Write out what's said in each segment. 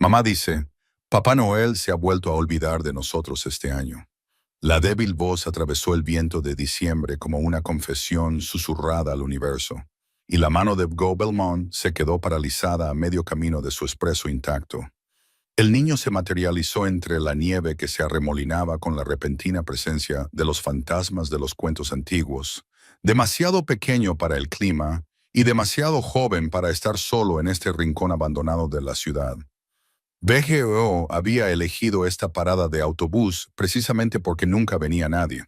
Mamá dice, Papá Noel se ha vuelto a olvidar de nosotros este año. La débil voz atravesó el viento de diciembre como una confesión susurrada al universo, y la mano de Beau Belmont se quedó paralizada a medio camino de su expreso intacto. El niño se materializó entre la nieve que se arremolinaba con la repentina presencia de los fantasmas de los cuentos antiguos, demasiado pequeño para el clima y demasiado joven para estar solo en este rincón abandonado de la ciudad. BGO había elegido esta parada de autobús precisamente porque nunca venía nadie.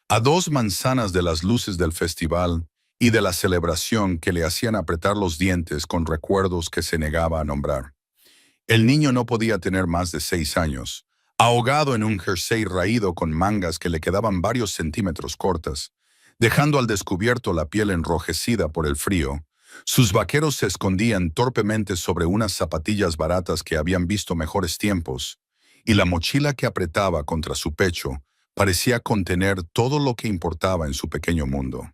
A 2 manzanas de las luces del festival y de la celebración que le hacían apretar los dientes con recuerdos que se negaba a nombrar. El niño no podía tener más de 6 años, ahogado en un jersey raído con mangas que le quedaban varios centímetros cortas, dejando al descubierto la piel enrojecida por el frío. Sus vaqueros se escondían torpemente sobre unas zapatillas baratas que habían visto mejores tiempos, y la mochila que apretaba contra su pecho parecía contener todo lo que importaba en su pequeño mundo.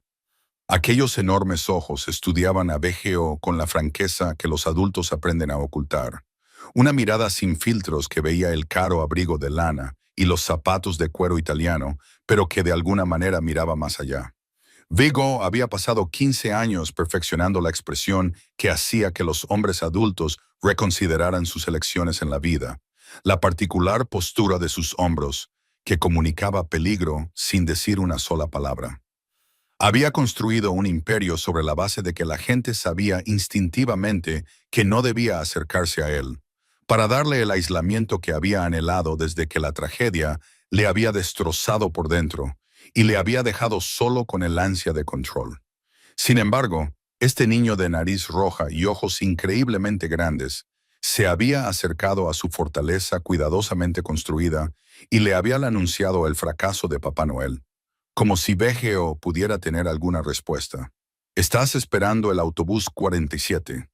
Aquellos enormes ojos estudiaban a BGO con la franqueza que los adultos aprenden a ocultar. Una mirada sin filtros que veía el caro abrigo de lana y los zapatos de cuero italiano, pero que de alguna manera miraba más allá. Vigo había pasado 15 años perfeccionando la expresión que hacía que los hombres adultos reconsideraran sus elecciones en la vida, la particular postura de sus hombros, que comunicaba peligro sin decir una sola palabra. Había construido un imperio sobre la base de que la gente sabía instintivamente que no debía acercarse a él, para darle el aislamiento que había anhelado desde que la tragedia le había destrozado por dentro y le había dejado solo con el ansia de control. Sin embargo, este niño de nariz roja y ojos increíblemente grandes se había acercado a su fortaleza cuidadosamente construida y le había anunciado el fracaso de Papá Noel, como si BGO pudiera tener alguna respuesta. «Estás esperando el autobús 47».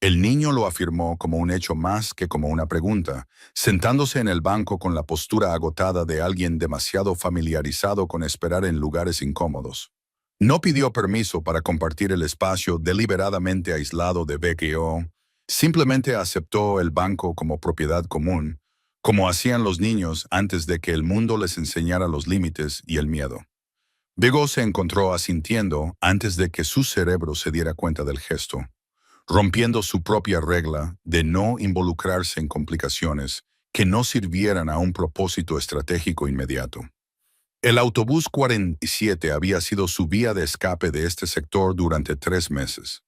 El niño lo afirmó como un hecho más que como una pregunta, sentándose en el banco con la postura agotada de alguien demasiado familiarizado con esperar en lugares incómodos. No pidió permiso para compartir el espacio deliberadamente aislado de BGO, simplemente aceptó el banco como propiedad común, como hacían los niños antes de que el mundo les enseñara los límites y el miedo. Vigo se encontró asintiendo antes de que su cerebro se diera cuenta del gesto, rompiendo su propia regla de no involucrarse en complicaciones que no sirvieran a un propósito estratégico inmediato. El autobús 47 había sido su vía de escape de este sector durante 3 meses,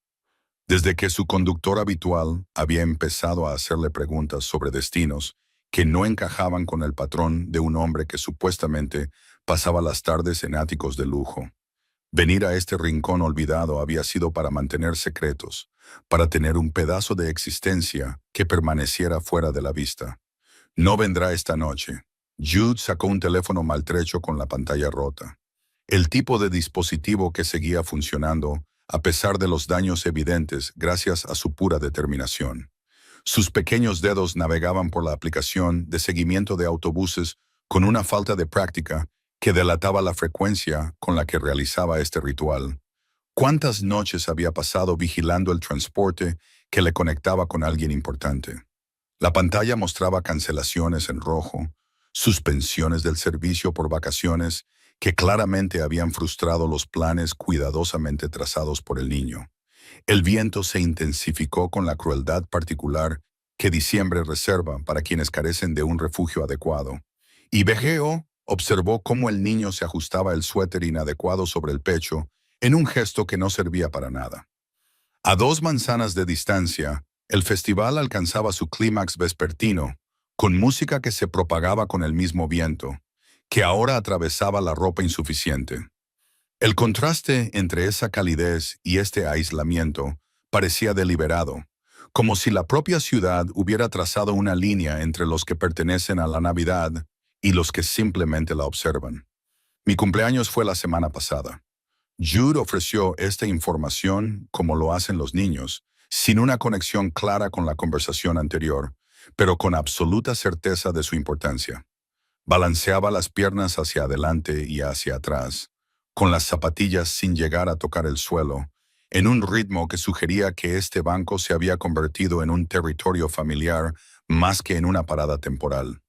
desde que su conductor habitual había empezado a hacerle preguntas sobre destinos que no encajaban con el patrón de un hombre que supuestamente pasaba las tardes en áticos de lujo. Venir a este rincón olvidado había sido para mantener secretos, para tener un pedazo de existencia que permaneciera fuera de la vista. No vendrá esta noche. Jude sacó un teléfono maltrecho con la pantalla rota. El tipo de dispositivo que seguía funcionando, a pesar de los daños evidentes gracias a su pura determinación. Sus pequeños dedos navegaban por la aplicación de seguimiento de autobuses con una falta de práctica que delataba la frecuencia con la que realizaba este ritual. ¿Cuántas noches había pasado vigilando el transporte que le conectaba con alguien importante? La pantalla mostraba cancelaciones en rojo, suspensiones del servicio por vacaciones que claramente habían frustrado los planes cuidadosamente trazados por el niño. El viento se intensificó con la crueldad particular que diciembre reserva para quienes carecen de un refugio adecuado. Y BGO observó cómo el niño se ajustaba el suéter inadecuado sobre el pecho en un gesto que no servía para nada. A 2 manzanas de distancia, el festival alcanzaba su clímax vespertino, con música que se propagaba con el mismo viento, que ahora atravesaba la ropa insuficiente. El contraste entre esa calidez y este aislamiento parecía deliberado, como si la propia ciudad hubiera trazado una línea entre los que pertenecen a la Navidad y los que simplemente la observan. Mi cumpleaños fue la semana pasada. Jude ofreció esta información como lo hacen los niños, sin una conexión clara con la conversación anterior, pero con absoluta certeza de su importancia. Balanceaba las piernas hacia adelante y hacia atrás, con las zapatillas sin llegar a tocar el suelo, en un ritmo que sugería que este banco se había convertido en un territorio familiar más que en una parada temporal.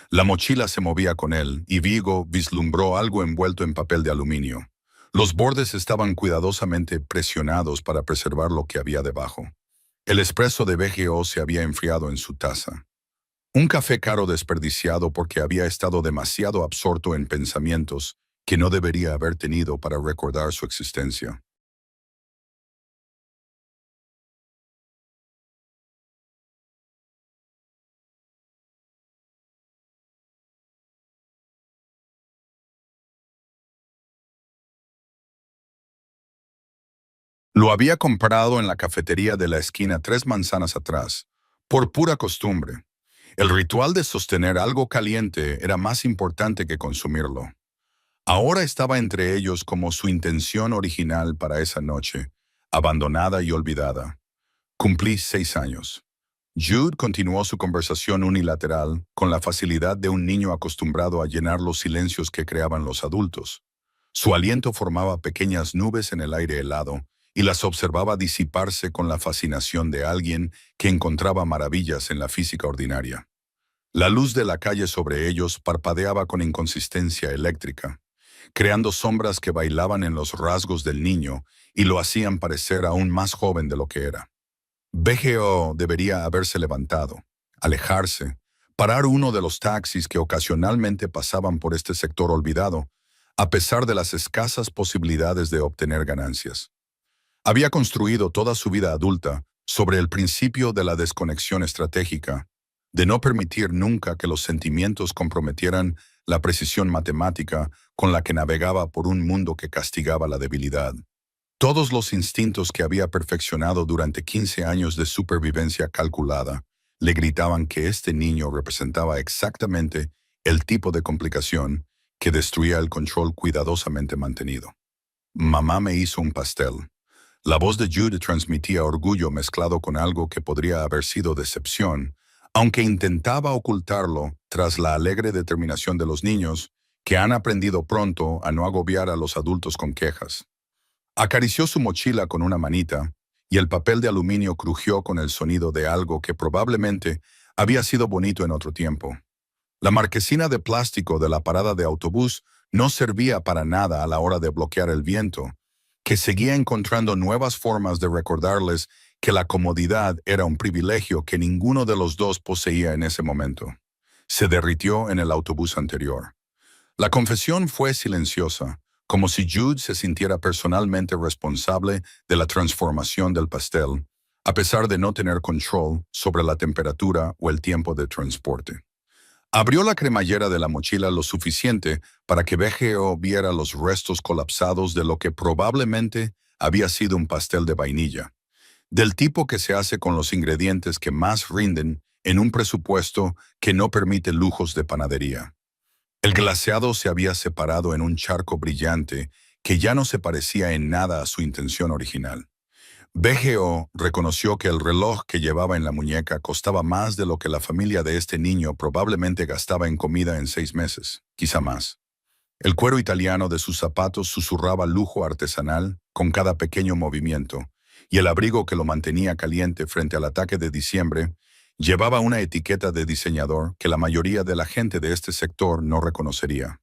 La mochila se movía con él, y Vigo vislumbró algo envuelto en papel de aluminio. Los bordes estaban cuidadosamente presionados para preservar lo que había debajo. El espresso de BGO se había enfriado en su taza. Un café caro desperdiciado porque había estado demasiado absorto en pensamientos que no debería haber tenido para recordar su existencia. Lo había comprado en la cafetería de la esquina 3 manzanas atrás, por pura costumbre. El ritual de sostener algo caliente era más importante que consumirlo. Ahora estaba entre ellos como su intención original para esa noche, abandonada y olvidada. Cumplí 6 años. Jude continuó su conversación unilateral con la facilidad de un niño acostumbrado a llenar los silencios que creaban los adultos. Su aliento formaba pequeñas nubes en el aire helado y las observaba disiparse con la fascinación de alguien que encontraba maravillas en la física ordinaria. La luz de la calle sobre ellos parpadeaba con inconsistencia eléctrica, creando sombras que bailaban en los rasgos del niño y lo hacían parecer aún más joven de lo que era. BGO debería haberse levantado, alejarse, parar uno de los taxis que ocasionalmente pasaban por este sector olvidado, a pesar de las escasas posibilidades de obtener ganancias. Había construido toda su vida adulta sobre el principio de la desconexión estratégica, de no permitir nunca que los sentimientos comprometieran la precisión matemática con la que navegaba por un mundo que castigaba la debilidad. Todos los instintos que había perfeccionado durante 15 años de supervivencia calculada le gritaban que este niño representaba exactamente el tipo de complicación que destruía el control cuidadosamente mantenido. Mamá me hizo un pastel. La voz de Jude transmitía orgullo mezclado con algo que podría haber sido decepción, aunque intentaba ocultarlo tras la alegre determinación de los niños, que han aprendido pronto a no agobiar a los adultos con quejas. Acarició su mochila con una manita, y el papel de aluminio crujió con el sonido de algo que probablemente había sido bonito en otro tiempo. La marquesina de plástico de la parada de autobús no servía para nada a la hora de bloquear el viento, que seguía encontrando nuevas formas de recordarles que la comodidad era un privilegio que ninguno de los dos poseía en ese momento. Se derritió en el autobús anterior. La confesión fue silenciosa, como si Jude se sintiera personalmente responsable de la transformación del pastel, a pesar de no tener control sobre la temperatura o el tiempo de transporte. Abrió la cremallera de la mochila lo suficiente para que BGO viera los restos colapsados de lo que probablemente había sido un pastel de vainilla, del tipo que se hace con los ingredientes que más rinden en un presupuesto que no permite lujos de panadería. El glaseado se había separado en un charco brillante que ya no se parecía en nada a su intención original. BGO reconoció que el reloj que llevaba en la muñeca costaba más de lo que la familia de este niño probablemente gastaba en comida en 6 meses, quizá más. El cuero italiano de sus zapatos susurraba lujo artesanal con cada pequeño movimiento, y el abrigo que lo mantenía caliente frente al ataque de diciembre llevaba una etiqueta de diseñador que la mayoría de la gente de este sector no reconocería.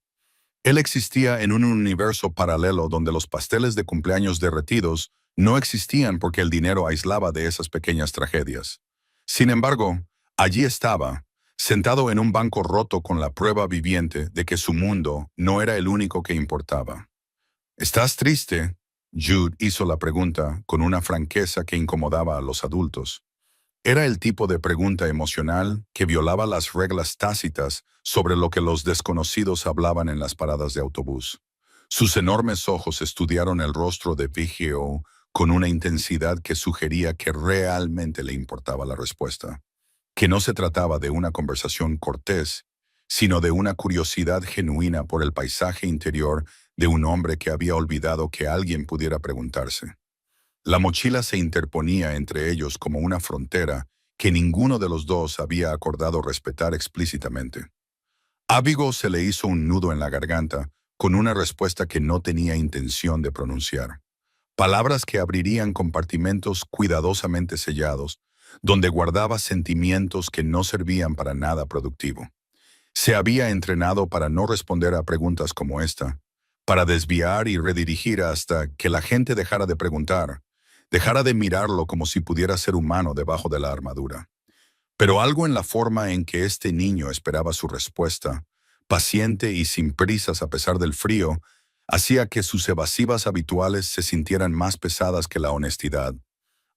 Él existía en un universo paralelo donde los pasteles de cumpleaños derretidos no existían porque el dinero aislaba de esas pequeñas tragedias. Sin embargo, allí estaba, sentado en un banco roto con la prueba viviente de que su mundo no era el único que importaba. ¿Estás triste? Jude hizo la pregunta con una franqueza que incomodaba a los adultos. Era el tipo de pregunta emocional que violaba las reglas tácitas sobre lo que los desconocidos hablaban en las paradas de autobús. Sus enormes ojos estudiaron el rostro de BGO con una intensidad que sugería que realmente le importaba la respuesta, que no se trataba de una conversación cortés, sino de una curiosidad genuina por el paisaje interior de un hombre que había olvidado que alguien pudiera preguntarse. La mochila se interponía entre ellos como una frontera que ninguno de los dos había acordado respetar explícitamente. A Vigo se le hizo un nudo en la garganta con una respuesta que no tenía intención de pronunciar. Palabras que abrirían compartimentos cuidadosamente sellados, donde guardaba sentimientos que no servían para nada productivo. Se había entrenado para no responder a preguntas como esta, para desviar y redirigir hasta que la gente dejara de preguntar, dejara de mirarlo como si pudiera ser humano debajo de la armadura. Pero algo en la forma en que este niño esperaba su respuesta, paciente y sin prisas a pesar del frío, hacía que sus evasivas habituales se sintieran más pesadas que la honestidad.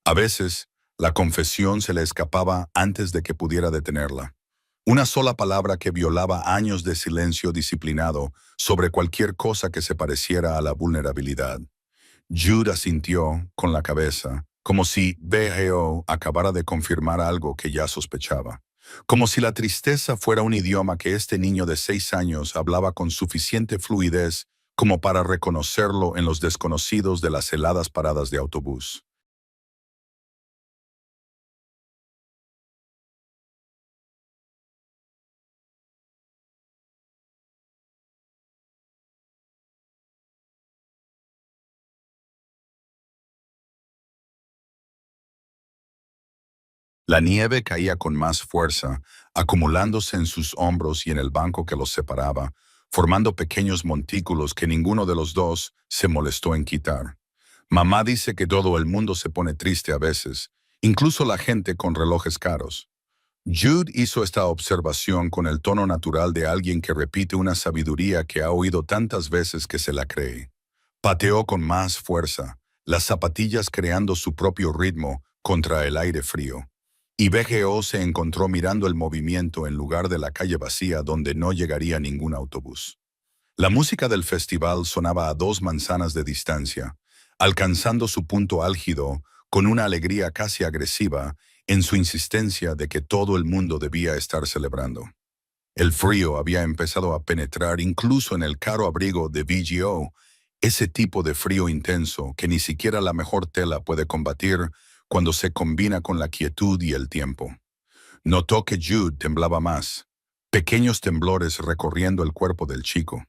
A veces, la confesión se le escapaba antes de que pudiera detenerla. Una sola palabra que violaba años de silencio disciplinado sobre cualquier cosa que se pareciera a la vulnerabilidad. Jude asintió con la cabeza, como si BGO acabara de confirmar algo que ya sospechaba. Como si la tristeza fuera un idioma que este niño de 6 años hablaba con suficiente fluidez como para reconocerlo en los desconocidos de las heladas paradas de autobús. La nieve caía con más fuerza, acumulándose en sus hombros y en el banco que los separaba, formando pequeños montículos que ninguno de los dos se molestó en quitar. Mamá dice que todo el mundo se pone triste a veces, incluso la gente con relojes caros. Jude hizo esta observación con el tono natural de alguien que repite una sabiduría que ha oído tantas veces que se la cree. Pateó con más fuerza, las zapatillas creando su propio ritmo contra el aire frío. Y BGO se encontró mirando el movimiento en lugar de la calle vacía donde no llegaría ningún autobús. La música del festival sonaba a 2 manzanas de distancia, alcanzando su punto álgido con una alegría casi agresiva en su insistencia de que todo el mundo debía estar celebrando. El frío había empezado a penetrar incluso en el caro abrigo de VGO, ese tipo de frío intenso que ni siquiera la mejor tela puede combatir cuando se combina con la quietud y el tiempo. Notó que Jude temblaba más, pequeños temblores recorriendo el cuerpo del chico,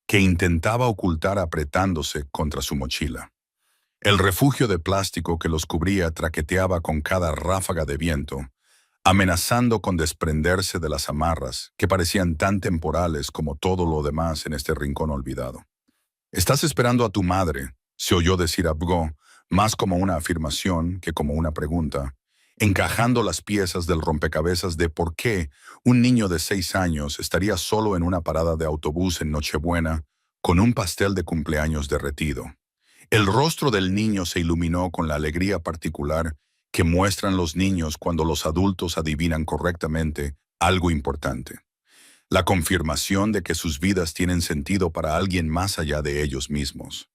que intentaba ocultar apretándose contra su mochila. El refugio de plástico que los cubría traqueteaba con cada ráfaga de viento, amenazando con desprenderse de las amarras que parecían tan temporales como todo lo demás en este rincón olvidado. «Estás esperando a tu madre», se oyó decir a Bgo, más como una afirmación que como una pregunta, encajando las piezas del rompecabezas de por qué un niño de 6 años estaría solo en una parada de autobús en Nochebuena con un pastel de cumpleaños derretido. El rostro del niño se iluminó con la alegría particular que muestran los niños cuando los adultos adivinan correctamente algo importante. La confirmación de que sus vidas tienen sentido para alguien más allá de ellos mismos.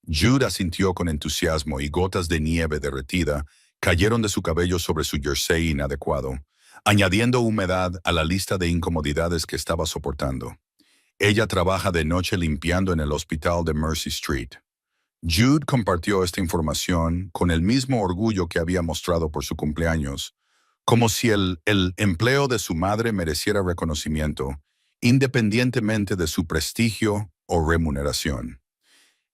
Jude asintió con entusiasmo y gotas de nieve derretida cayeron de su cabello sobre su jersey inadecuado, añadiendo humedad a la lista de incomodidades que estaba soportando. Ella trabaja de noche limpiando en el hospital de Mercy Street. Jude compartió esta información con el mismo orgullo que había mostrado por su cumpleaños, como si el empleo de su madre mereciera reconocimiento, independientemente de su prestigio o remuneración.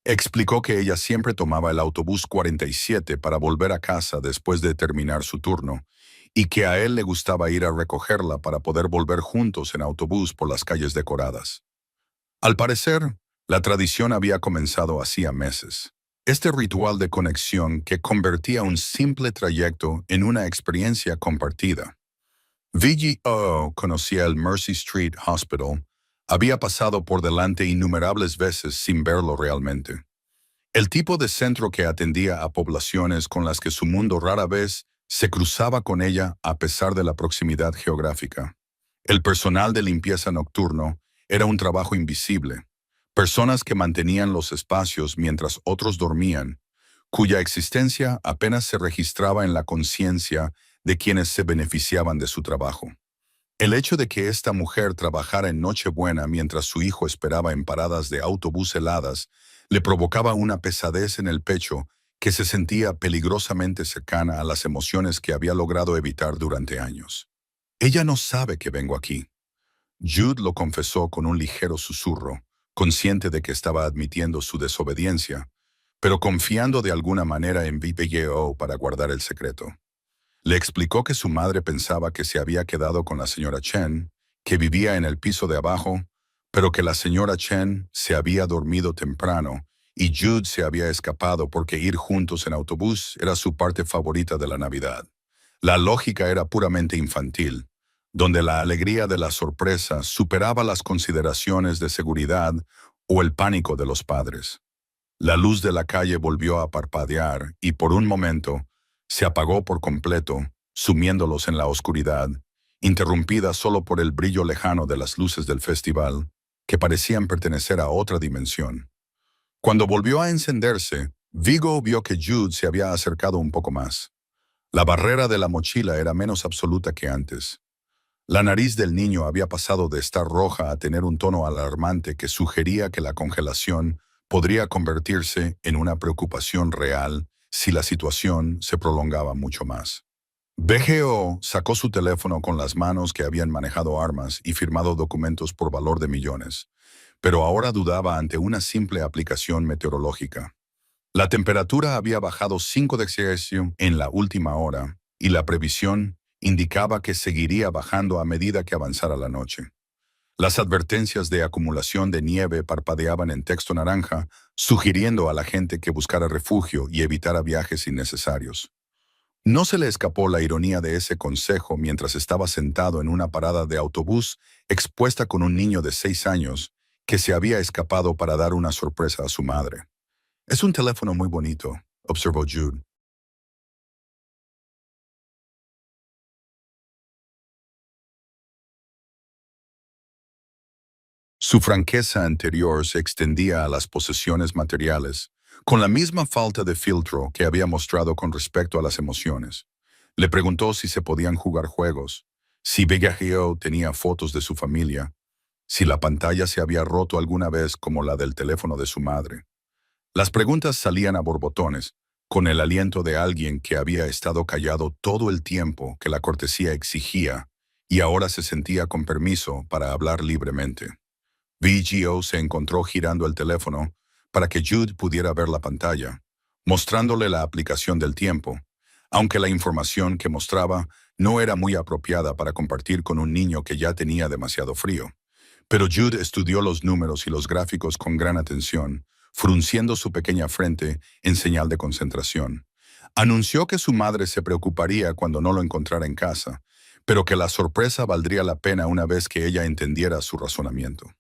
Explicó que ella siempre tomaba el autobús 47 para volver a casa después de terminar su turno, y que a él le gustaba ir a recogerla para poder volver juntos en autobús por las calles decoradas. Al parecer, la tradición había comenzado hacía meses. Este ritual de conexión que convertía un simple trayecto en una experiencia compartida. VGO conocía el Mercy Street Hospital, había pasado por delante innumerables veces sin verlo realmente. El tipo de centro que atendía a poblaciones con las que su mundo rara vez se cruzaba con ella a pesar de la proximidad geográfica. El personal de limpieza nocturno era un trabajo invisible, personas que mantenían los espacios mientras otros dormían, cuya existencia apenas se registraba en la conciencia de quienes se beneficiaban de su trabajo. El hecho de que esta mujer trabajara en Nochebuena mientras su hijo esperaba en paradas de autobús heladas le provocaba una pesadez en el pecho que se sentía peligrosamente cercana a las emociones que había logrado evitar durante años. Ella no sabe que vengo aquí. Jude lo confesó con un ligero susurro, consciente de que estaba admitiendo su desobediencia, pero confiando de alguna manera en VPGO para guardar el secreto. Le explicó que su madre pensaba que se había quedado con la señora Chen, que vivía en el piso de abajo, pero que la señora Chen se había dormido temprano y Jude se había escapado porque ir juntos en autobús era su parte favorita de la Navidad. La lógica era puramente infantil, donde la alegría de la sorpresa superaba las consideraciones de seguridad o el pánico de los padres. La luz de la calle volvió a parpadear y por un momento se apagó por completo, sumiéndolos en la oscuridad, interrumpida solo por el brillo lejano de las luces del festival, que parecían pertenecer a otra dimensión. Cuando volvió a encenderse, Vigo vio que Jude se había acercado un poco más. La barrera de la mochila era menos absoluta que antes. La nariz del niño había pasado de estar roja a tener un tono alarmante que sugería que la congelación podría convertirse en una preocupación real si la situación se prolongaba mucho más. BGO sacó su teléfono con las manos que habían manejado armas y firmado documentos por valor de millones, pero ahora dudaba ante una simple aplicación meteorológica. La temperatura había bajado 5 de Celsius en la última hora y la previsión indicaba que seguiría bajando a medida que avanzara la noche. Las advertencias de acumulación de nieve parpadeaban en texto naranja, sugiriendo a la gente que buscara refugio y evitara viajes innecesarios. No se le escapó la ironía de ese consejo mientras estaba sentado en una parada de autobús expuesta con un niño de 6 años que se había escapado para dar una sorpresa a su madre. «Es un teléfono muy bonito», observó Jude. Su franqueza anterior se extendía a las posesiones materiales, con la misma falta de filtro que había mostrado con respecto a las emociones. Le preguntó si se podían jugar juegos, si Bigahio tenía fotos de su familia, si la pantalla se había roto alguna vez como la del teléfono de su madre. Las preguntas salían a borbotones, con el aliento de alguien que había estado callado todo el tiempo que la cortesía exigía y ahora se sentía con permiso para hablar libremente. VGO se encontró girando el teléfono para que Jude pudiera ver la pantalla, mostrándole la aplicación del tiempo, aunque la información que mostraba no era muy apropiada para compartir con un niño que ya tenía demasiado frío. Pero Jude estudió los números y los gráficos con gran atención, frunciendo su pequeña frente en señal de concentración. Anunció que su madre se preocuparía cuando no lo encontrara en casa, pero que la sorpresa valdría la pena una vez que ella entendiera su razonamiento.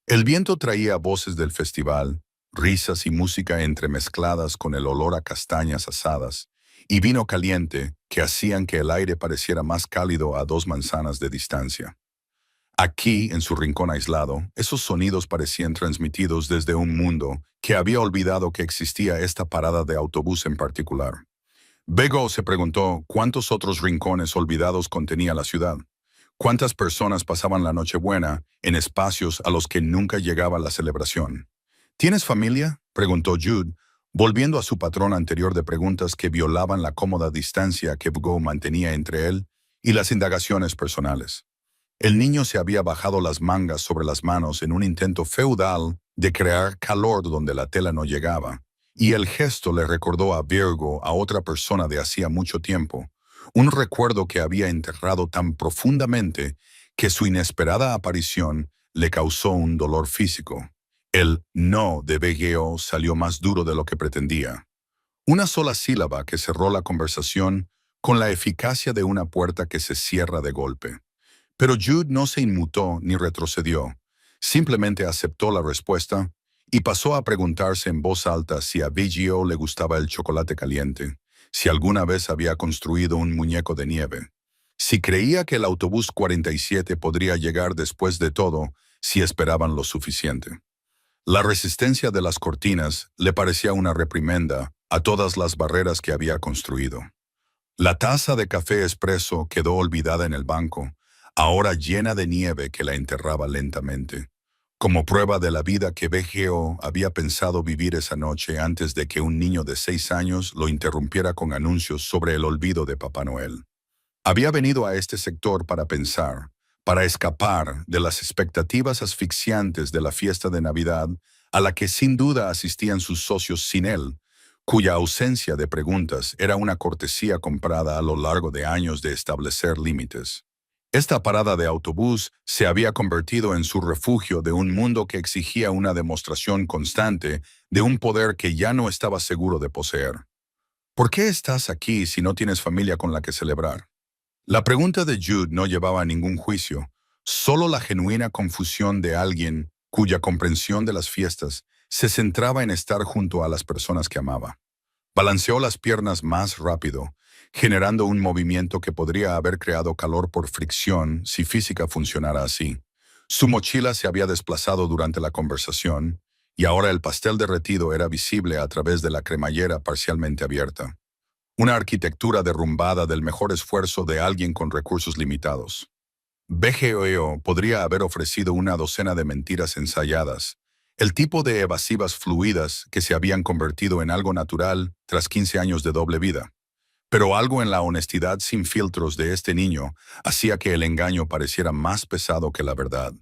El viento traía voces del festival, risas y música entremezcladas con el olor a castañas asadas, y vino caliente que hacían que el aire pareciera más cálido a 2 manzanas de distancia. Aquí, en su rincón aislado, esos sonidos parecían transmitidos desde un mundo que había olvidado que existía esta parada de autobús en particular. Bego se preguntó cuántos otros rincones olvidados contenía la ciudad. ¿Cuántas personas pasaban la Nochebuena en espacios a los que nunca llegaba la celebración? ¿Tienes familia?, preguntó Jude, volviendo a su patrón anterior de preguntas que violaban la cómoda distancia que Bego mantenía entre él y las indagaciones personales. El niño se había bajado las mangas sobre las manos en un intento feudal de crear calor donde la tela no llegaba, y el gesto le recordó a Virgo a otra persona de hacía mucho tiempo, un recuerdo que había enterrado tan profundamente que su inesperada aparición le causó un dolor físico. El no de BGO salió más duro de lo que pretendía. Una sola sílaba que cerró la conversación con la eficacia de una puerta que se cierra de golpe. Pero Jude no se inmutó ni retrocedió. Simplemente aceptó la respuesta y pasó a preguntarse en voz alta si a BGO le gustaba el chocolate caliente, si alguna vez había construido un muñeco de nieve, si creía que el autobús 47 podría llegar después de todo si esperaban lo suficiente. La resistencia de las cortinas le parecía una reprimenda a todas las barreras que había construido. La taza de café expreso quedó olvidada en el banco, ahora llena de nieve que la enterraba lentamente, como prueba de la vida que BGO había pensado vivir esa noche antes de que un niño de 6 años lo interrumpiera con anuncios sobre el olvido de Papá Noel. Había venido a este sector para pensar, para escapar de las expectativas asfixiantes de la fiesta de Navidad a la que sin duda asistían sus socios sin él, cuya ausencia de preguntas era una cortesía comprada a lo largo de años de establecer límites. Esta parada de autobús se había convertido en su refugio de un mundo que exigía una demostración constante de un poder que ya no estaba seguro de poseer. ¿Por qué estás aquí si no tienes familia con la que celebrar? La pregunta de Jude no llevaba a ningún juicio, solo la genuina confusión de alguien cuya comprensión de las fiestas se centraba en estar junto a las personas que amaba. Balanceó las piernas más rápido, generando un movimiento que podría haber creado calor por fricción si física funcionara así. Su mochila se había desplazado durante la conversación, y ahora el pastel derretido era visible a través de la cremallera parcialmente abierta. Una arquitectura derrumbada del mejor esfuerzo de alguien con recursos limitados. BGO podría haber ofrecido una docena de mentiras ensayadas, el tipo de evasivas fluidas que se habían convertido en algo natural tras 15 años de doble vida. Pero algo en la honestidad sin filtros de este niño hacía que el engaño pareciera más pesado que la verdad.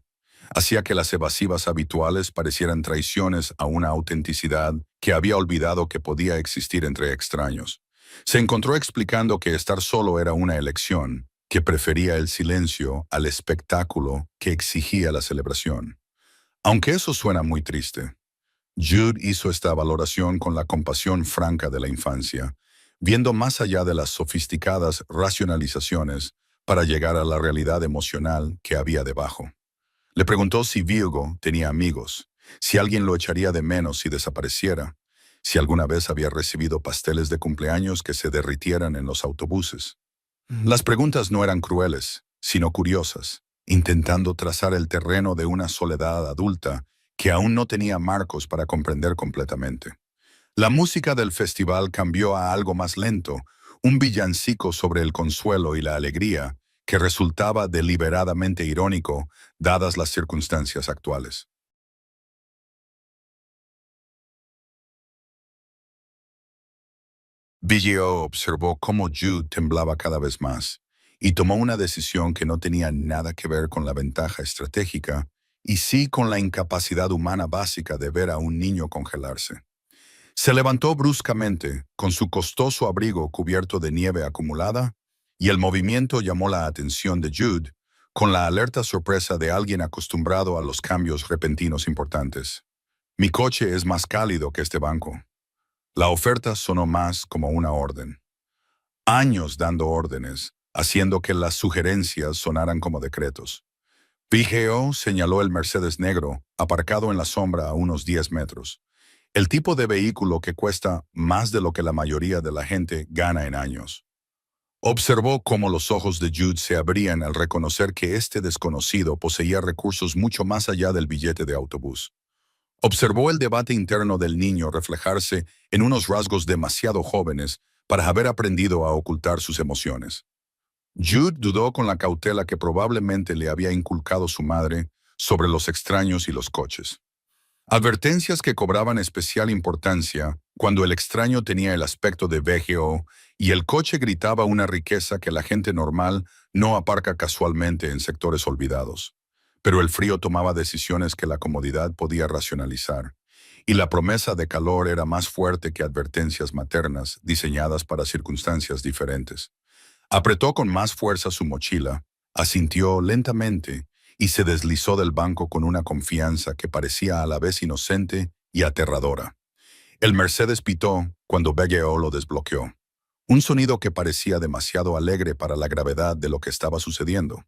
Hacía que las evasivas habituales parecieran traiciones a una autenticidad que había olvidado que podía existir entre extraños. Se encontró explicando que estar solo era una elección, que prefería el silencio al espectáculo que exigía la celebración. Aunque eso suena muy triste, Jude hizo esta valoración con la compasión franca de la infancia, viendo más allá de las sofisticadas racionalizaciones para llegar a la realidad emocional que había debajo. Le preguntó si Virgo tenía amigos, si alguien lo echaría de menos si desapareciera, si alguna vez había recibido pasteles de cumpleaños que se derritieran en los autobuses. Las preguntas no eran crueles, sino curiosas, intentando trazar el terreno de una soledad adulta que aún no tenía marcos para comprender completamente. La música del festival cambió a algo más lento, un villancico sobre el consuelo y la alegría, que resultaba deliberadamente irónico, dadas las circunstancias actuales. BGO observó cómo Jude temblaba cada vez más y tomó una decisión que no tenía nada que ver con la ventaja estratégica y sí con la incapacidad humana básica de ver a un niño congelarse. Se levantó bruscamente, con su costoso abrigo cubierto de nieve acumulada, y el movimiento llamó la atención de Jude, con la alerta sorpresa de alguien acostumbrado a los cambios repentinos importantes. Mi coche es más cálido que este banco. La oferta sonó más como una orden. Años dando órdenes, haciendo que las sugerencias sonaran como decretos. PGO señaló el Mercedes negro, aparcado en la sombra a unos 10 metros. El tipo de vehículo que cuesta más de lo que la mayoría de la gente gana en años. Observó cómo los ojos de Jude se abrían al reconocer que este desconocido poseía recursos mucho más allá del billete de autobús. Observó el debate interno del niño reflejarse en unos rasgos demasiado jóvenes para haber aprendido a ocultar sus emociones. Jude dudó con la cautela que probablemente le había inculcado su madre sobre los extraños y los coches. Advertencias que cobraban especial importancia cuando el extraño tenía el aspecto de VGO y el coche gritaba una riqueza que la gente normal no aparca casualmente en sectores olvidados. Pero el frío tomaba decisiones que la comodidad podía racionalizar, y la promesa de calor era más fuerte que advertencias maternas diseñadas para circunstancias diferentes. Apretó con más fuerza su mochila, asintió lentamente y se deslizó del banco con una confianza que parecía a la vez inocente y aterradora. El Mercedes pitó cuando BGO lo desbloqueó, un sonido que parecía demasiado alegre para la gravedad de lo que estaba sucediendo.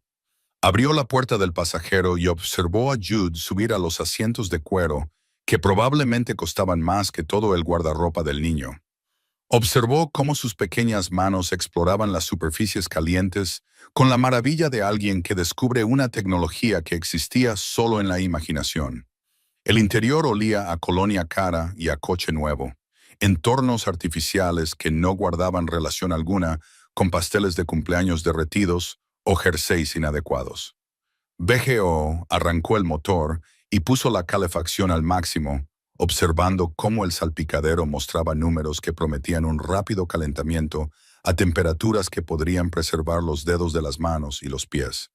Abrió la puerta del pasajero y observó a Jude subir a los asientos de cuero, que probablemente costaban más que todo el guardarropa del niño. Observó cómo sus pequeñas manos exploraban las superficies calientes con la maravilla de alguien que descubre una tecnología que existía solo en la imaginación. El interior olía a colonia cara y a coche nuevo, entornos artificiales que no guardaban relación alguna con pasteles de cumpleaños derretidos o jerseys inadecuados. BGO arrancó el motor y puso la calefacción al máximo, observando cómo el salpicadero mostraba números que prometían un rápido calentamiento a temperaturas que podrían preservar los dedos de las manos y los pies.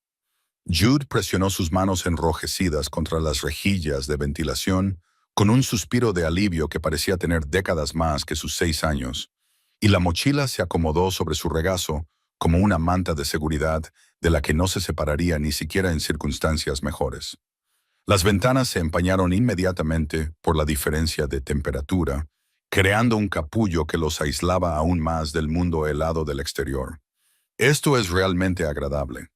Jude presionó sus manos enrojecidas contra las rejillas de ventilación con un suspiro de alivio que parecía tener décadas más que sus 6 años, y la mochila se acomodó sobre su regazo como una manta de seguridad de la que no se separaría ni siquiera en circunstancias mejores. Las ventanas se empañaron inmediatamente por la diferencia de temperatura, creando un capullo que los aislaba aún más del mundo helado del exterior. Esto es realmente agradable.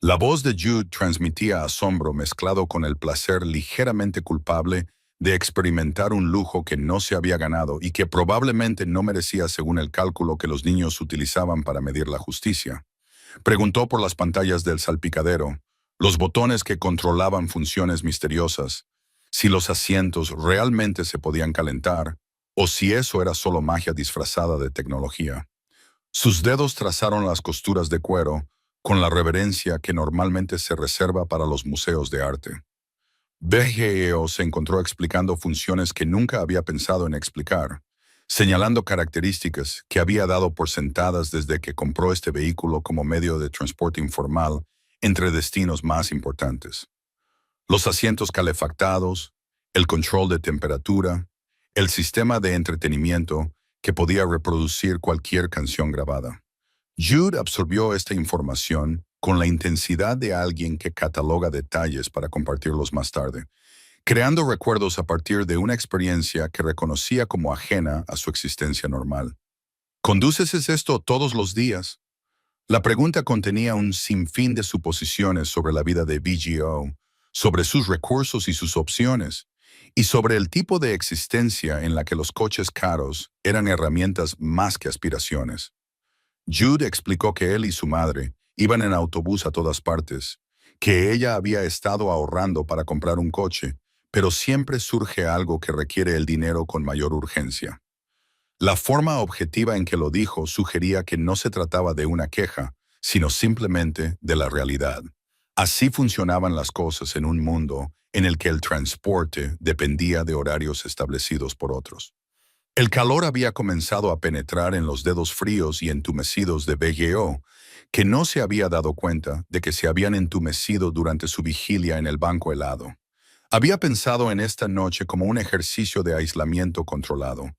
La voz de Jude transmitía asombro mezclado con el placer ligeramente culpable de experimentar un lujo que no se había ganado y que probablemente no merecía según el cálculo que los niños utilizaban para medir la justicia. Preguntó por las pantallas del salpicadero, los botones que controlaban funciones misteriosas, si los asientos realmente se podían calentar o si eso era solo magia disfrazada de tecnología. Sus dedos trazaron las costuras de cuero con la reverencia que normalmente se reserva para los museos de arte. BGEO se encontró explicando funciones que nunca había pensado en explicar, señalando características que había dado por sentadas desde que compró este vehículo como medio de transporte informal entre destinos más importantes. Los asientos calefactados, el control de temperatura, el sistema de entretenimiento que podía reproducir cualquier canción grabada. Jude absorbió esta información con la intensidad de alguien que cataloga detalles para compartirlos más tarde, creando recuerdos a partir de una experiencia que reconocía como ajena a su existencia normal. ¿Conduces esto todos los días? La pregunta contenía un sinfín de suposiciones sobre la vida de BGO, sobre sus recursos y sus opciones, y sobre el tipo de existencia en la que los coches caros eran herramientas más que aspiraciones. Jude explicó que él y su madre iban en autobús a todas partes, que ella había estado ahorrando para comprar un coche, pero siempre surge algo que requiere el dinero con mayor urgencia. La forma objetiva en que lo dijo sugería que no se trataba de una queja, sino simplemente de la realidad. Así funcionaban las cosas en un mundo en el que el transporte dependía de horarios establecidos por otros. El calor había comenzado a penetrar en los dedos fríos y entumecidos de BGO, que no se había dado cuenta de que se habían entumecido durante su vigilia en el banco helado. Había pensado en esta noche como un ejercicio de aislamiento controlado,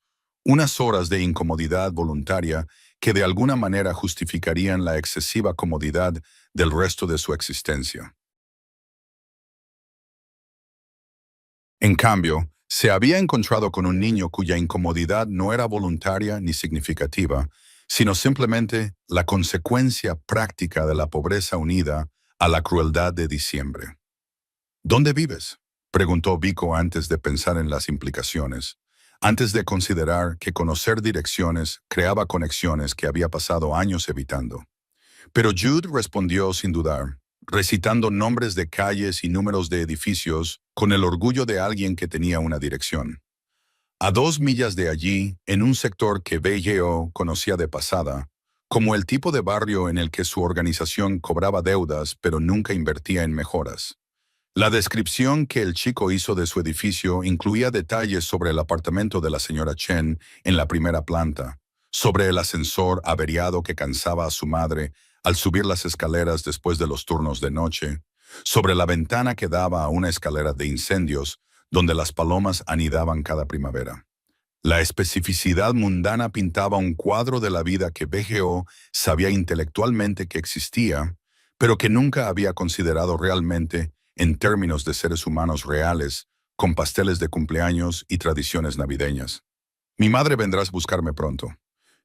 unas horas de incomodidad voluntaria que de alguna manera justificarían la excesiva comodidad del resto de su existencia. En cambio, se había encontrado con un niño cuya incomodidad no era voluntaria ni significativa, sino simplemente la consecuencia práctica de la pobreza unida a la crueldad de diciembre. ¿Dónde vives?, preguntó Vico antes de pensar en las implicaciones, antes de considerar que conocer direcciones creaba conexiones que había pasado años evitando. Pero Jude respondió sin dudar, recitando nombres de calles y números de edificios con el orgullo de alguien que tenía una dirección. A 2 millas de allí, en un sector que BGO conocía de pasada, como el tipo de barrio en el que su organización cobraba deudas pero nunca invertía en mejoras. La descripción que el chico hizo de su edificio incluía detalles sobre el apartamento de la señora Chen en la primera planta, sobre el ascensor averiado que cansaba a su madre al subir las escaleras después de los turnos de noche, sobre la ventana que daba a una escalera de incendios donde las palomas anidaban cada primavera. La especificidad mundana pintaba un cuadro de la vida que BGO sabía intelectualmente que existía, pero que nunca había considerado realmente en términos de seres humanos reales, con pasteles de cumpleaños y tradiciones navideñas. Mi madre vendrá a buscarme pronto.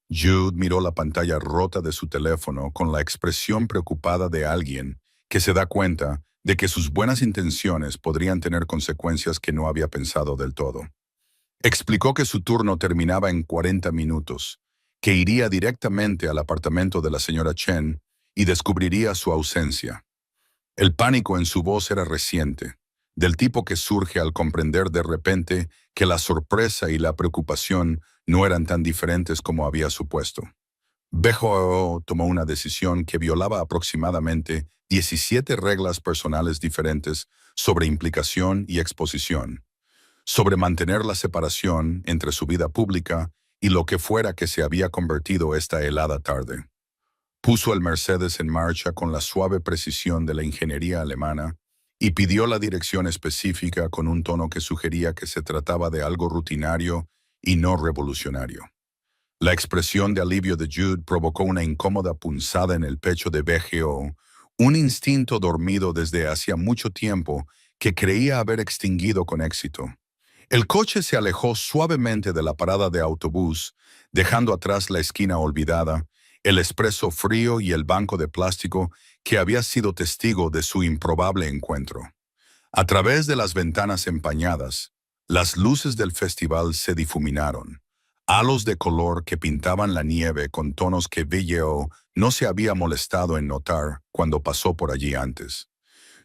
Jude miró la pantalla rota de su teléfono con la expresión preocupada de alguien que se da cuenta de que sus buenas intenciones podrían tener consecuencias que no había pensado del todo. Explicó que su turno terminaba en 40 minutos, que iría directamente al apartamento de la señora Chen y descubriría su ausencia. El pánico en su voz era reciente, del tipo que surge al comprender de repente que la sorpresa y la preocupación no eran tan diferentes como había supuesto. BGO tomó una decisión que violaba aproximadamente 17 reglas personales diferentes sobre implicación y exposición, sobre mantener la separación entre su vida pública y lo que fuera que se había convertido esta helada tarde. Puso el Mercedes en marcha con la suave precisión de la ingeniería alemana y pidió la dirección específica con un tono que sugería que se trataba de algo rutinario y no revolucionario. La expresión de alivio de Jude provocó una incómoda punzada en el pecho de BGO, un instinto dormido desde hacía mucho tiempo que creía haber extinguido con éxito. El coche se alejó suavemente de la parada de autobús, dejando atrás la esquina olvidada, el expreso frío y el banco de plástico que había sido testigo de su improbable encuentro. A través de las ventanas empañadas, las luces del festival se difuminaron, halos de color que pintaban la nieve con tonos que Villeo no se había molestado en notar cuando pasó por allí antes.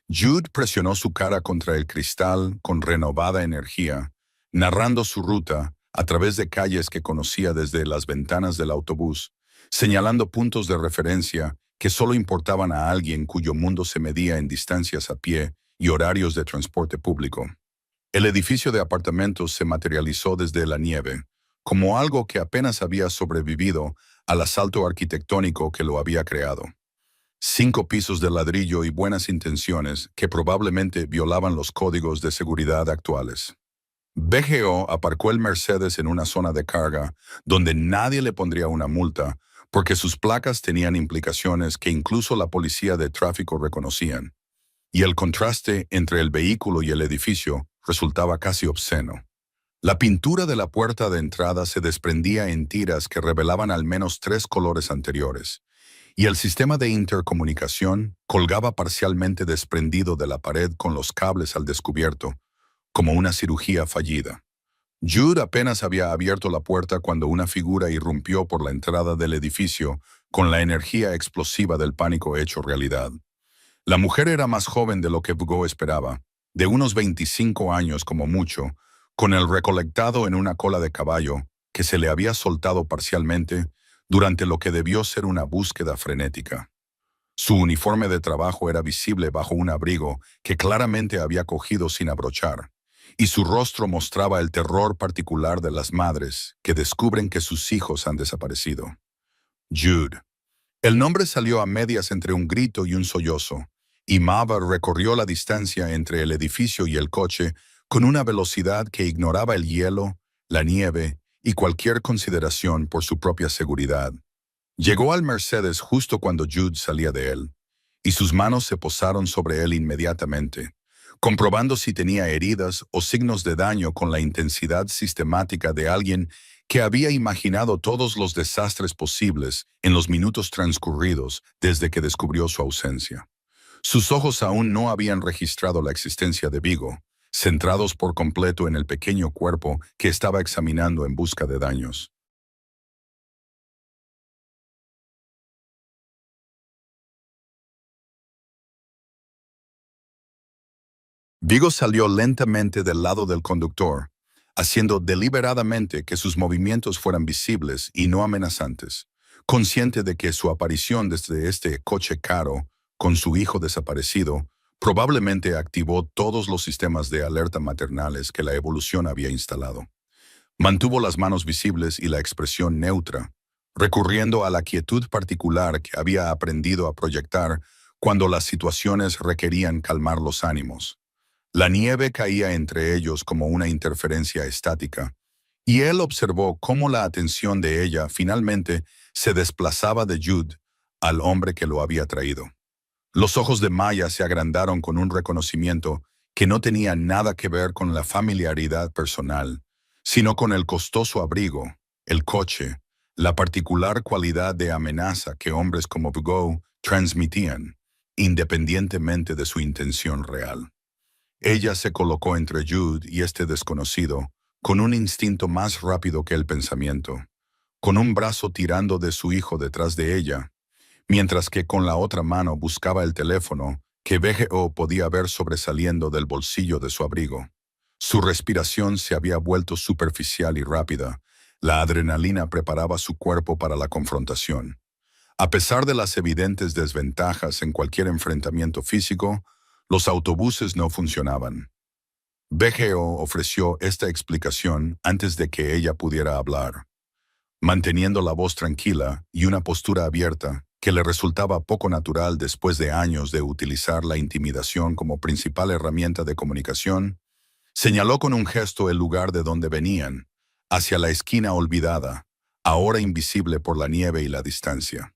Jude presionó su cara contra el cristal con renovada energía, narrando su ruta a través de calles que conocía desde las ventanas del autobús, señalando puntos de referencia que solo importaban a alguien cuyo mundo se medía en distancias a pie y horarios de transporte público. El edificio de apartamentos se materializó desde la nieve, como algo que apenas había sobrevivido al asalto arquitectónico que lo había creado. 5 pisos de ladrillo y buenas intenciones que probablemente violaban los códigos de seguridad actuales. BGO aparcó el Mercedes en una zona de carga donde nadie le pondría una multa porque sus placas tenían implicaciones que incluso la policía de tráfico reconocían, y el contraste entre el vehículo y el edificio resultaba casi obsceno. La pintura de la puerta de entrada se desprendía en tiras que revelaban al menos 3 colores anteriores, y el sistema de intercomunicación colgaba parcialmente desprendido de la pared con los cables al descubierto, como una cirugía fallida. Jude apenas había abierto la puerta cuando una figura irrumpió por la entrada del edificio con la energía explosiva del pánico hecho realidad. La mujer era más joven de lo que Vgo esperaba, de unos 25 años como mucho, con el recolectado en una cola de caballo que se le había soltado parcialmente durante lo que debió ser una búsqueda frenética. Su uniforme de trabajo era visible bajo un abrigo que claramente había cogido sin abrochar, y su rostro mostraba el terror particular de las madres que descubren que sus hijos han desaparecido. Jude. El nombre salió a medias entre un grito y un sollozo, y Mava recorrió la distancia entre el edificio y el coche con una velocidad que ignoraba el hielo, la nieve y cualquier consideración por su propia seguridad. Llegó al Mercedes justo cuando Jude salía de él, y sus manos se posaron sobre él inmediatamente, comprobando si tenía heridas o signos de daño con la intensidad sistemática de alguien que había imaginado todos los desastres posibles en los minutos transcurridos desde que descubrió su ausencia. Sus ojos aún no habían registrado la existencia de Vigo, centrados por completo en el pequeño cuerpo que estaba examinando en busca de daños. Vigo salió lentamente del lado del conductor, haciendo deliberadamente que sus movimientos fueran visibles y no amenazantes, consciente de que su aparición desde este coche caro, con su hijo desaparecido, probablemente activó todos los sistemas de alerta maternales que la evolución había instalado. Mantuvo las manos visibles y la expresión neutra, recurriendo a la quietud particular que había aprendido a proyectar cuando las situaciones requerían calmar los ánimos. La nieve caía entre ellos como una interferencia estática, y él observó cómo la atención de ella finalmente se desplazaba de Jude al hombre que lo había traído. Los ojos de Maya se agrandaron con un reconocimiento que no tenía nada que ver con la familiaridad personal, sino con el costoso abrigo, el coche, la particular cualidad de amenaza que hombres como Vgo transmitían, independientemente de su intención real. Ella se colocó entre Jude y este desconocido, con un instinto más rápido que el pensamiento, con un brazo tirando de su hijo detrás de ella, mientras que con la otra mano buscaba el teléfono que BGO podía ver sobresaliendo del bolsillo de su abrigo. Su respiración se había vuelto superficial y rápida. La adrenalina preparaba su cuerpo para la confrontación. A pesar de las evidentes desventajas en cualquier enfrentamiento físico, los autobuses no funcionaban. BGO ofreció esta explicación antes de que ella pudiera hablar. Manteniendo la voz tranquila y una postura abierta, que le resultaba poco natural después de años de utilizar la intimidación como principal herramienta de comunicación, señaló con un gesto el lugar de donde venían, hacia la esquina olvidada, ahora invisible por la nieve y la distancia.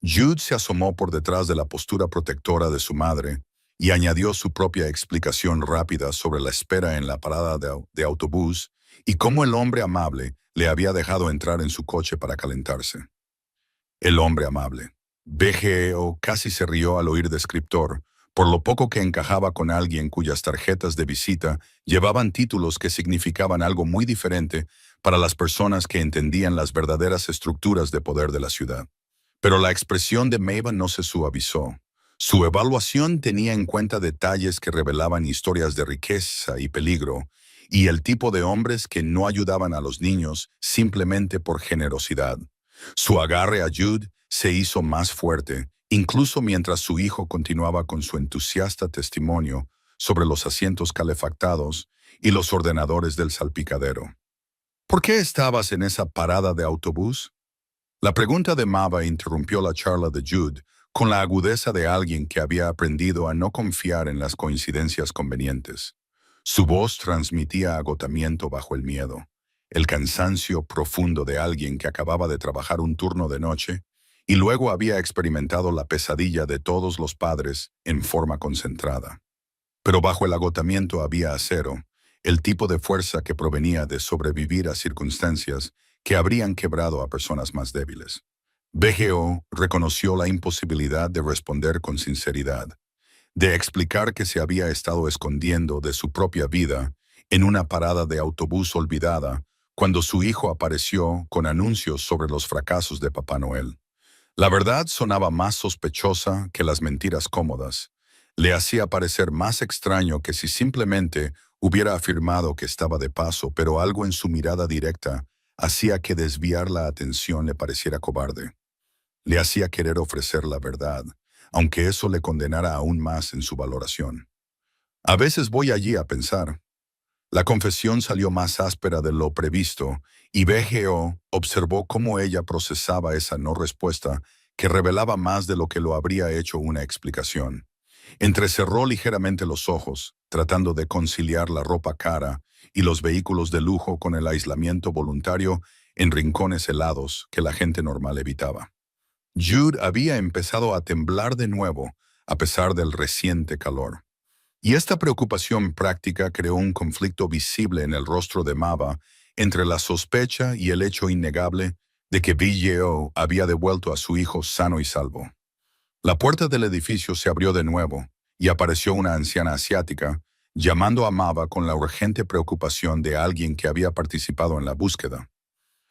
Jude se asomó por detrás de la postura protectora de su madre y añadió su propia explicación rápida sobre la espera en la parada de autobús y cómo el hombre amable le había dejado entrar en su coche para calentarse. El hombre amable. BGO casi se rió al oír descriptor, por lo poco que encajaba con alguien cuyas tarjetas de visita llevaban títulos que significaban algo muy diferente para las personas que entendían las verdaderas estructuras de poder de la ciudad. Pero la expresión de Maeva no se suavizó. Su evaluación tenía en cuenta detalles que revelaban historias de riqueza y peligro, y el tipo de hombres que no ayudaban a los niños simplemente por generosidad. Su agarre a Jude se hizo más fuerte, incluso mientras su hijo continuaba con su entusiasta testimonio sobre los asientos calefactados y los ordenadores del salpicadero. ¿Por qué estabas en esa parada de autobús? La pregunta de Mava interrumpió la charla de Jude con la agudeza de alguien que había aprendido a no confiar en las coincidencias convenientes. Su voz transmitía agotamiento bajo el miedo, el cansancio profundo de alguien que acababa de trabajar un turno de noche y luego había experimentado la pesadilla de todos los padres en forma concentrada. Pero bajo el agotamiento había acero, el tipo de fuerza que provenía de sobrevivir a circunstancias que habrían quebrado a personas más débiles. BGO reconoció la imposibilidad de responder con sinceridad, de explicar que se había estado escondiendo de su propia vida en una parada de autobús olvidada cuando su hijo apareció con anuncios sobre los fracasos de Papá Noel. La verdad sonaba más sospechosa que las mentiras cómodas. Le hacía parecer más extraño que si simplemente hubiera afirmado que estaba de paso, pero algo en su mirada directa hacía que desviar la atención le pareciera cobarde. Le hacía querer ofrecer la verdad, aunque eso le condenara aún más en su valoración. A veces voy allí a pensar. La confesión salió más áspera de lo previsto y BGO observó cómo ella procesaba esa no respuesta que revelaba más de lo que lo habría hecho una explicación. Entrecerró ligeramente los ojos, tratando de conciliar la ropa cara y los vehículos de lujo con el aislamiento voluntario en rincones helados que la gente normal evitaba. Jude había empezado a temblar de nuevo, a pesar del reciente calor. Y esta preocupación práctica creó un conflicto visible en el rostro de Mava entre la sospecha y el hecho innegable de que BGO había devuelto a su hijo sano y salvo. La puerta del edificio se abrió de nuevo y apareció una anciana asiática, llamando a Mava con la urgente preocupación de alguien que había participado en la búsqueda.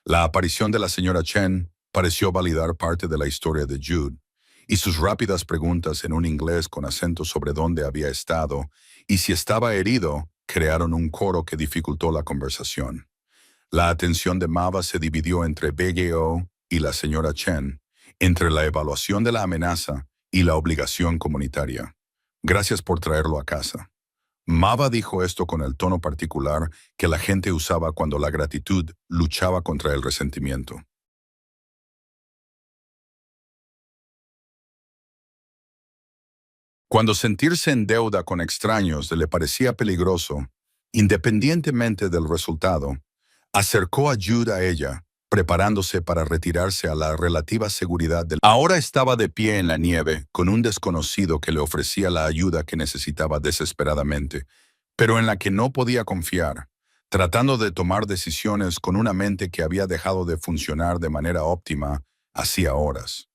La aparición de la señora Chen pareció validar parte de la historia de Jude, y sus rápidas preguntas en un inglés con acento sobre dónde había estado y si estaba herido crearon un coro que dificultó la conversación. La atención de Mava se dividió entre BGO y la señora Chen, entre la evaluación de la amenaza y la obligación comunitaria. Gracias por traerlo a casa. Mava dijo esto con el tono particular que la gente usaba cuando la gratitud luchaba contra el resentimiento. Cuando sentirse en deuda con extraños le parecía peligroso, independientemente del resultado, acercó a Jude a ella, preparándose para retirarse a la relativa seguridad del... Ahora estaba de pie en la nieve, con un desconocido que le ofrecía la ayuda que necesitaba desesperadamente, pero en la que no podía confiar, tratando de tomar decisiones con una mente que había dejado de funcionar de manera óptima hacía horas.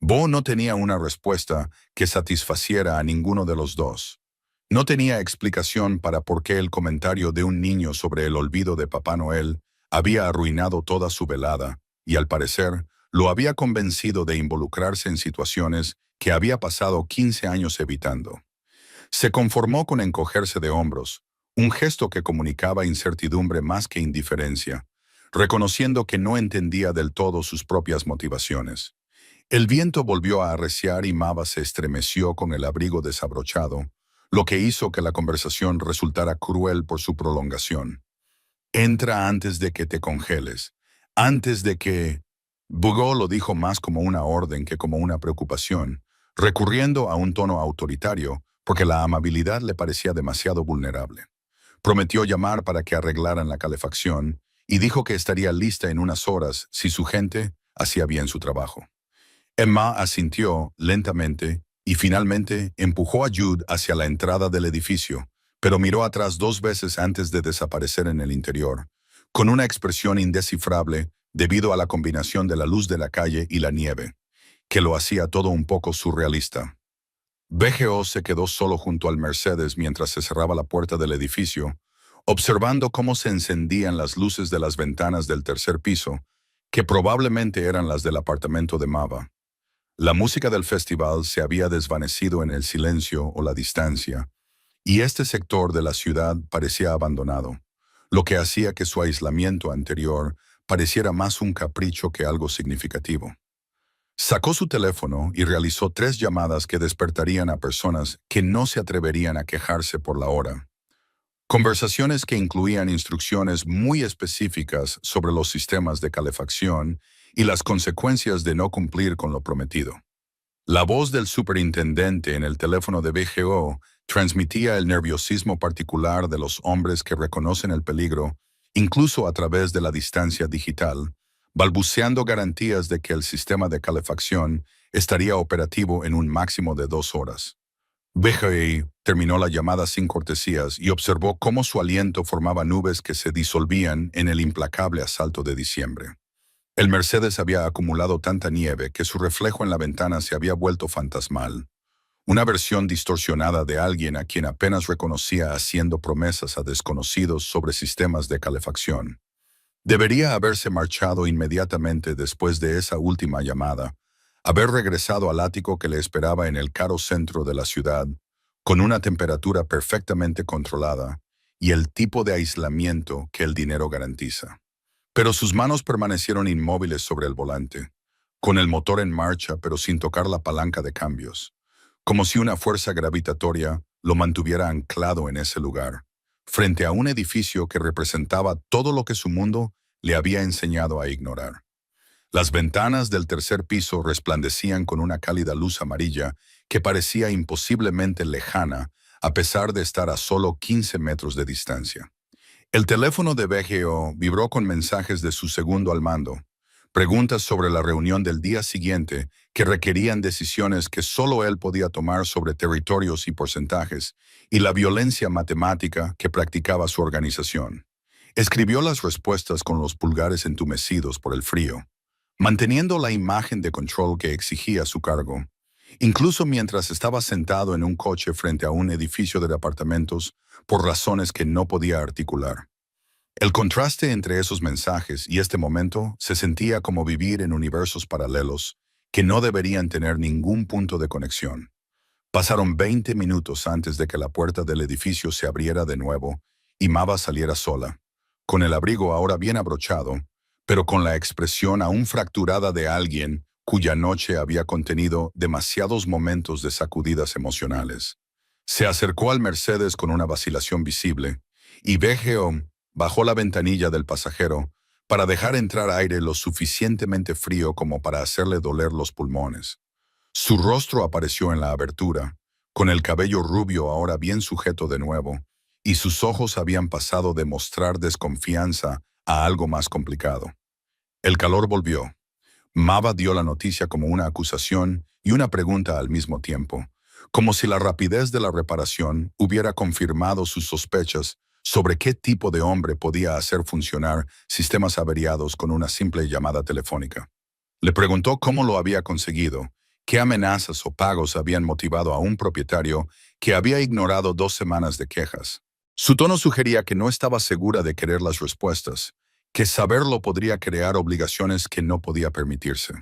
Bo no tenía una respuesta que satisfaciera a ninguno de los dos. No tenía explicación para por qué el comentario de un niño sobre el olvido de Papá Noel había arruinado toda su velada, y al parecer lo había convencido de involucrarse en situaciones que había pasado 15 años evitando. Se conformó con encogerse de hombros, un gesto que comunicaba incertidumbre más que indiferencia, reconociendo que no entendía del todo sus propias motivaciones. El viento volvió a arreciar y Mava se estremeció con el abrigo desabrochado, lo que hizo que la conversación resultara cruel por su prolongación. Entra antes de que te congeles, antes de que... Bugo lo dijo más como una orden que como una preocupación, recurriendo a un tono autoritario porque la amabilidad le parecía demasiado vulnerable. Prometió llamar para que arreglaran la calefacción y dijo que estaría lista en unas horas si su gente hacía bien su trabajo. Emma asintió lentamente y finalmente empujó a Jude hacia la entrada del edificio, pero miró atrás 2 veces antes de desaparecer en el interior, con una expresión indescifrable debido a la combinación de la luz de la calle y la nieve, que lo hacía todo un poco surrealista. BGO se quedó solo junto al Mercedes mientras se cerraba la puerta del edificio, observando cómo se encendían las luces de las ventanas del tercer piso, que probablemente eran las del apartamento de Mava. La música del festival se había desvanecido en el silencio o la distancia, y este sector de la ciudad parecía abandonado, lo que hacía que su aislamiento anterior pareciera más un capricho que algo significativo. Sacó su teléfono y realizó 3 llamadas que despertarían a personas que no se atreverían a quejarse por la hora. Conversaciones que incluían instrucciones muy específicas sobre los sistemas de calefacción y las consecuencias de no cumplir con lo prometido. La voz del superintendente en el teléfono de BGO transmitía el nerviosismo particular de los hombres que reconocen el peligro, incluso a través de la distancia digital, balbuceando garantías de que el sistema de calefacción estaría operativo en un máximo de 2 horas. BGO terminó la llamada sin cortesías y observó cómo su aliento formaba nubes que se disolvían en el implacable asalto de diciembre. El Mercedes había acumulado tanta nieve que su reflejo en la ventana se había vuelto fantasmal, una versión distorsionada de alguien a quien apenas reconocía haciendo promesas a desconocidos sobre sistemas de calefacción. Debería haberse marchado inmediatamente después de esa última llamada, haber regresado al ático que le esperaba en el caro centro de la ciudad, con una temperatura perfectamente controlada y el tipo de aislamiento que el dinero garantiza. Pero sus manos permanecieron inmóviles sobre el volante, con el motor en marcha pero sin tocar la palanca de cambios, como si una fuerza gravitatoria lo mantuviera anclado en ese lugar, frente a un edificio que representaba todo lo que su mundo le había enseñado a ignorar. Las ventanas del tercer piso resplandecían con una cálida luz amarilla que parecía imposiblemente lejana a pesar de estar a solo 15 metros de distancia. El teléfono de BGO vibró con mensajes de su segundo al mando, preguntas sobre la reunión del día siguiente que requerían decisiones que solo él podía tomar sobre territorios y porcentajes, y la violencia matemática que practicaba su organización. Escribió las respuestas con los pulgares entumecidos por el frío, manteniendo la imagen de control que exigía su cargo, incluso mientras estaba sentado en un coche frente a un edificio de departamentos por razones que no podía articular. El contraste entre esos mensajes y este momento se sentía como vivir en universos paralelos que no deberían tener ningún punto de conexión. Pasaron 20 minutos antes de que la puerta del edificio se abriera de nuevo y Mava saliera sola, con el abrigo ahora bien abrochado, pero con la expresión aún fracturada de alguien cuya noche había contenido demasiados momentos de sacudidas emocionales. Se acercó al Mercedes con una vacilación visible y BGO bajó la ventanilla del pasajero para dejar entrar aire lo suficientemente frío como para hacerle doler los pulmones. Su rostro apareció en la abertura, con el cabello rubio ahora bien sujeto de nuevo, y sus ojos habían pasado de mostrar desconfianza a algo más complicado. El calor volvió. Mava dio la noticia como una acusación y una pregunta al mismo tiempo, como si la rapidez de la reparación hubiera confirmado sus sospechas sobre qué tipo de hombre podía hacer funcionar sistemas averiados con una simple llamada telefónica. Le preguntó cómo lo había conseguido, qué amenazas o pagos habían motivado a un propietario que había ignorado 2 semanas de quejas. Su tono sugería que no estaba segura de querer las respuestas, que saberlo podría crear obligaciones que no podía permitirse.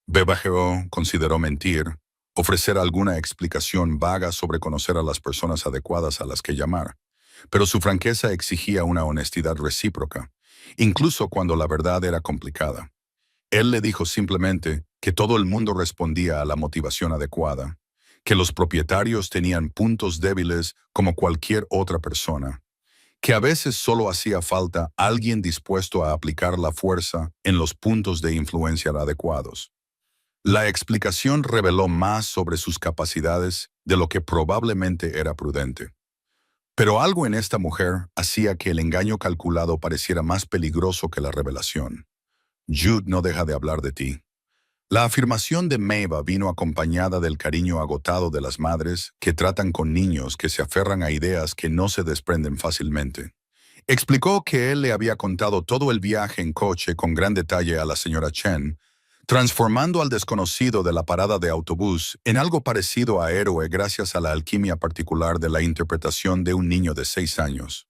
BGO consideró mentir, ofrecer alguna explicación vaga sobre conocer a las personas adecuadas a las que llamar, pero su franqueza exigía una honestidad recíproca, incluso cuando la verdad era complicada. Él le dijo simplemente que todo el mundo respondía a la motivación adecuada, que los propietarios tenían puntos débiles como cualquier otra persona, que a veces solo hacía falta alguien dispuesto a aplicar la fuerza en los puntos de influencia adecuados. La explicación reveló más sobre sus capacidades de lo que probablemente era prudente. Pero algo en esta mujer hacía que el engaño calculado pareciera más peligroso que la revelación. Jude no deja de hablar de ti. La afirmación de Maeva vino acompañada del cariño agotado de las madres que tratan con niños que se aferran a ideas que no se desprenden fácilmente. Explicó que él le había contado todo el viaje en coche con gran detalle a la señora Chen, transformando al desconocido de la parada de autobús en algo parecido a héroe gracias a la alquimia particular de la interpretación de un niño de 6 años.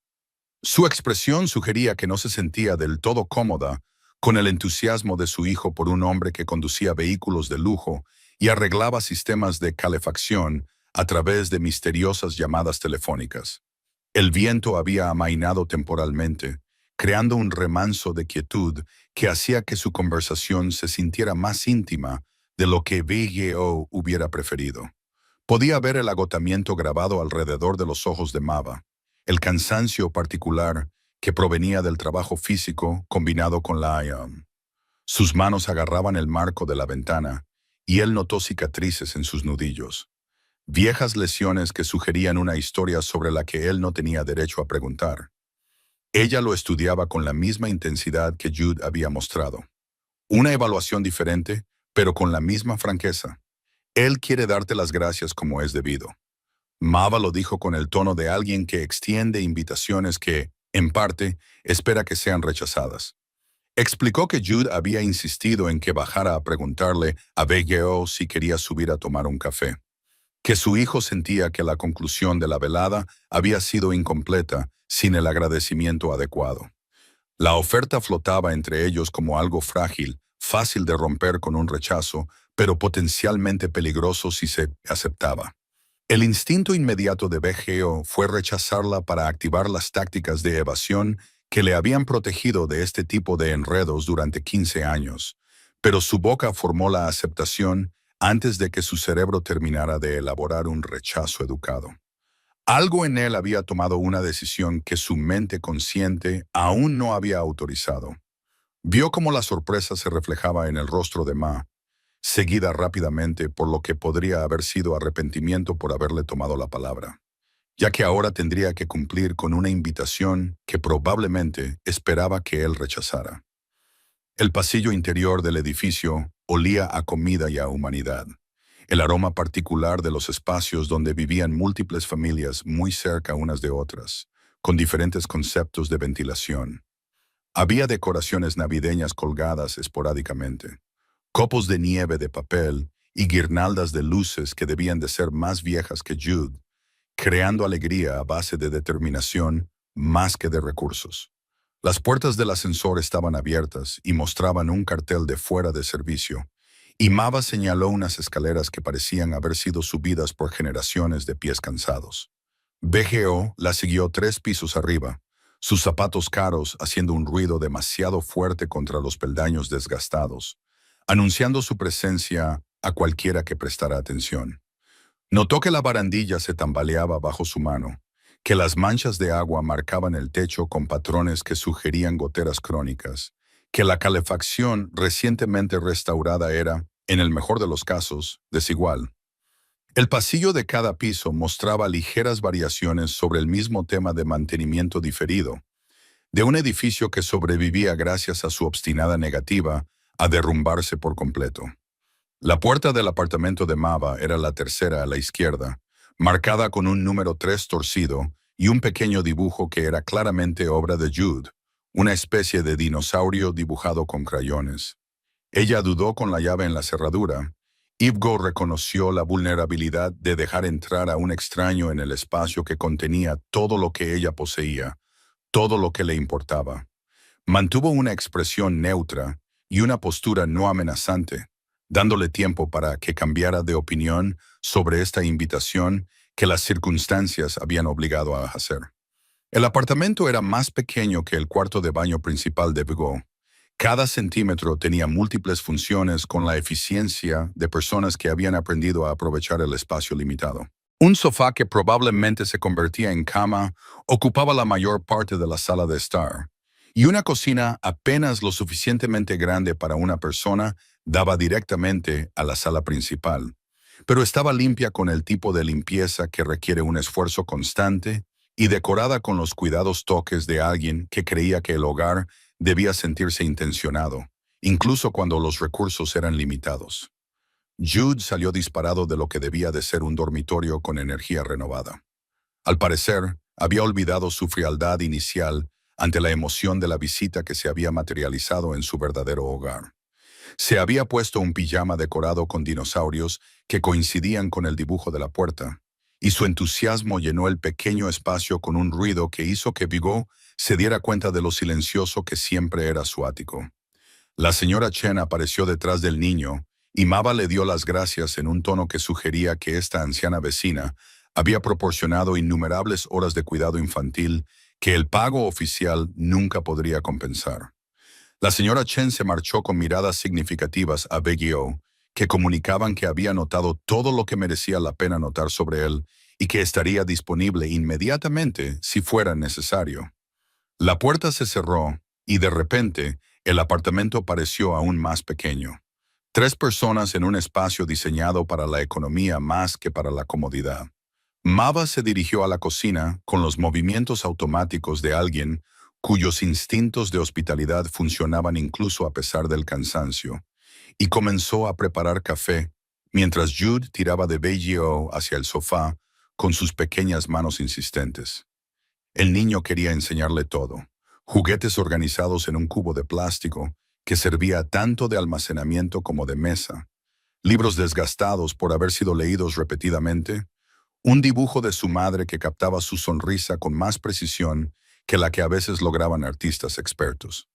Su expresión sugería que no se sentía del todo cómoda con el entusiasmo de su hijo por un hombre que conducía vehículos de lujo y arreglaba sistemas de calefacción a través de misteriosas llamadas telefónicas. El viento había amainado temporalmente, creando un remanso de quietud que hacía que su conversación se sintiera más íntima de lo que BGO hubiera preferido. Podía ver el agotamiento grabado alrededor de los ojos de Mava, el cansancio particular que provenía del trabajo físico combinado con la IAM. Sus manos agarraban el marco de la ventana y él notó cicatrices en sus nudillos. Viejas lesiones que sugerían una historia sobre la que él no tenía derecho a preguntar. Ella lo estudiaba con la misma intensidad que Jude había mostrado. Una evaluación diferente, pero con la misma franqueza. Él quiere darte las gracias como es debido. Mava lo dijo con el tono de alguien que extiende invitaciones que, en parte, espera que sean rechazadas. Explicó que Jude había insistido en que bajara a preguntarle a BGO si quería subir a tomar un café. Que su hijo sentía que la conclusión de la velada había sido incompleta sin el agradecimiento adecuado. La oferta flotaba entre ellos como algo frágil, fácil de romper con un rechazo, pero potencialmente peligroso si se aceptaba. El instinto inmediato de BGO fue rechazarla para activar las tácticas de evasión que le habían protegido de este tipo de enredos durante 15 años, pero su boca formó la aceptación antes de que su cerebro terminara de elaborar un rechazo educado. Algo en él había tomado una decisión que su mente consciente aún no había autorizado. Vio cómo la sorpresa se reflejaba en el rostro de Ma, seguida rápidamente por lo que podría haber sido arrepentimiento por haberle tomado la palabra, ya que ahora tendría que cumplir con una invitación que probablemente esperaba que él rechazara. El pasillo interior del edificio olía a comida y a humanidad, el aroma particular de los espacios donde vivían múltiples familias muy cerca unas de otras, con diferentes conceptos de ventilación. Había decoraciones navideñas colgadas esporádicamente, copos de nieve de papel y guirnaldas de luces que debían de ser más viejas que Jude, creando alegría a base de determinación más que de recursos. Las puertas del ascensor estaban abiertas y mostraban un cartel de fuera de servicio, y Mava señaló unas escaleras que parecían haber sido subidas por generaciones de pies cansados. BGO la siguió 3 pisos arriba, sus zapatos caros haciendo un ruido demasiado fuerte contra los peldaños desgastados, anunciando su presencia a cualquiera que prestara atención. Notó que la barandilla se tambaleaba bajo su mano, que las manchas de agua marcaban el techo con patrones que sugerían goteras crónicas, que la calefacción recientemente restaurada era, en el mejor de los casos, desigual. El pasillo de cada piso mostraba ligeras variaciones sobre el mismo tema de mantenimiento diferido, de un edificio que sobrevivía gracias a su obstinada negativa a derrumbarse por completo. La puerta del apartamento de Mava era la tercera a la izquierda, marcada con un número 3 torcido y un pequeño dibujo que era claramente obra de Jude, una especie de dinosaurio dibujado con crayones. Ella dudó con la llave en la cerradura. Ivgo reconoció la vulnerabilidad de dejar entrar a un extraño en el espacio que contenía todo lo que ella poseía, todo lo que le importaba. Mantuvo una expresión neutra y una postura no amenazante, dándole tiempo para que cambiara de opinión sobre esta invitación que las circunstancias habían obligado a hacer. El apartamento era más pequeño que el cuarto de baño principal de Vigo. Cada centímetro tenía múltiples funciones con la eficiencia de personas que habían aprendido a aprovechar el espacio limitado. Un sofá que probablemente se convertía en cama ocupaba la mayor parte de la sala de estar, y una cocina apenas lo suficientemente grande para una persona daba directamente a la sala principal, pero estaba limpia con el tipo de limpieza que requiere un esfuerzo constante y decorada con los cuidados toques de alguien que creía que el hogar debía sentirse intencionado, incluso cuando los recursos eran limitados. Jude salió disparado de lo que debía de ser un dormitorio con energía renovada. Al parecer, había olvidado su frialdad inicial ante la emoción de la visita que se había materializado en su verdadero hogar. Se había puesto un pijama decorado con dinosaurios que coincidían con el dibujo de la puerta, y su entusiasmo llenó el pequeño espacio con un ruido que hizo que Vigo se diera cuenta de lo silencioso que siempre era su ático. La señora Chen apareció detrás del niño y Mava le dio las gracias en un tono que sugería que esta anciana vecina había proporcionado innumerables horas de cuidado infantil que el pago oficial nunca podría compensar. La señora Chen se marchó con miradas significativas a Begio, que comunicaban que había notado todo lo que merecía la pena notar sobre él y que estaría disponible inmediatamente si fuera necesario. La puerta se cerró y de repente el apartamento pareció aún más pequeño. 3 personas en un espacio diseñado para la economía más que para la comodidad. Mava se dirigió a la cocina con los movimientos automáticos de alguien cuyos instintos de hospitalidad funcionaban incluso a pesar del cansancio, y comenzó a preparar café, mientras Jude tiraba de Beijio hacia el sofá con sus pequeñas manos insistentes. El niño quería enseñarle todo. Juguetes organizados en un cubo de plástico que servía tanto de almacenamiento como de mesa, libros desgastados por haber sido leídos repetidamente, un dibujo de su madre que captaba su sonrisa con más precisión que la que a veces lograban artistas expertos.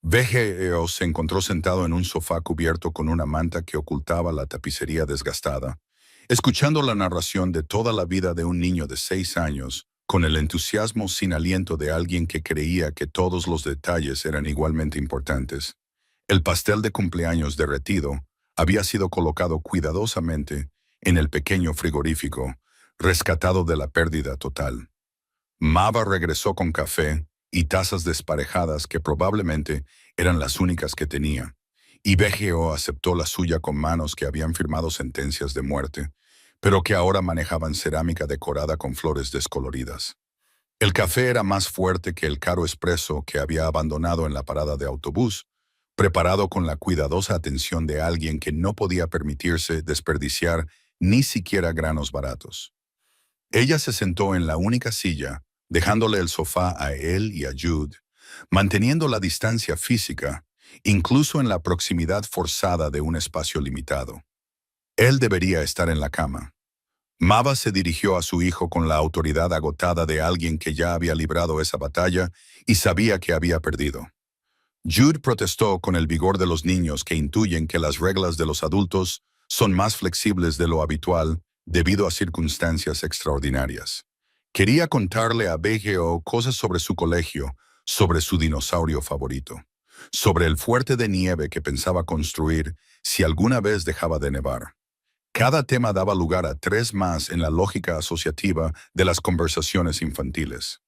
VGEO se encontró sentado en un sofá cubierto con una manta que ocultaba la tapicería desgastada, escuchando la narración de toda la vida de un niño de 6 años, con el entusiasmo sin aliento de alguien que creía que todos los detalles eran igualmente importantes. El pastel de cumpleaños derretido había sido colocado cuidadosamente en el pequeño frigorífico, rescatado de la pérdida total. Mava regresó con café y tazas desparejadas que probablemente eran las únicas que tenía, y BGO aceptó la suya con manos que habían firmado sentencias de muerte, pero que ahora manejaban cerámica decorada con flores descoloridas. El café era más fuerte que el caro espresso que había abandonado en la parada de autobús, preparado con la cuidadosa atención de alguien que no podía permitirse desperdiciar ni siquiera granos baratos. Ella se sentó en la única silla, dejándole el sofá a él y a Jude, manteniendo la distancia física, incluso en la proximidad forzada de un espacio limitado. Él debería estar en la cama. Mava se dirigió a su hijo con la autoridad agotada de alguien que ya había librado esa batalla y sabía que había perdido. Jude protestó con el vigor de los niños que intuyen que las reglas de los adultos son más flexibles de lo habitual debido a circunstancias extraordinarias. Quería contarle a BGO cosas sobre su colegio, sobre su dinosaurio favorito, sobre el fuerte de nieve que pensaba construir si alguna vez dejaba de nevar. Cada tema daba lugar a 3 más en la lógica asociativa de las conversaciones infantiles.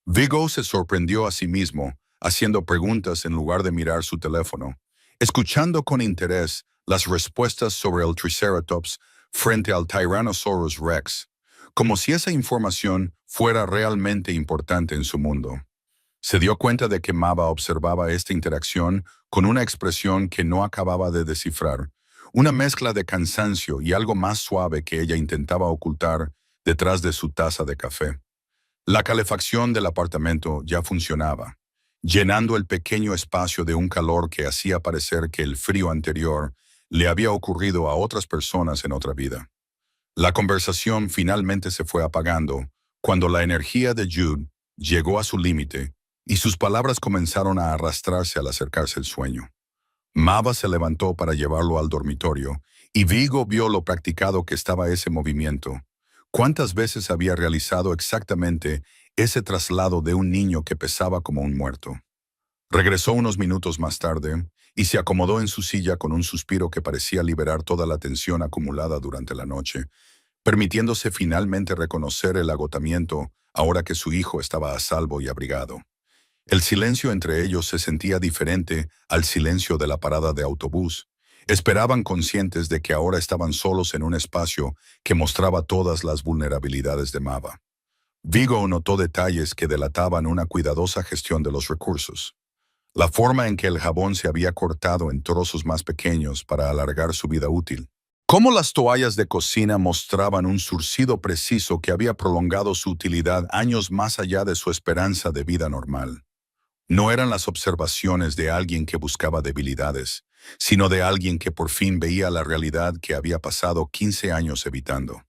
Vigo se sorprendió a sí mismo, haciendo preguntas en lugar de mirar su teléfono, escuchando con interés las respuestas sobre el Triceratops frente al Tyrannosaurus Rex, como si esa información fuera realmente importante en su mundo. Se dio cuenta de que Mava observaba esta interacción con una expresión que no acababa de descifrar, una mezcla de cansancio y algo más suave que ella intentaba ocultar detrás de su taza de café. La calefacción del apartamento ya funcionaba, llenando el pequeño espacio de un calor que hacía parecer que el frío anterior le había ocurrido a otras personas en otra vida. La conversación finalmente se fue apagando cuando la energía de Jude llegó a su límite y sus palabras comenzaron a arrastrarse al acercarse el sueño. Mava se levantó para llevarlo al dormitorio y Vigo vio lo practicado que estaba ese movimiento. ¿Cuántas veces había realizado exactamente ese traslado de un niño que pesaba como un muerto? Regresó unos minutos más tarde y se acomodó en su silla con un suspiro que parecía liberar toda la tensión acumulada durante la noche, permitiéndose finalmente reconocer el agotamiento ahora que su hijo estaba a salvo y abrigado. El silencio entre ellos se sentía diferente al silencio de la parada de autobús. Esperaban conscientes de que ahora estaban solos en un espacio que mostraba todas las vulnerabilidades de Mava. Vigo notó detalles que delataban una cuidadosa gestión de los recursos. La forma en que el jabón se había cortado en trozos más pequeños para alargar su vida útil. Cómo las toallas de cocina mostraban un surcido preciso que había prolongado su utilidad años más allá de su esperanza de vida normal. No eran las observaciones de alguien que buscaba debilidades, sino de alguien que por fin veía la realidad que había pasado 15 años evitando.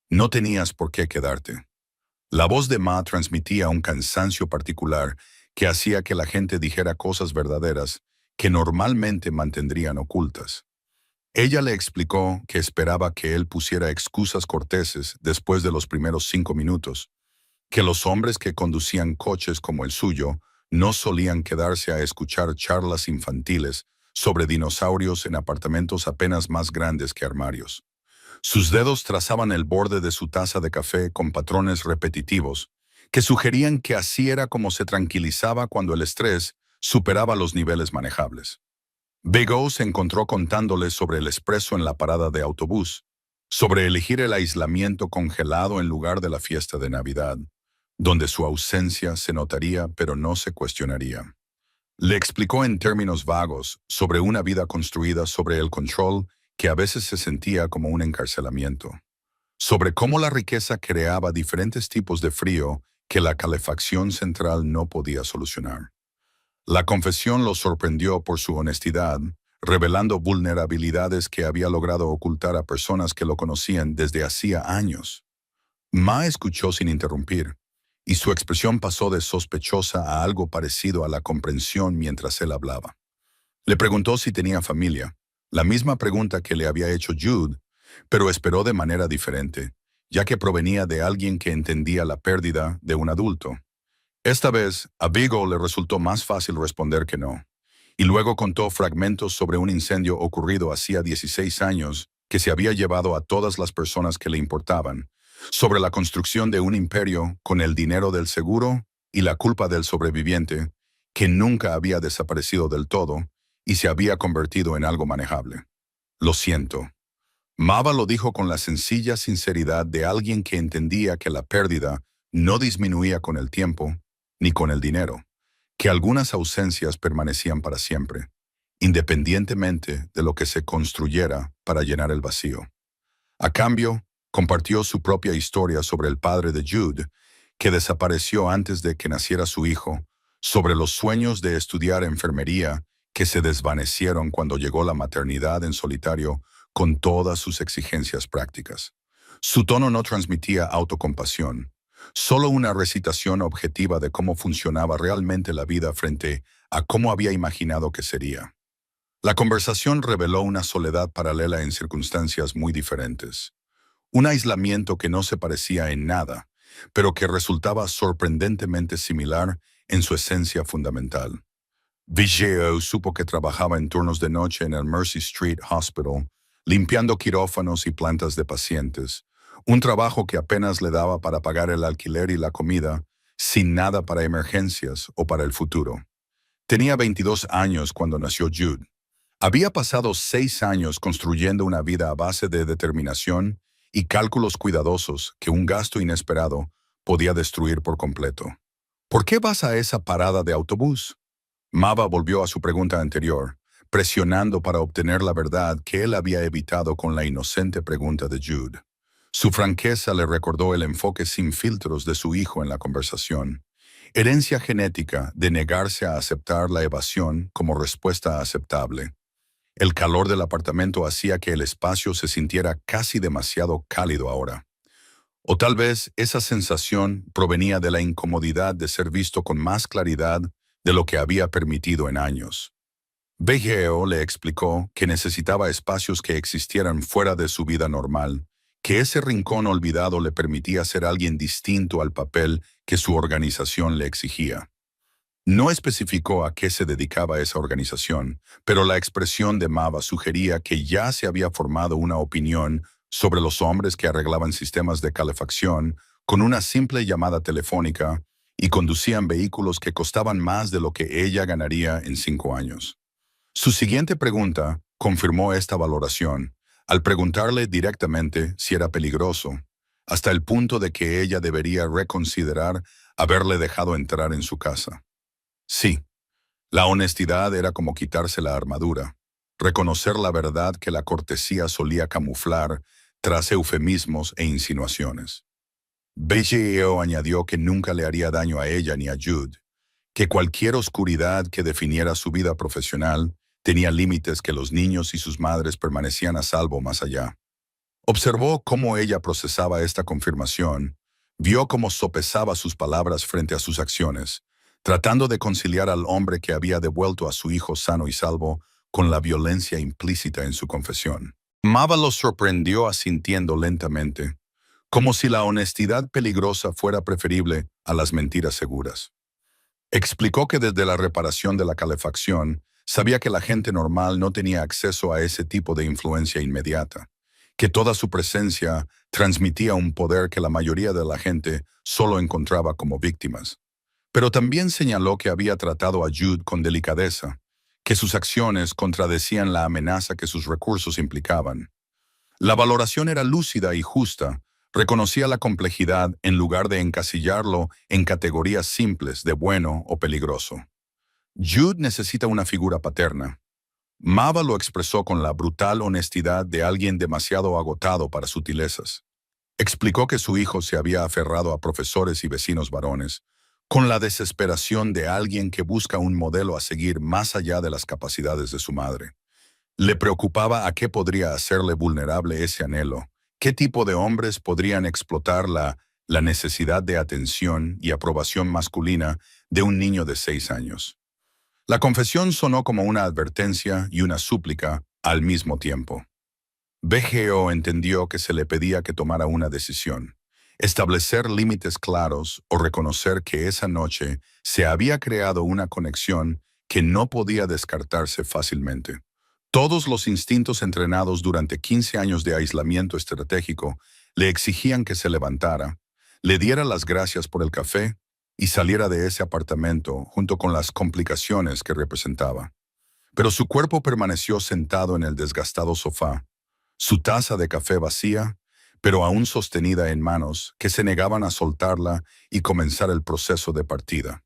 No tenías por qué quedarte. La voz de Ma transmitía un cansancio particular que hacía que la gente dijera cosas verdaderas que normalmente mantendrían ocultas. Ella le explicó que esperaba que él pusiera excusas corteses después de los primeros 5 minutos, que los hombres que conducían coches como el suyo no solían quedarse a escuchar charlas infantiles sobre dinosaurios en apartamentos apenas más grandes que armarios. Sus dedos trazaban el borde de su taza de café con patrones repetitivos que sugerían que así era como se tranquilizaba cuando el estrés superaba los niveles manejables. Big O se encontró contándole sobre el espresso en la parada de autobús, sobre elegir el aislamiento congelado en lugar de la fiesta de Navidad, donde su ausencia se notaría pero no se cuestionaría. Le explicó en términos vagos sobre una vida construida sobre el control que a veces se sentía como un encarcelamiento, sobre cómo la riqueza creaba diferentes tipos de frío que la calefacción central no podía solucionar. La confesión lo sorprendió por su honestidad, revelando vulnerabilidades que había logrado ocultar a personas que lo conocían desde hacía años. Ma escuchó sin interrumpir, y su expresión pasó de sospechosa a algo parecido a la comprensión mientras él hablaba. Le preguntó si tenía familia, la misma pregunta que le había hecho Jude, pero esperó de manera diferente, ya que provenía de alguien que entendía la pérdida de un adulto. Esta vez, a Vigo le resultó más fácil responder que no, y luego contó fragmentos sobre un incendio ocurrido hacía 16 años que se había llevado a todas las personas que le importaban, sobre la construcción de un imperio con el dinero del seguro y la culpa del sobreviviente, que nunca había desaparecido del todo y se había convertido en algo manejable. Lo siento. Mava lo dijo con la sencilla sinceridad de alguien que entendía que la pérdida no disminuía con el tiempo ni con el dinero, que algunas ausencias permanecían para siempre, independientemente de lo que se construyera para llenar el vacío. A cambio, compartió su propia historia sobre el padre de Jude, que desapareció antes de que naciera su hijo, sobre los sueños de estudiar enfermería que se desvanecieron cuando llegó la maternidad en solitario con todas sus exigencias prácticas. Su tono no transmitía autocompasión, solo una recitación objetiva de cómo funcionaba realmente la vida frente a cómo había imaginado que sería. La conversación reveló una soledad paralela en circunstancias muy diferentes. Un aislamiento que no se parecía en nada, pero que resultaba sorprendentemente similar en su esencia fundamental. Vigeo supo que trabajaba en turnos de noche en el Mercy Street Hospital, limpiando quirófanos y plantas de pacientes, un trabajo que apenas le daba para pagar el alquiler y la comida, sin nada para emergencias o para el futuro. Tenía 22 años cuando nació Jude. Había pasado 6 años construyendo una vida a base de determinación y cálculos cuidadosos que un gasto inesperado podía destruir por completo. ¿Por qué vas a esa parada de autobús? Mava volvió a su pregunta anterior, presionando para obtener la verdad que él había evitado con la inocente pregunta de Jude. Su franqueza le recordó el enfoque sin filtros de su hijo en la conversación. Herencia genética de negarse a aceptar la evasión como respuesta aceptable. El calor del apartamento hacía que el espacio se sintiera casi demasiado cálido ahora. O tal vez esa sensación provenía de la incomodidad de ser visto con más claridad de lo que había permitido en años. Vigeo le explicó que necesitaba espacios que existieran fuera de su vida normal, que ese rincón olvidado le permitía ser alguien distinto al papel que su organización le exigía. No especificó a qué se dedicaba esa organización, pero la expresión de Mava sugería que ya se había formado una opinión sobre los hombres que arreglaban sistemas de calefacción con una simple llamada telefónica y conducían vehículos que costaban más de lo que ella ganaría en 5 años. Su siguiente pregunta confirmó esta valoración, al preguntarle directamente si era peligroso, hasta el punto de que ella debería reconsiderar haberle dejado entrar en su casa. Sí, la honestidad era como quitarse la armadura, reconocer la verdad que la cortesía solía camuflar tras eufemismos e insinuaciones. Belleo añadió que nunca le haría daño a ella ni a Jude, que cualquier oscuridad que definiera su vida profesional tenía límites, que los niños y sus madres permanecían a salvo más allá. Observó cómo ella procesaba esta confirmación, vio cómo sopesaba sus palabras frente a sus acciones, tratando de conciliar al hombre que había devuelto a su hijo sano y salvo con la violencia implícita en su confesión. Mava lo sorprendió asintiendo lentamente, como si la honestidad peligrosa fuera preferible a las mentiras seguras. Explicó que desde la reparación de la calefacción, sabía que la gente normal no tenía acceso a ese tipo de influencia inmediata, que toda su presencia transmitía un poder que la mayoría de la gente solo encontraba como víctimas. Pero también señaló que había tratado a Jude con delicadeza, que sus acciones contradecían la amenaza que sus recursos implicaban. La valoración era lúcida y justa, reconocía la complejidad en lugar de encasillarlo en categorías simples de bueno o peligroso. Jude necesita una figura paterna. Mava lo expresó con la brutal honestidad de alguien demasiado agotado para sutilezas. Explicó que su hijo se había aferrado a profesores y vecinos varones, con la desesperación de alguien que busca un modelo a seguir más allá de las capacidades de su madre. Le preocupaba a qué podría hacerle vulnerable ese anhelo, qué tipo de hombres podrían explotar la necesidad de atención y aprobación masculina de un niño de 6 años. La confesión sonó como una advertencia y una súplica al mismo tiempo. BGO entendió que se le pedía que tomara una decisión, establecer límites claros o reconocer que esa noche se había creado una conexión que no podía descartarse fácilmente. Todos los instintos entrenados durante 15 años de aislamiento estratégico le exigían que se levantara, le diera las gracias por el café y saliera de ese apartamento junto con las complicaciones que representaba. Pero su cuerpo permaneció sentado en el desgastado sofá, su taza de café vacía, pero aún sostenida en manos que se negaban a soltarla y comenzar el proceso de partida.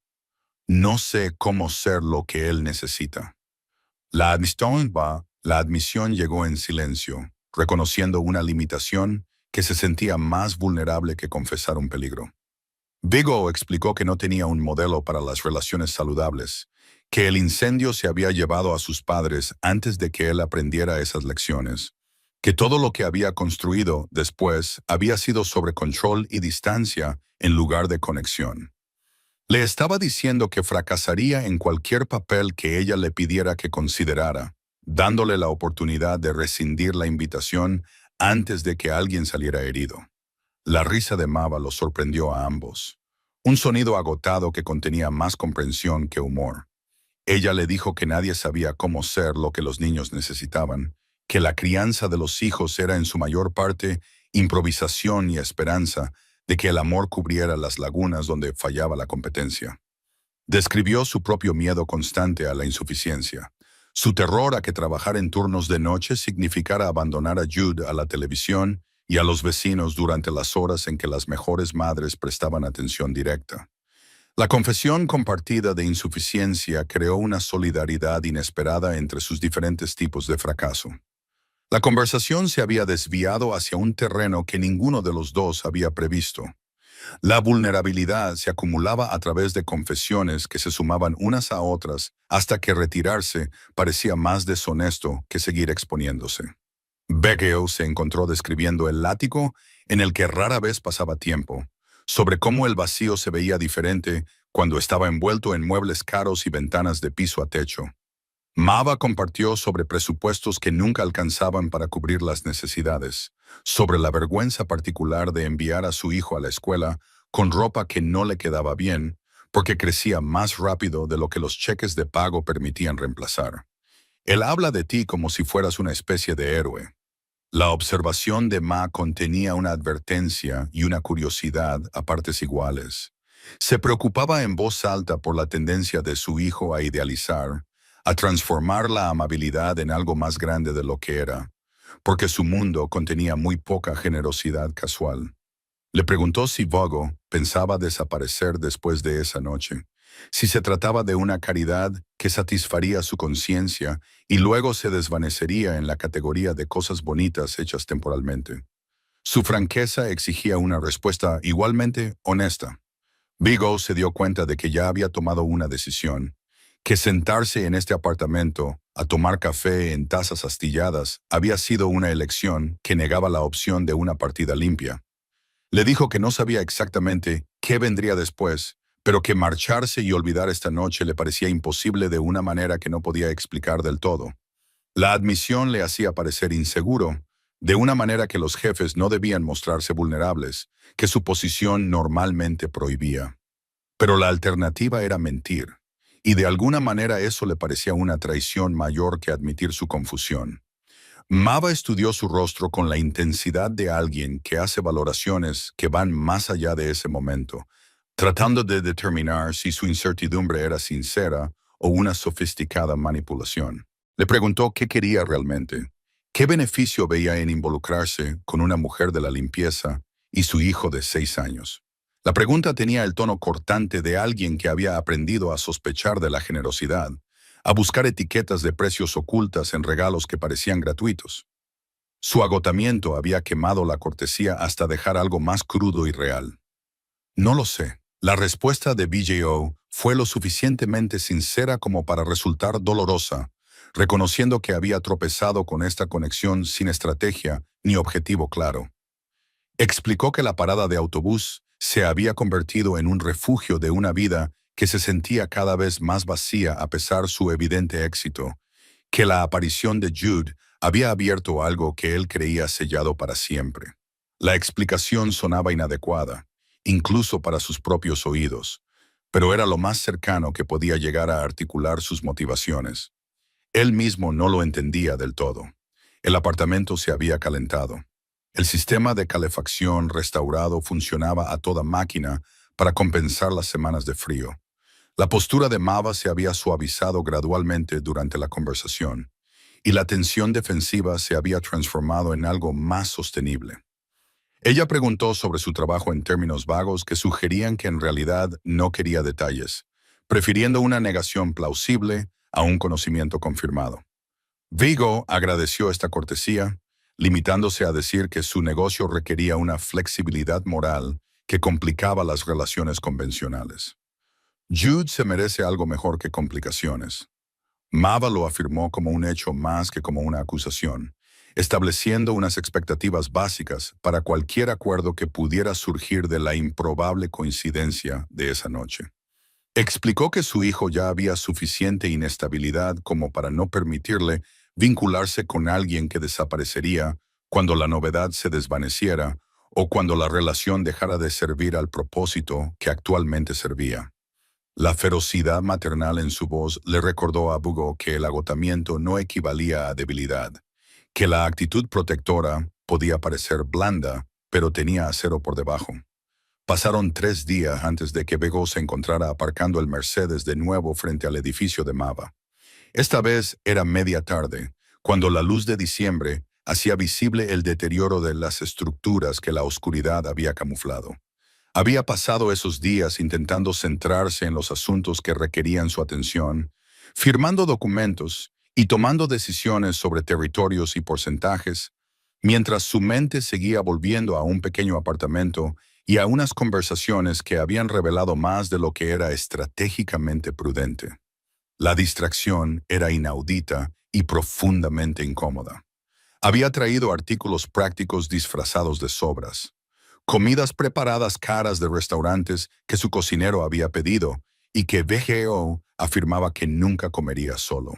No sé cómo ser lo que él necesita. La admisión llegó en silencio, reconociendo una limitación que se sentía más vulnerable que confesar un peligro. Vigo explicó que no tenía un modelo para las relaciones saludables, que el incendio se había llevado a sus padres antes de que él aprendiera esas lecciones, que todo lo que había construido después había sido sobre control y distancia en lugar de conexión. Le estaba diciendo que fracasaría en cualquier papel que ella le pidiera que considerara, dándole la oportunidad de rescindir la invitación antes de que alguien saliera herido. La risa de Mava los sorprendió a ambos, un sonido agotado que contenía más comprensión que humor. Ella le dijo que nadie sabía cómo ser lo que los niños necesitaban, que la crianza de los hijos era en su mayor parte improvisación y esperanza de que el amor cubriera las lagunas donde fallaba la competencia. Describió su propio miedo constante a la insuficiencia, su terror a que trabajar en turnos de noche significara abandonar a Jude a la televisión y a los vecinos durante las horas en que las mejores madres prestaban atención directa. La confesión compartida de insuficiencia creó una solidaridad inesperada entre sus diferentes tipos de fracaso. La conversación se había desviado hacia un terreno que ninguno de los dos había previsto. La vulnerabilidad se acumulaba a través de confesiones que se sumaban unas a otras hasta que retirarse parecía más deshonesto que seguir exponiéndose. Beggio se encontró describiendo el látigo en el que rara vez pasaba tiempo, sobre cómo el vacío se veía diferente cuando estaba envuelto en muebles caros y ventanas de piso a techo. Mava compartió sobre presupuestos que nunca alcanzaban para cubrir las necesidades, sobre la vergüenza particular de enviar a su hijo a la escuela con ropa que no le quedaba bien, porque crecía más rápido de lo que los cheques de pago permitían reemplazar. Él habla de ti como si fueras una especie de héroe. La observación de Ma contenía una advertencia y una curiosidad a partes iguales. Se preocupaba en voz alta por la tendencia de su hijo a idealizar, a transformar la amabilidad en algo más grande de lo que era, porque su mundo contenía muy poca generosidad casual. Le preguntó si Vago pensaba desaparecer después de esa noche, si se trataba de una caridad que satisfaría su conciencia y luego se desvanecería en la categoría de cosas bonitas hechas temporalmente. Su franqueza exigía una respuesta igualmente honesta. Vigo se dio cuenta de que ya había tomado una decisión, que sentarse en este apartamento a tomar café en tazas astilladas había sido una elección que negaba la opción de una partida limpia. Le dijo que no sabía exactamente qué vendría después, pero que marcharse y olvidar esta noche le parecía imposible de una manera que no podía explicar del todo. La admisión le hacía parecer inseguro, de una manera que los jefes no debían mostrarse vulnerables, que su posición normalmente prohibía. Pero la alternativa era mentir, y de alguna manera eso le parecía una traición mayor que admitir su confusión. Mava estudió su rostro con la intensidad de alguien que hace valoraciones que van más allá de ese momento, tratando de determinar si su incertidumbre era sincera o una sofisticada manipulación. Le preguntó qué quería realmente, qué beneficio veía en involucrarse con una mujer de la limpieza y su hijo de 6 años. La pregunta tenía el tono cortante de alguien que había aprendido a sospechar de la generosidad, a buscar etiquetas de precios ocultas en regalos que parecían gratuitos. Su agotamiento había quemado la cortesía hasta dejar algo más crudo y real. No lo sé. La respuesta de BJO fue lo suficientemente sincera como para resultar dolorosa, reconociendo que había tropezado con esta conexión sin estrategia ni objetivo claro. Explicó que la parada de autobús se había convertido en un refugio de una vida que se sentía cada vez más vacía a pesar su evidente éxito, que la aparición de Jude había abierto algo que él creía sellado para siempre. La explicación sonaba inadecuada, incluso para sus propios oídos, pero era lo más cercano que podía llegar a articular sus motivaciones. Él mismo no lo entendía del todo. El apartamento se había calentado. El sistema de calefacción restaurado funcionaba a toda máquina para compensar las semanas de frío. La postura de Mava se había suavizado gradualmente durante la conversación, y la tensión defensiva se había transformado en algo más sostenible. Ella preguntó sobre su trabajo en términos vagos que sugerían que en realidad no quería detalles, prefiriendo una negación plausible a un conocimiento confirmado. Vigo agradeció esta cortesía, limitándose a decir que su negocio requería una flexibilidad moral que complicaba las relaciones convencionales. Jude se merece algo mejor que complicaciones. Mava lo afirmó como un hecho más que como una acusación, estableciendo unas expectativas básicas para cualquier acuerdo que pudiera surgir de la improbable coincidencia de esa noche. Explicó que su hijo ya había suficiente inestabilidad como para no permitirle vincularse con alguien que desaparecería cuando la novedad se desvaneciera o cuando la relación dejara de servir al propósito que actualmente servía. La ferocidad maternal en su voz le recordó a Bugo que el agotamiento no equivalía a debilidad, que la actitud protectora podía parecer blanda, pero tenía acero por debajo. Pasaron 3 días antes de que Bego se encontrara aparcando el Mercedes de nuevo frente al edificio de Mava. Esta vez era media tarde, cuando la luz de diciembre hacía visible el deterioro de las estructuras que la oscuridad había camuflado. Había pasado esos días intentando centrarse en los asuntos que requerían su atención, firmando documentos y tomando decisiones sobre territorios y porcentajes, mientras su mente seguía volviendo a un pequeño apartamento y a unas conversaciones que habían revelado más de lo que era estratégicamente prudente. La distracción era inaudita y profundamente incómoda. Había traído artículos prácticos disfrazados de sobras, comidas preparadas caras de restaurantes que su cocinero había pedido y que VGO afirmaba que nunca comería solo.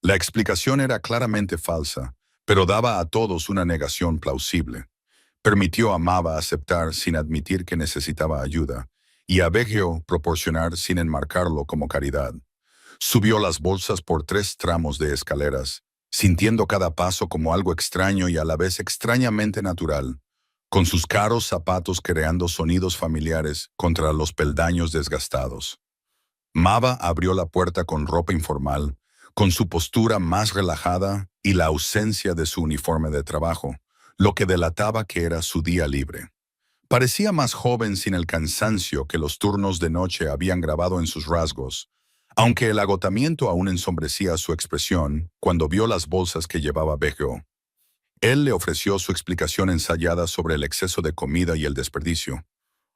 La explicación era claramente falsa, pero daba a todos una negación plausible. Permitió a Mava aceptar sin admitir que necesitaba ayuda, y a VGO proporcionar sin enmarcarlo como caridad. Subió las bolsas por 3 tramos de escaleras, sintiendo cada paso como algo extraño y a la vez extrañamente natural, con sus caros zapatos creando sonidos familiares contra los peldaños desgastados. Mava abrió la puerta con ropa informal, con su postura más relajada y la ausencia de su uniforme de trabajo, lo que delataba que era su día libre. Parecía más joven sin el cansancio que los turnos de noche habían grabado en sus rasgos, aunque el agotamiento aún ensombrecía su expresión cuando vio las bolsas que llevaba BGO. Él le ofreció su explicación ensayada sobre el exceso de comida y el desperdicio,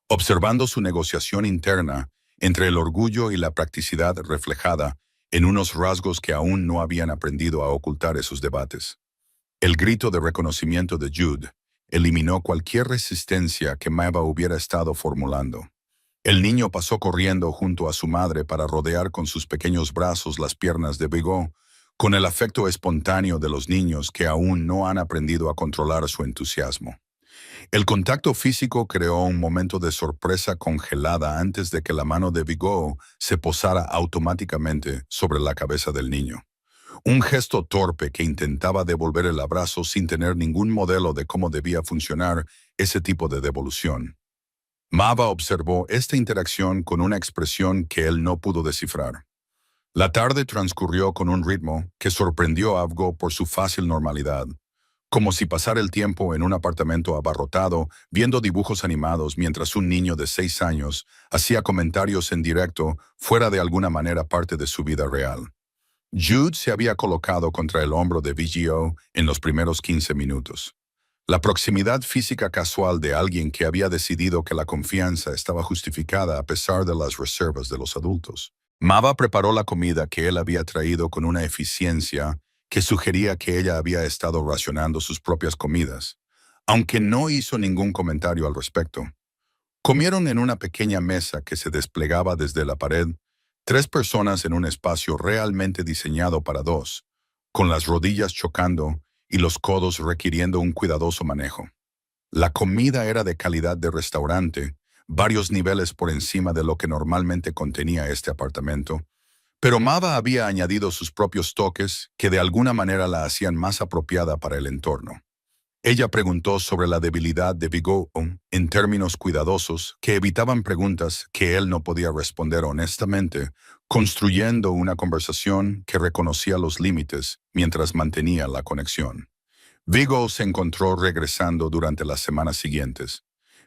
observando su negociación interna entre el orgullo y la practicidad reflejada en unos rasgos que aún no habían aprendido a ocultar esos debates. El grito de reconocimiento de Jude eliminó cualquier resistencia que Mava hubiera estado formulando. El niño pasó corriendo junto a su madre para rodear con sus pequeños brazos las piernas de Bigot, con el afecto espontáneo de los niños que aún no han aprendido a controlar su entusiasmo. El contacto físico creó un momento de sorpresa congelada antes de que la mano de Bigot se posara automáticamente sobre la cabeza del niño. Un gesto torpe que intentaba devolver el abrazo sin tener ningún modelo de cómo debía funcionar ese tipo de devolución. Mava observó esta interacción con una expresión que él no pudo descifrar. La tarde transcurrió con un ritmo que sorprendió a Avgo por su fácil normalidad, como si pasara el tiempo en un apartamento abarrotado viendo dibujos animados mientras un niño de 6 años hacía comentarios en directo fuera de alguna manera parte de su vida real. Jude se había colocado contra el hombro de VGO en los primeros 15 minutos. La proximidad física casual de alguien que había decidido que la confianza estaba justificada a pesar de las reservas de los adultos. Mava preparó la comida que él había traído con una eficiencia que sugería que ella había estado racionando sus propias comidas, aunque no hizo ningún comentario al respecto. Comieron en una pequeña mesa que se desplegaba desde la pared, 3 personas en un espacio realmente diseñado para 2, con las rodillas chocando y los codos requiriendo un cuidadoso manejo. La comida era de calidad de restaurante, varios niveles por encima de lo que normalmente contenía este apartamento, pero Mava había añadido sus propios toques que de alguna manera la hacían más apropiada para el entorno. Ella preguntó sobre la debilidad de Bigot en términos cuidadosos que evitaban preguntas que él no podía responder honestamente, construyendo una conversación que reconocía los límites mientras mantenía la conexión. Bigot se encontró regresando durante las semanas siguientes,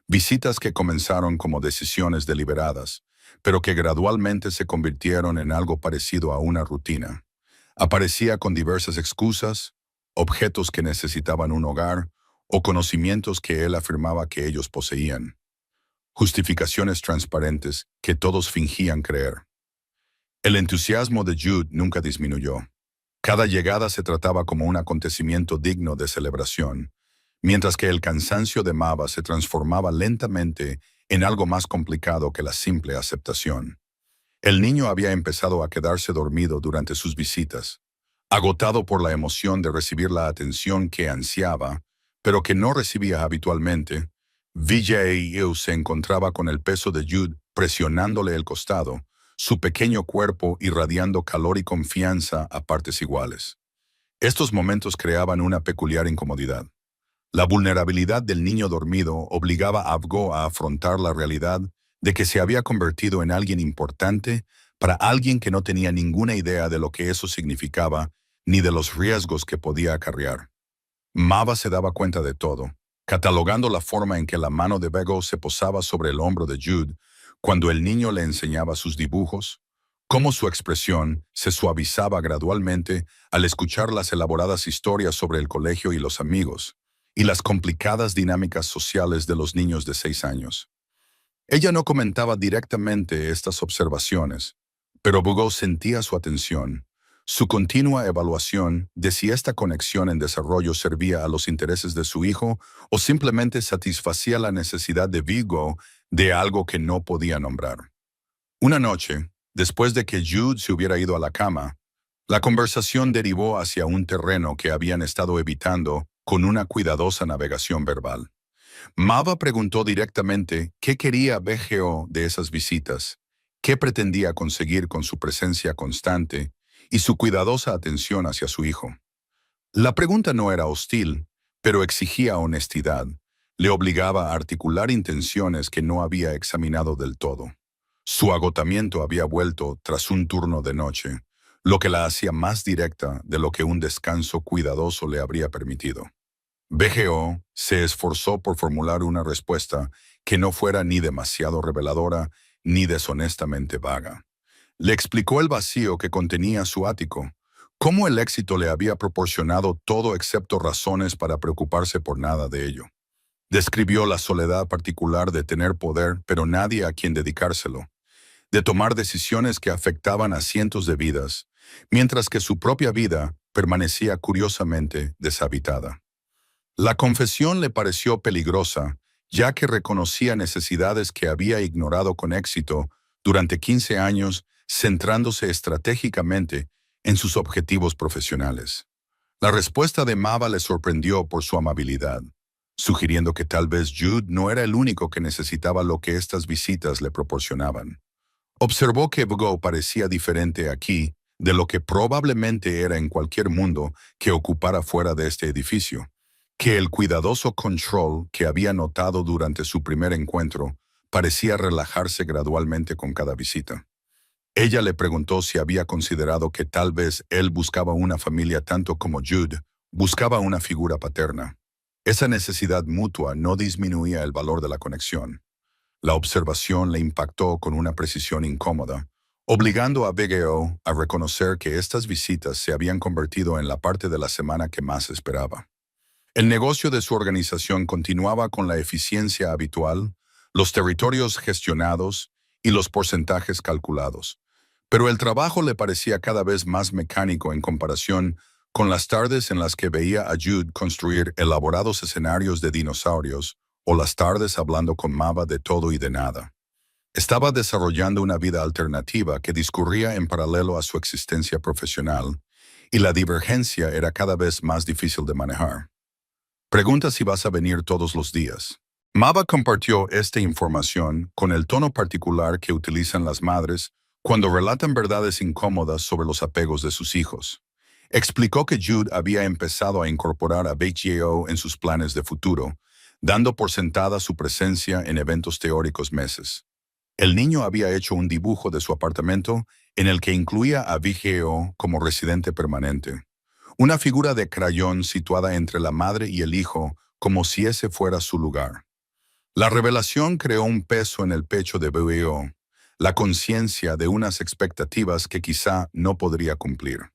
visitas que comenzaron como decisiones deliberadas, pero que gradualmente se convirtieron en algo parecido a una rutina. Aparecía con diversas excusas, objetos que necesitaban un hogar o conocimientos que él afirmaba que ellos poseían. Justificaciones transparentes que todos fingían creer. El entusiasmo de Jude nunca disminuyó. Cada llegada se trataba como un acontecimiento digno de celebración, mientras que el cansancio de Mava se transformaba lentamente en algo más complicado que la simple aceptación. El niño había empezado a quedarse dormido durante sus visitas, agotado por la emoción de recibir la atención que ansiaba, pero que no recibía habitualmente. VJ se encontraba con el peso de Jude presionándole el costado, su pequeño cuerpo irradiando calor y confianza a partes iguales. Estos momentos creaban una peculiar incomodidad. La vulnerabilidad del niño dormido obligaba a Avgo a afrontar la realidad de que se había convertido en alguien importante para alguien que no tenía ninguna idea de lo que eso significaba ni de los riesgos que podía acarrear. Mava se daba cuenta de todo, catalogando la forma en que la mano de Bigot se posaba sobre el hombro de Jude cuando el niño le enseñaba sus dibujos, cómo su expresión se suavizaba gradualmente al escuchar las elaboradas historias sobre el colegio y los amigos, y las complicadas dinámicas sociales de los niños de 6 años. Ella no comentaba directamente estas observaciones, pero Bigot sentía su atención, su continua evaluación de si esta conexión en desarrollo servía a los intereses de su hijo o simplemente satisfacía la necesidad de Bigot de algo que no podía nombrar. Una noche, después de que Jude se hubiera ido a la cama, la conversación derivó hacia un terreno que habían estado evitando con una cuidadosa navegación verbal. Mava preguntó directamente qué quería BGO de esas visitas, qué pretendía conseguir con su presencia constante y su cuidadosa atención hacia su hijo. La pregunta no era hostil, pero exigía honestidad. Le obligaba a articular intenciones que no había examinado del todo. Su agotamiento había vuelto tras un turno de noche, lo que la hacía más directa de lo que un descanso cuidadoso le habría permitido. BGO se esforzó por formular una respuesta que no fuera ni demasiado reveladora ni deshonestamente vaga. Le explicó el vacío que contenía su ático, cómo el éxito le había proporcionado todo excepto razones para preocuparse por nada de ello. Describió la soledad particular de tener poder, pero nadie a quien dedicárselo, de tomar decisiones que afectaban a cientos de vidas, mientras que su propia vida permanecía curiosamente deshabitada. La confesión le pareció peligrosa, ya que reconocía necesidades que había ignorado con éxito durante 15 años, centrándose estratégicamente en sus objetivos profesionales. La respuesta de Mava le sorprendió por su amabilidad, sugiriendo que tal vez Jude no era el único que necesitaba lo que estas visitas le proporcionaban. Observó que Bgo parecía diferente aquí de lo que probablemente era en cualquier mundo que ocupara fuera de este edificio, que el cuidadoso control que había notado durante su primer encuentro parecía relajarse gradualmente con cada visita. Ella le preguntó si había considerado que tal vez él buscaba una familia tanto como Jude buscaba una figura paterna. Esa necesidad mutua no disminuía el valor de la conexión. La observación le impactó con una precisión incómoda, obligando a BGO a reconocer que estas visitas se habían convertido en la parte de la semana que más esperaba. El negocio de su organización continuaba con la eficiencia habitual, los territorios gestionados y los porcentajes calculados, pero el trabajo le parecía cada vez más mecánico en comparación con las tardes en las que veía a Jude construir elaborados escenarios de dinosaurios o las tardes hablando con Mava de todo y de nada. Estaba desarrollando una vida alternativa que discurría en paralelo a su existencia profesional, y la divergencia era cada vez más difícil de manejar. Pregunta si vas a venir todos los días. Mava compartió esta información con el tono particular que utilizan las madres cuando relatan verdades incómodas sobre los apegos de sus hijos. Explicó que Jude había empezado a incorporar a BGO en sus planes de futuro, dando por sentada su presencia en eventos teóricos meses. El niño había hecho un dibujo de su apartamento en el que incluía a BGO como residente permanente. Una figura de crayón situada entre la madre y el hijo, como si ese fuera su lugar. La revelación creó un peso en el pecho de BGO, la conciencia de unas expectativas que quizá no podría cumplir.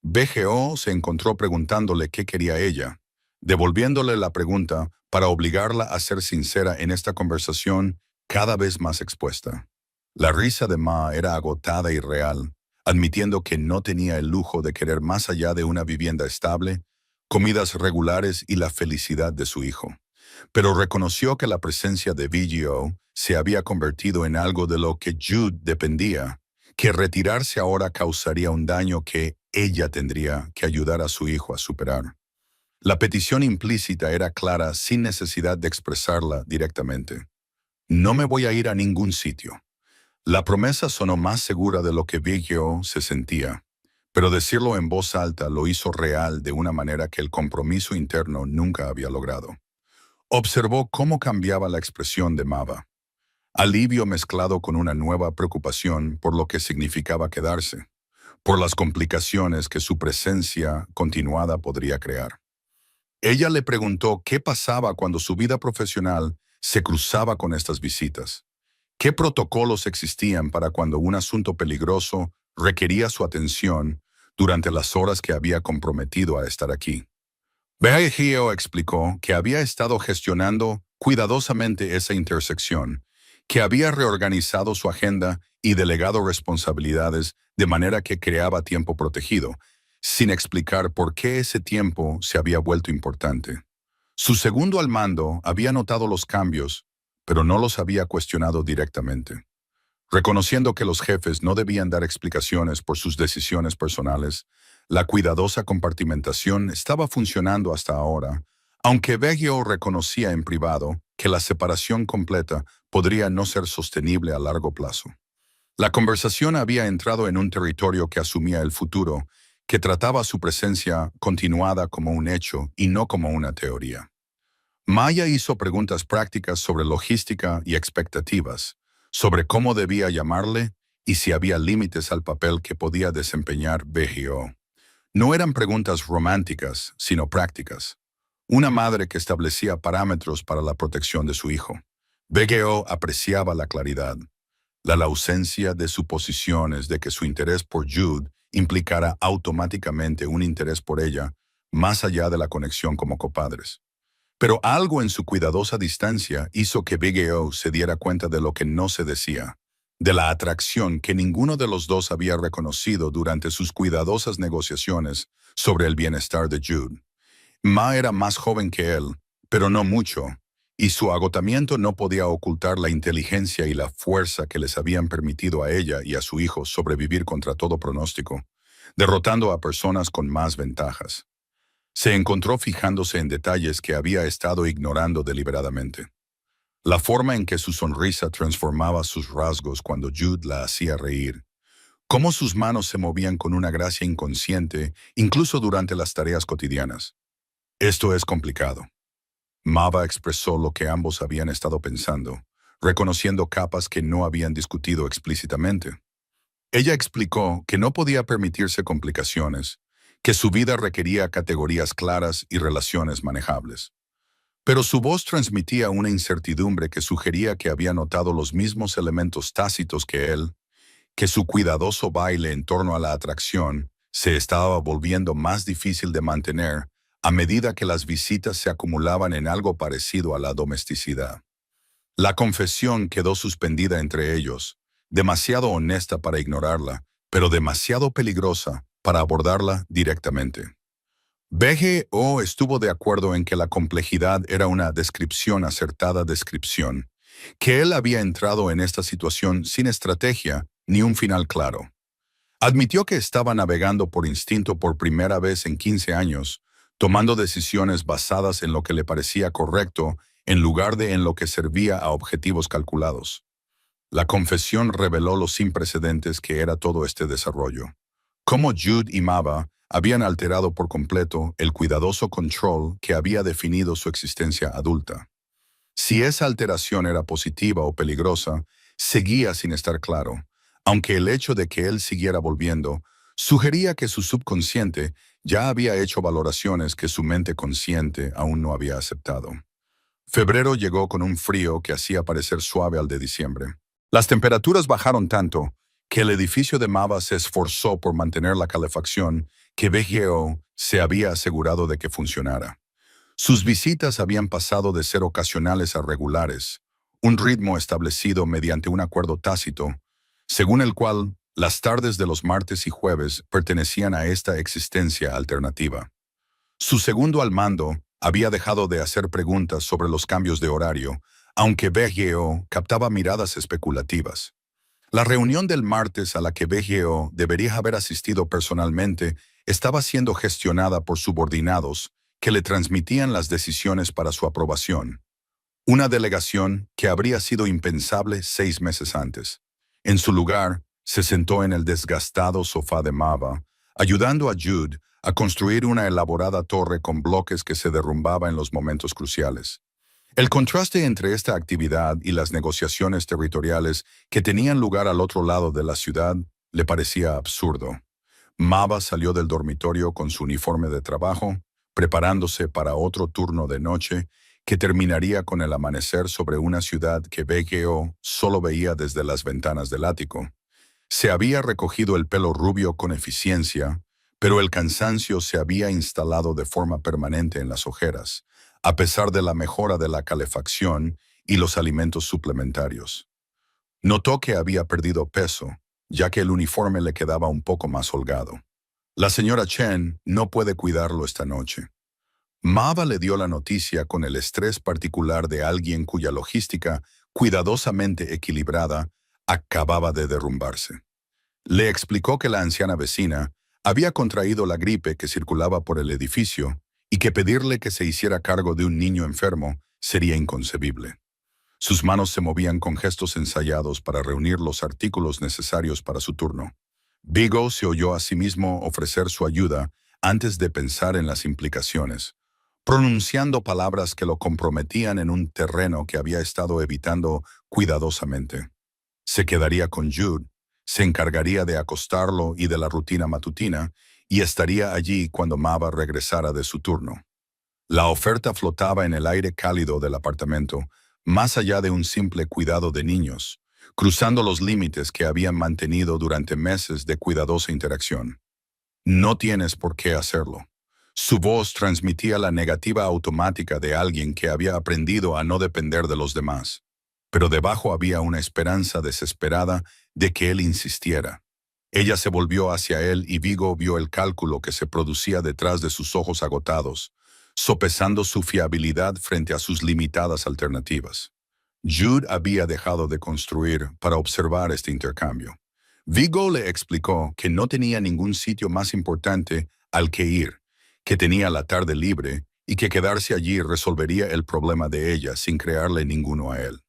BGO se encontró preguntándole qué quería ella, devolviéndole la pregunta para obligarla a ser sincera en esta conversación cada vez más expuesta. La risa de Ma era agotada y real, admitiendo que no tenía el lujo de querer más allá de una vivienda estable, comidas regulares y la felicidad de su hijo. Pero reconoció que la presencia de BGO se había convertido en algo de lo que Jude dependía, que retirarse ahora causaría un daño que ella tendría que ayudar a su hijo a superar. La petición implícita era clara sin necesidad de expresarla directamente. No me voy a ir a ningún sitio. La promesa sonó más segura de lo que BGO se sentía, pero decirlo en voz alta lo hizo real de una manera que el compromiso interno nunca había logrado. Observó cómo cambiaba la expresión de Mava. Alivio mezclado con una nueva preocupación por lo que significaba quedarse, por las complicaciones que su presencia continuada podría crear. Ella le preguntó qué pasaba cuando su vida profesional se cruzaba con estas visitas. ¿Qué protocolos existían para cuando un asunto peligroso requería su atención durante las horas que había comprometido a estar aquí? BGO explicó que había estado gestionando cuidadosamente esa intersección, que había reorganizado su agenda y delegado responsabilidades de manera que creaba tiempo protegido, sin explicar por qué ese tiempo se había vuelto importante. Su segundo al mando había notado los cambios, pero no los había cuestionado directamente. Reconociendo que los jefes no debían dar explicaciones por sus decisiones personales, la cuidadosa compartimentación estaba funcionando hasta ahora, aunque BGO reconocía en privado que la separación completa podría no ser sostenible a largo plazo. La conversación había entrado en un territorio que asumía el futuro, que trataba su presencia continuada como un hecho y no como una teoría. Maya hizo preguntas prácticas sobre logística y expectativas, sobre cómo debía llamarle y si había límites al papel que podía desempeñar BGO. No eran preguntas románticas, sino prácticas. Una madre que establecía parámetros para la protección de su hijo. BGO apreciaba la claridad, la ausencia de suposiciones de que su interés por Jude implicara automáticamente un interés por ella, más allá de la conexión como copadres. Pero algo en su cuidadosa distancia hizo que BGO se diera cuenta de lo que no se decía, de la atracción que ninguno de los dos había reconocido durante sus cuidadosas negociaciones sobre el bienestar de Jude. Ma era más joven que él, pero no mucho, y su agotamiento no podía ocultar la inteligencia y la fuerza que les habían permitido a ella y a su hijo sobrevivir contra todo pronóstico, derrotando a personas con más ventajas. Se encontró fijándose en detalles que había estado ignorando deliberadamente. La forma en que su sonrisa transformaba sus rasgos cuando Jude la hacía reír. Cómo sus manos se movían con una gracia inconsciente, incluso durante las tareas cotidianas. Esto es complicado. Mava expresó lo que ambos habían estado pensando, reconociendo capas que no habían discutido explícitamente. Ella explicó que no podía permitirse complicaciones, que su vida requería categorías claras y relaciones manejables. Pero su voz transmitía una incertidumbre que sugería que había notado los mismos elementos tácitos que él, que su cuidadoso baile en torno a la atracción se estaba volviendo más difícil de mantener a medida que las visitas se acumulaban en algo parecido a la domesticidad. La confesión quedó suspendida entre ellos, demasiado honesta para ignorarla, pero demasiado peligrosa para abordarla directamente. BGO estuvo de acuerdo en que la complejidad era una descripción, que él había entrado en esta situación sin estrategia ni un final claro. Admitió que estaba navegando por instinto por primera vez en 15 años, tomando decisiones basadas en lo que le parecía correcto en lugar de en lo que servía a objetivos calculados. La confesión reveló lo sin precedentes que era todo este desarrollo. Cómo Jude y Mava habían alterado por completo el cuidadoso control que había definido su existencia adulta. Si esa alteración era positiva o peligrosa, seguía sin estar claro, aunque el hecho de que él siguiera volviendo sugería que su subconsciente ya había hecho valoraciones que su mente consciente aún no había aceptado. Febrero llegó con un frío que hacía parecer suave al de diciembre. Las temperaturas bajaron tanto que el edificio de Mava se esforzó por mantener la calefacción que BGO se había asegurado de que funcionara. Sus visitas habían pasado de ser ocasionales a regulares, un ritmo establecido mediante un acuerdo tácito, según el cual las tardes de los martes y jueves pertenecían a esta existencia alternativa. Su segundo al mando había dejado de hacer preguntas sobre los cambios de horario, aunque BGO captaba miradas especulativas. La reunión del martes a la que BGO debería haber asistido personalmente estaba siendo gestionada por subordinados que le transmitían las decisiones para su aprobación. Una delegación que habría sido impensable 6 meses antes. En su lugar, se sentó en el desgastado sofá de Mava, ayudando a Jude a construir una elaborada torre con bloques que se derrumbaba en los momentos cruciales. El contraste entre esta actividad y las negociaciones territoriales que tenían lugar al otro lado de la ciudad le parecía absurdo. Mava salió del dormitorio con su uniforme de trabajo, preparándose para otro turno de noche que terminaría con el amanecer sobre una ciudad que BGO solo veía desde las ventanas del ático. Se había recogido el pelo rubio con eficiencia, pero el cansancio se había instalado de forma permanente en las ojeras, a pesar de la mejora de la calefacción y los alimentos suplementarios. Notó que había perdido peso, ya que el uniforme le quedaba un poco más holgado. La señora Chen no puede cuidarlo esta noche. Mava le dio la noticia con el estrés particular de alguien cuya logística, cuidadosamente equilibrada, acababa de derrumbarse. Le explicó que la anciana vecina había contraído la gripe que circulaba por el edificio y que pedirle que se hiciera cargo de un niño enfermo sería inconcebible. Sus manos se movían con gestos ensayados para reunir los artículos necesarios para su turno. Vigo se oyó a sí mismo ofrecer su ayuda antes de pensar en las implicaciones, pronunciando palabras que lo comprometían en un terreno que había estado evitando cuidadosamente. Se quedaría con Jude, se encargaría de acostarlo y de la rutina matutina, y estaría allí cuando Mava regresara de su turno. La oferta flotaba en el aire cálido del apartamento, más allá de un simple cuidado de niños, cruzando los límites que habían mantenido durante meses de cuidadosa interacción. No tienes por qué hacerlo. Su voz transmitía la negativa automática de alguien que había aprendido a no depender de los demás. Pero debajo había una esperanza desesperada de que él insistiera. Ella se volvió hacia él y Vigo vio el cálculo que se producía detrás de sus ojos agotados, sopesando su fiabilidad frente a sus limitadas alternativas. Jude había dejado de construir para observar este intercambio. Vigo le explicó que no tenía ningún sitio más importante al que ir, que tenía la tarde libre y que quedarse allí resolvería el problema de ella sin crearle ninguno a él.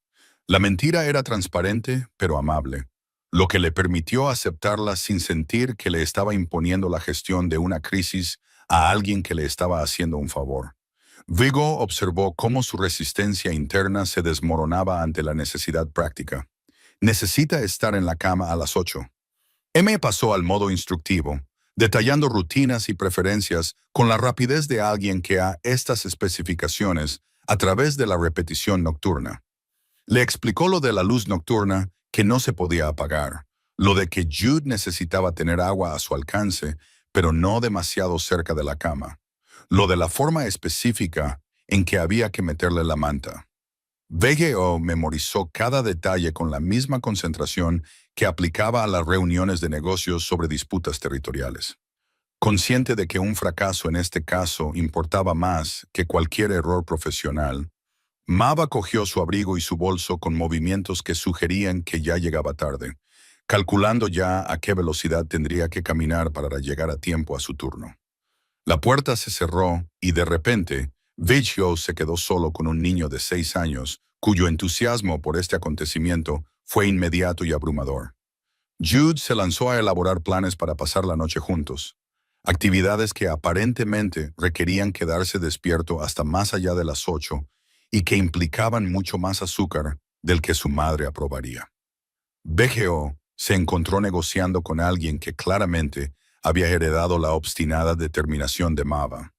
La mentira era transparente, pero amable, lo que le permitió aceptarla sin sentir que le estaba imponiendo la gestión de una crisis a alguien que le estaba haciendo un favor. Vigo observó cómo su resistencia interna se desmoronaba ante la necesidad práctica. Necesita estar en la cama a las 8. M pasó al modo instructivo, detallando rutinas y preferencias con la rapidez de alguien que ha estas especificaciones a través de la repetición nocturna. Le explicó lo de la luz nocturna que no se podía apagar, lo de que Jude necesitaba tener agua a su alcance, pero no demasiado cerca de la cama, lo de la forma específica en que había que meterle la manta. VGO memorizó cada detalle con la misma concentración que aplicaba a las reuniones de negocios sobre disputas territoriales. Consciente de que un fracaso en este caso importaba más que cualquier error profesional, Mava cogió su abrigo y su bolso con movimientos que sugerían que ya llegaba tarde, calculando ya a qué velocidad tendría que caminar para llegar a tiempo a su turno. La puerta se cerró y de repente, Vigio se quedó solo con un niño de 6 años, cuyo entusiasmo por este acontecimiento fue inmediato y abrumador. Jude se lanzó a elaborar planes para pasar la noche juntos, actividades que aparentemente requerían quedarse despierto hasta más allá de las 8 y que implicaban mucho más azúcar del que su madre aprobaría. BGO se encontró negociando con alguien que claramente había heredado la obstinada determinación de Mava.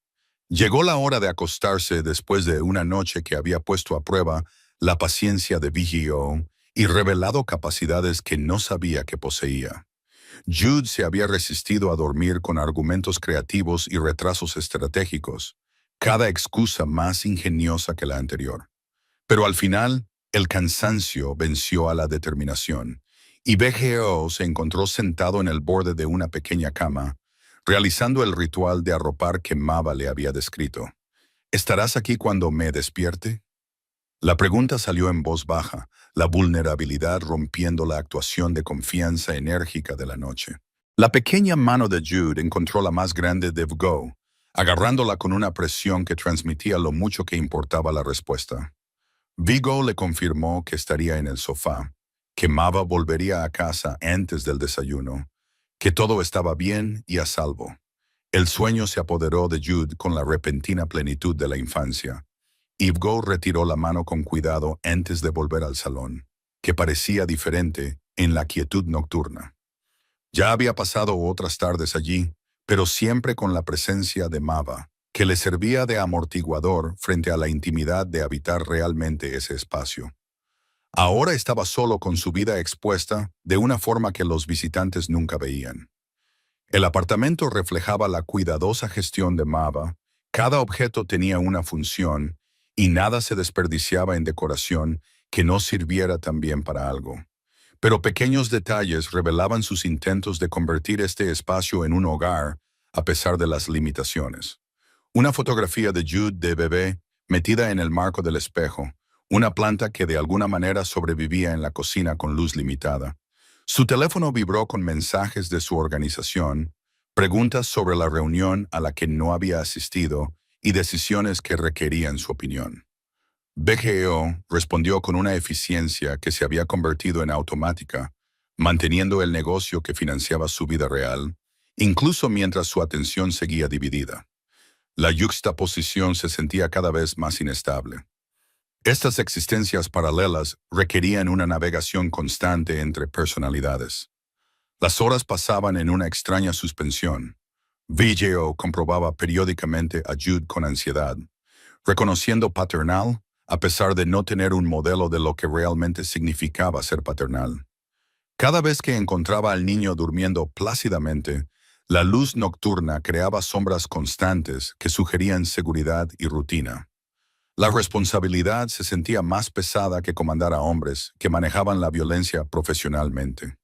Llegó la hora de acostarse después de una noche que había puesto a prueba la paciencia de BGO y revelado capacidades que no sabía que poseía. Jude se había resistido a dormir con argumentos creativos y retrasos estratégicos, cada excusa más ingeniosa que la anterior. Pero al final, el cansancio venció a la determinación, y BGO se encontró sentado en el borde de una pequeña cama, realizando el ritual de arropar que Mava le había descrito. ¿Estarás aquí cuando me despierte? La pregunta salió en voz baja, la vulnerabilidad rompiendo la actuación de confianza enérgica de la noche. La pequeña mano de Jude encontró la más grande de Vigo, agarrándola con una presión que transmitía lo mucho que importaba la respuesta. Vigo le confirmó que estaría en el sofá, que Mava volvería a casa antes del desayuno, que todo estaba bien y a salvo. El sueño se apoderó de Jude con la repentina plenitud de la infancia. Vigo retiró la mano con cuidado antes de volver al salón, que parecía diferente en la quietud nocturna. Ya había pasado otras tardes allí, pero siempre con la presencia de Mava, que le servía de amortiguador frente a la intimidad de habitar realmente ese espacio. Ahora estaba solo con su vida expuesta de una forma que los visitantes nunca veían. El apartamento reflejaba la cuidadosa gestión de Mava, cada objeto tenía una función y nada se desperdiciaba en decoración que no sirviera también para algo. Pero pequeños detalles revelaban sus intentos de convertir este espacio en un hogar a pesar de las limitaciones. Una fotografía de Jude de bebé metida en el marco del espejo, una planta que de alguna manera sobrevivía en la cocina con luz limitada. Su teléfono vibró con mensajes de su organización, preguntas sobre la reunión a la que no había asistido y decisiones que requerían su opinión. BGO respondió con una eficiencia que se había convertido en automática, manteniendo el negocio que financiaba su vida real, incluso mientras su atención seguía dividida. La yuxtaposición se sentía cada vez más inestable. Estas existencias paralelas requerían una navegación constante entre personalidades. Las horas pasaban en una extraña suspensión. VJO comprobaba periódicamente a Jude con ansiedad, reconociendo paternal a pesar de no tener un modelo de lo que realmente significaba ser paternal. Cada vez que encontraba al niño durmiendo plácidamente, la luz nocturna creaba sombras constantes que sugerían seguridad y rutina. La responsabilidad se sentía más pesada que comandar a hombres que manejaban la violencia profesionalmente.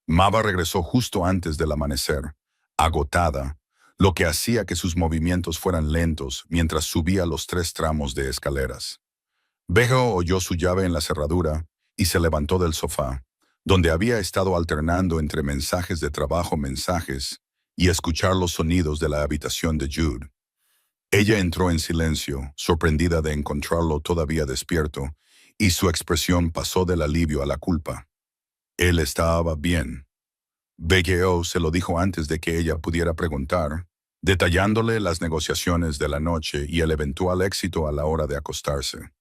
Mava regresó justo antes del amanecer, agotada, lo que hacía que sus movimientos fueran lentos mientras subía los 3 tramos de escaleras. Bejo oyó su llave en la cerradura y se levantó del sofá, donde había estado alternando entre mensajes de trabajo, y escuchar los sonidos de la habitación de Jude. Ella entró en silencio, sorprendida de encontrarlo todavía despierto, y su expresión pasó del alivio a la culpa. Él estaba bien. BGO se lo dijo antes de que ella pudiera preguntar, detallándole las negociaciones de la noche y el eventual éxito a la hora de acostarse.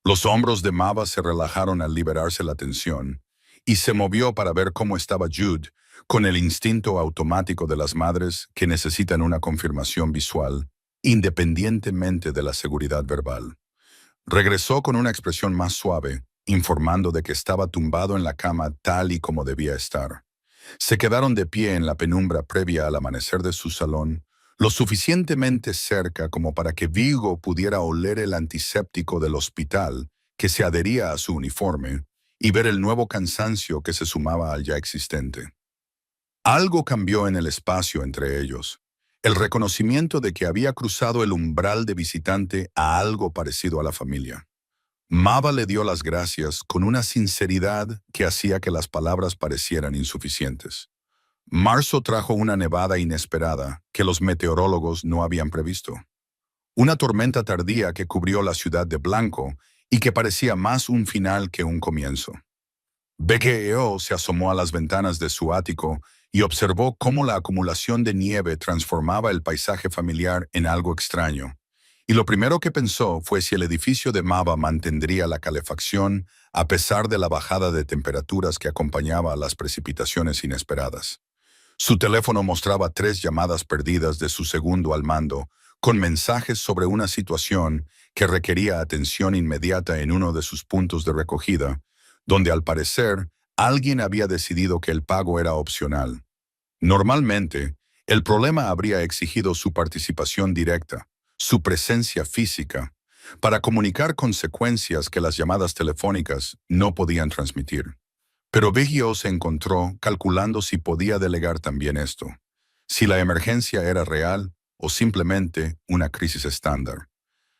Los hombros de Mava se relajaron al liberarse la tensión, y se movió para ver cómo estaba Jude, con el instinto automático de las madres que necesitan una confirmación visual, independientemente de la seguridad verbal. Regresó con una expresión más suave, informando de que estaba tumbado en la cama tal y como debía estar. Se quedaron de pie en la penumbra previa al amanecer de su salón, lo suficientemente cerca como para que Vigo pudiera oler el antiséptico del hospital que se adhería a su uniforme y ver el nuevo cansancio que se sumaba al ya existente. Algo cambió en el espacio entre ellos. El reconocimiento de que había cruzado el umbral de visitante a algo parecido a la familia. Mava le dio las gracias con una sinceridad que hacía que las palabras parecieran insuficientes. Marzo trajo una nevada inesperada que los meteorólogos no habían previsto. Una tormenta tardía que cubrió la ciudad de blanco y que parecía más un final que un comienzo. BGEO se asomó a las ventanas de su ático y observó cómo la acumulación de nieve transformaba el paisaje familiar en algo extraño. Y lo primero que pensó fue si el edificio de Mava mantendría la calefacción a pesar de la bajada de temperaturas que acompañaba a las precipitaciones inesperadas. Su teléfono mostraba 3 llamadas perdidas de su segundo al mando, con mensajes sobre una situación que requería atención inmediata en uno de sus puntos de recogida, donde al parecer alguien había decidido que el pago era opcional. Normalmente, el problema habría exigido su participación directa, su presencia física, para comunicar consecuencias que las llamadas telefónicas no podían transmitir. Pero Vigio se encontró calculando si podía delegar también esto, si la emergencia era real o simplemente una crisis estándar.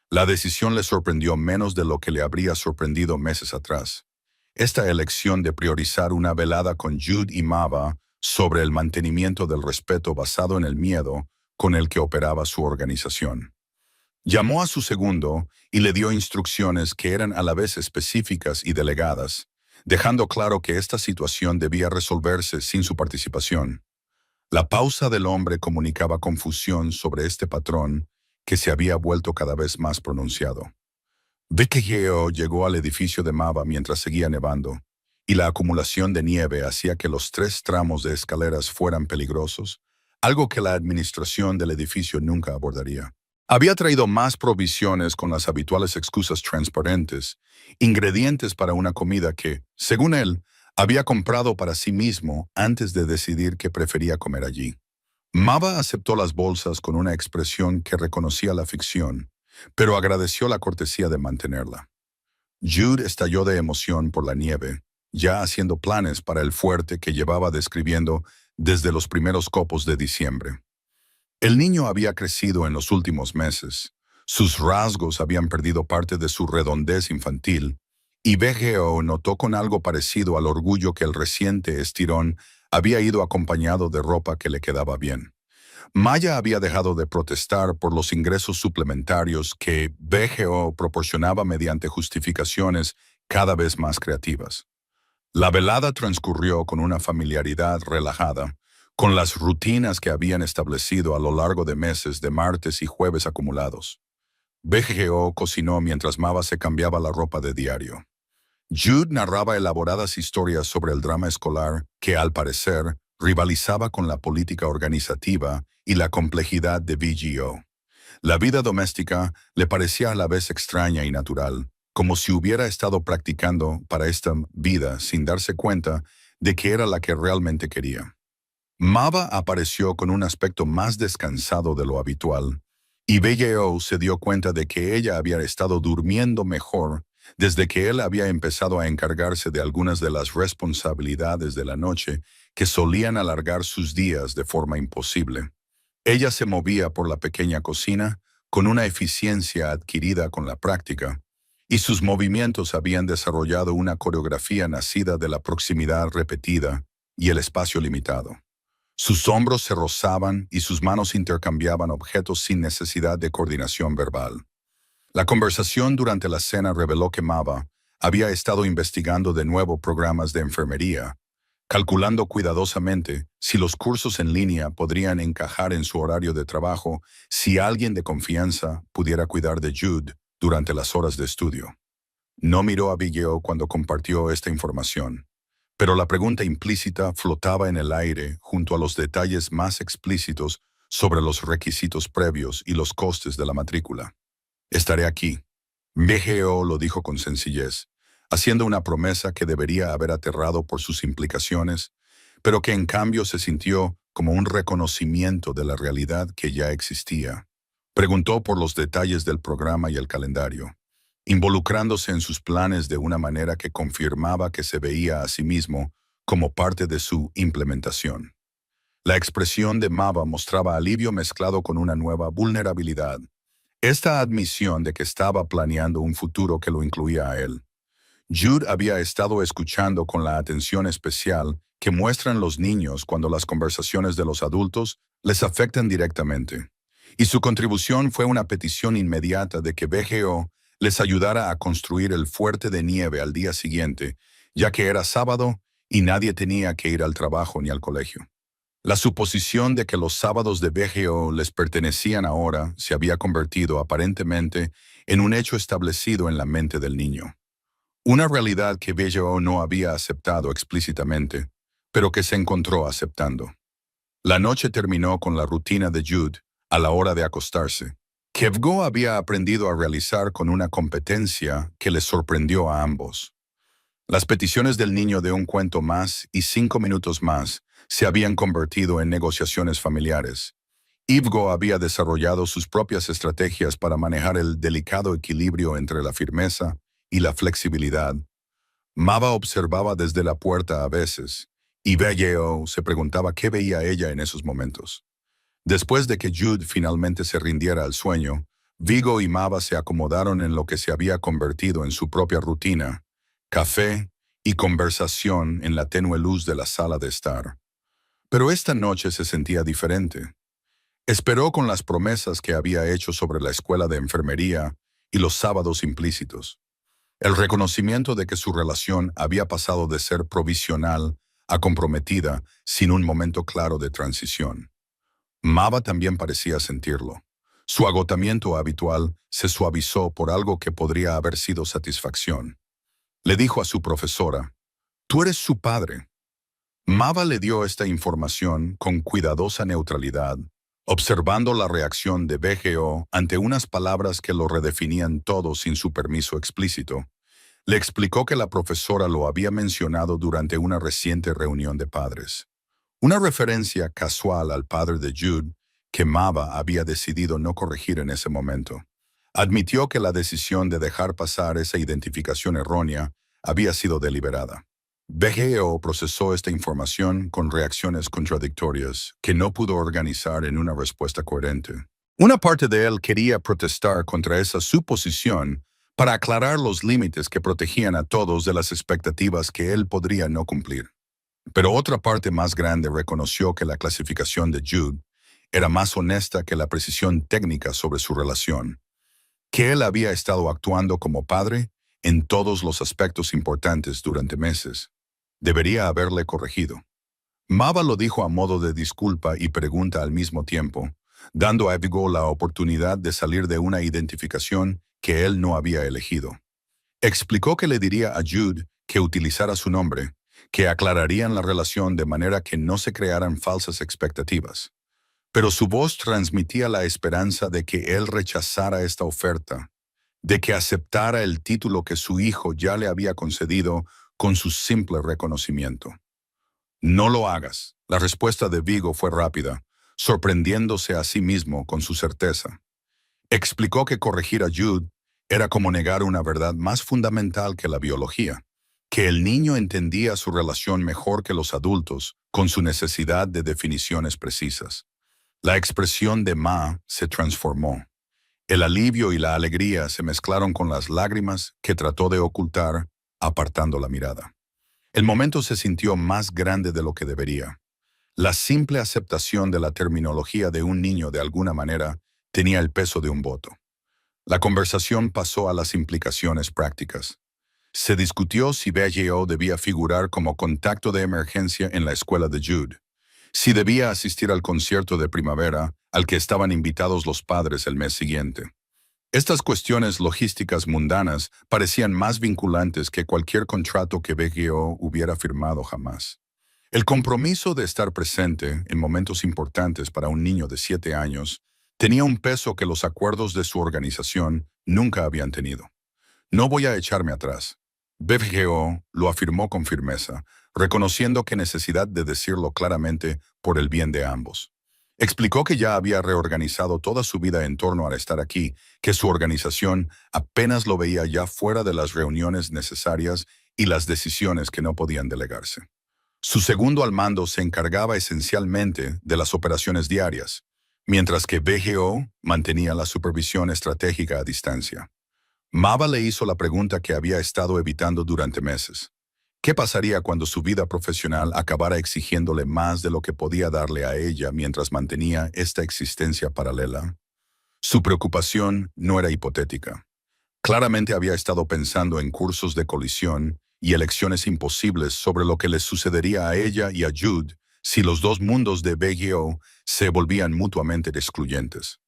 La decisión le sorprendió menos de lo que le habría sorprendido meses atrás. Esta elección de priorizar una velada con Jude y Mava sobre el mantenimiento del respeto basado en el miedo con el que operaba su organización. Llamó a su segundo y le dio instrucciones que eran a la vez específicas y delegadas, dejando claro que esta situación debía resolverse sin su participación. La pausa del hombre comunicaba confusión sobre este patrón que se había vuelto cada vez más pronunciado. Vikegeo llegó al edificio de Mava mientras seguía nevando, y la acumulación de nieve hacía que los 3 tramos de escaleras fueran peligrosos, algo que la administración del edificio nunca abordaría. Había traído más provisiones con las habituales excusas transparentes, ingredientes para una comida que, según él, había comprado para sí mismo antes de decidir que prefería comer allí. Mava aceptó las bolsas con una expresión que reconocía la ficción, pero agradeció la cortesía de mantenerla. Jude estalló de emoción por la nieve, ya haciendo planes para el fuerte que llevaba describiendo desde los primeros copos de diciembre. El niño había crecido en los últimos meses, sus rasgos habían perdido parte de su redondez infantil, y BGO notó con algo parecido al orgullo que el reciente estirón había ido acompañado de ropa que le quedaba bien. Maya había dejado de protestar por los ingresos suplementarios que BGO proporcionaba mediante justificaciones cada vez más creativas. La velada transcurrió con una familiaridad relajada, con las rutinas que habían establecido a lo largo de meses de martes y jueves acumulados. BGO cocinó mientras Mava se cambiaba la ropa de diario. Jude narraba elaboradas historias sobre el drama escolar que, al parecer, rivalizaba con la política organizativa y la complejidad de BGO. La vida doméstica le parecía a la vez extraña y natural, como si hubiera estado practicando para esta vida sin darse cuenta de que era la que realmente quería. Mava apareció con un aspecto más descansado de lo habitual, y BGO se dio cuenta de que ella había estado durmiendo mejor desde que él había empezado a encargarse de algunas de las responsabilidades de la noche que solían alargar sus días de forma imposible. Ella se movía por la pequeña cocina con una eficiencia adquirida con la práctica, y sus movimientos habían desarrollado una coreografía nacida de la proximidad repetida y el espacio limitado. Sus hombros se rozaban y sus manos intercambiaban objetos sin necesidad de coordinación verbal. La conversación durante la cena reveló que Mava había estado investigando de nuevo programas de enfermería, calculando cuidadosamente si los cursos en línea podrían encajar en su horario de trabajo si alguien de confianza pudiera cuidar de Jude durante las horas de estudio. No miró a Vigeo cuando compartió esta información, pero la pregunta implícita flotaba en el aire junto a los detalles más explícitos sobre los requisitos previos y los costes de la matrícula. Estaré aquí. BGO lo dijo con sencillez, haciendo una promesa que debería haber aterrado por sus implicaciones, pero que en cambio se sintió como un reconocimiento de la realidad que ya existía. Preguntó por los detalles del programa y el calendario, involucrándose en sus planes de una manera que confirmaba que se veía a sí mismo como parte de su implementación. La expresión de Mava mostraba alivio mezclado con una nueva vulnerabilidad. Esta admisión de que estaba planeando un futuro que lo incluía a él. Jude había estado escuchando con la atención especial que muestran los niños cuando las conversaciones de los adultos les afectan directamente. Y su contribución fue una petición inmediata de que BGO les ayudara a construir el fuerte de nieve al día siguiente, ya que era sábado y nadie tenía que ir al trabajo ni al colegio. La suposición de que los sábados de BGO les pertenecían ahora se había convertido aparentemente en un hecho establecido en la mente del niño. Una realidad que BGO no había aceptado explícitamente, pero que se encontró aceptando. La noche terminó con la rutina de Jude a la hora de acostarse, que BGO había aprendido a realizar con una competencia que les sorprendió a ambos. Las peticiones del niño de un cuento más y 5 minutos más se habían convertido en negociaciones familiares. Ivgo había desarrollado sus propias estrategias para manejar el delicado equilibrio entre la firmeza y la flexibilidad. Mava observaba desde la puerta a veces, y BGO se preguntaba qué veía ella en esos momentos. Después de que Jude finalmente se rindiera al sueño, Vigo y Mava se acomodaron en lo que se había convertido en su propia rutina: café y conversación en la tenue luz de la sala de estar. Pero esta noche se sentía diferente. Esperó con las promesas que había hecho sobre la escuela de enfermería y los sábados implícitos. El reconocimiento de que su relación había pasado de ser provisional a comprometida sin un momento claro de transición. Mava también parecía sentirlo. Su agotamiento habitual se suavizó por algo que podría haber sido satisfacción. Le dijo a su profesora: «Tú eres su padre». Mava le dio esta información con cuidadosa neutralidad, observando la reacción de BGO ante unas palabras que lo redefinían todo sin su permiso explícito. Le explicó que la profesora lo había mencionado durante una reciente reunión de padres. Una referencia casual al padre de Jude, que Mava había decidido no corregir en ese momento. Admitió que la decisión de dejar pasar esa identificación errónea había sido deliberada. BGO procesó esta información con reacciones contradictorias que no pudo organizar en una respuesta coherente. Una parte de él quería protestar contra esa suposición para aclarar los límites que protegían a todos de las expectativas que él podría no cumplir. Pero otra parte más grande reconoció que la clasificación de Jude era más honesta que la precisión técnica sobre su relación, que él había estado actuando como padre en todos los aspectos importantes durante meses. Debería haberle corregido. Mava lo dijo a modo de disculpa y pregunta al mismo tiempo, dando a Abigail la oportunidad de salir de una identificación que él no había elegido. Explicó que le diría a Jude que utilizara su nombre, que aclararían la relación de manera que no se crearan falsas expectativas. Pero su voz transmitía la esperanza de que él rechazara esta oferta, de que aceptara el título que su hijo ya le había concedido con su simple reconocimiento. No lo hagas. La respuesta de Vigo fue rápida, sorprendiéndose a sí mismo con su certeza. Explicó que corregir a Jude era como negar una verdad más fundamental que la biología, que el niño entendía su relación mejor que los adultos, con su necesidad de definiciones precisas. La expresión de Ma se transformó. El alivio y la alegría se mezclaron con las lágrimas que trató de ocultar, apartando la mirada. El momento se sintió más grande de lo que debería. La simple aceptación de la terminología de un niño de alguna manera tenía el peso de un voto. La conversación pasó a las implicaciones prácticas. Se discutió si BGO debía figurar como contacto de emergencia en la escuela de Jude, si debía asistir al concierto de primavera al que estaban invitados los padres el mes siguiente. Estas cuestiones logísticas mundanas parecían más vinculantes que cualquier contrato que BGO hubiera firmado jamás. El compromiso de estar presente en momentos importantes para un niño de 7 años tenía un peso que los acuerdos de su organización nunca habían tenido. No voy a echarme atrás. BGO lo afirmó con firmeza, reconociendo que necesidad de decirlo claramente por el bien de ambos. Explicó que ya había reorganizado toda su vida en torno a estar aquí, que su organización apenas lo veía ya fuera de las reuniones necesarias y las decisiones que no podían delegarse. Su segundo al mando se encargaba esencialmente de las operaciones diarias, mientras que BGO mantenía la supervisión estratégica a distancia. Mava le hizo la pregunta que había estado evitando durante meses. ¿Qué pasaría cuando su vida profesional acabara exigiéndole más de lo que podía darle a ella mientras mantenía esta existencia paralela? Su preocupación no era hipotética. Claramente había estado pensando en cursos de colisión y elecciones imposibles sobre lo que les sucedería a ella y a Jude si los dos mundos de BGO se volvían mutuamente excluyentes.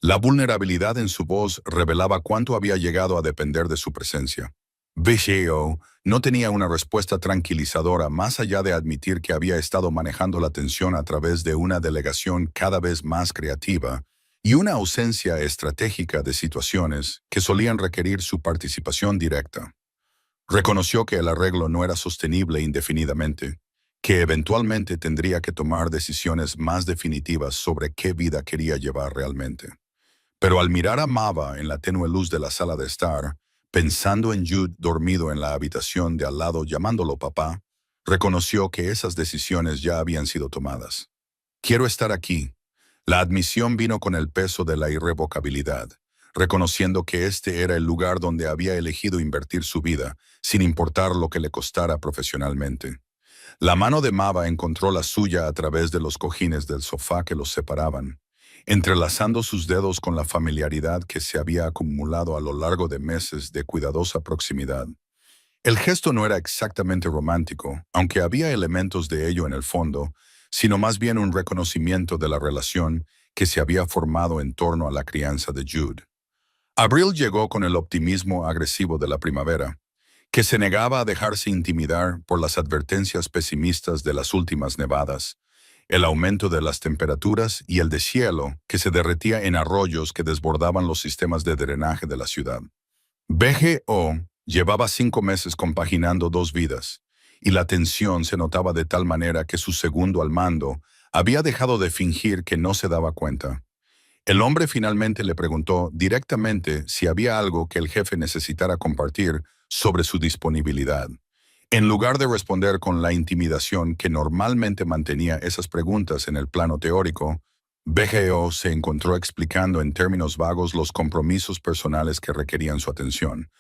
La vulnerabilidad en su voz revelaba cuánto había llegado a depender de su presencia. BGO no tenía una respuesta tranquilizadora más allá de admitir que había estado manejando la tensión a través de una delegación cada vez más creativa y una ausencia estratégica de situaciones que solían requerir su participación directa. Reconoció que el arreglo no era sostenible indefinidamente, que eventualmente tendría que tomar decisiones más definitivas sobre qué vida quería llevar realmente. Pero al mirar a Mava en la tenue luz de la sala de estar, pensando en Jude dormido en la habitación de al lado llamándolo papá, reconoció que esas decisiones ya habían sido tomadas. Quiero estar aquí. La admisión vino con el peso de la irrevocabilidad, reconociendo que este era el lugar donde había elegido invertir su vida, sin importar lo que le costara profesionalmente. La mano de Mava encontró la suya a través de los cojines del sofá que los separaban, entrelazando sus dedos con la familiaridad que se había acumulado a lo largo de meses de cuidadosa proximidad. El gesto no era exactamente romántico, aunque había elementos de ello en el fondo, sino más bien un reconocimiento de la relación que se había formado en torno a la crianza de Jude. Abril llegó con el optimismo agresivo de la primavera, que se negaba a dejarse intimidar por las advertencias pesimistas de las últimas nevadas, el aumento de las temperaturas y el deshielo que se derretía en arroyos que desbordaban los sistemas de drenaje de la ciudad. BGO llevaba 5 meses compaginando 2 vidas, y la tensión se notaba de tal manera que su segundo al mando había dejado de fingir que no se daba cuenta. El hombre finalmente le preguntó directamente si había algo que el jefe necesitara compartir sobre su disponibilidad. En lugar de responder con la intimidación que normalmente mantenía esas preguntas en el plano teórico, BGO se encontró explicando en términos vagos los compromisos personales que requerían su atención.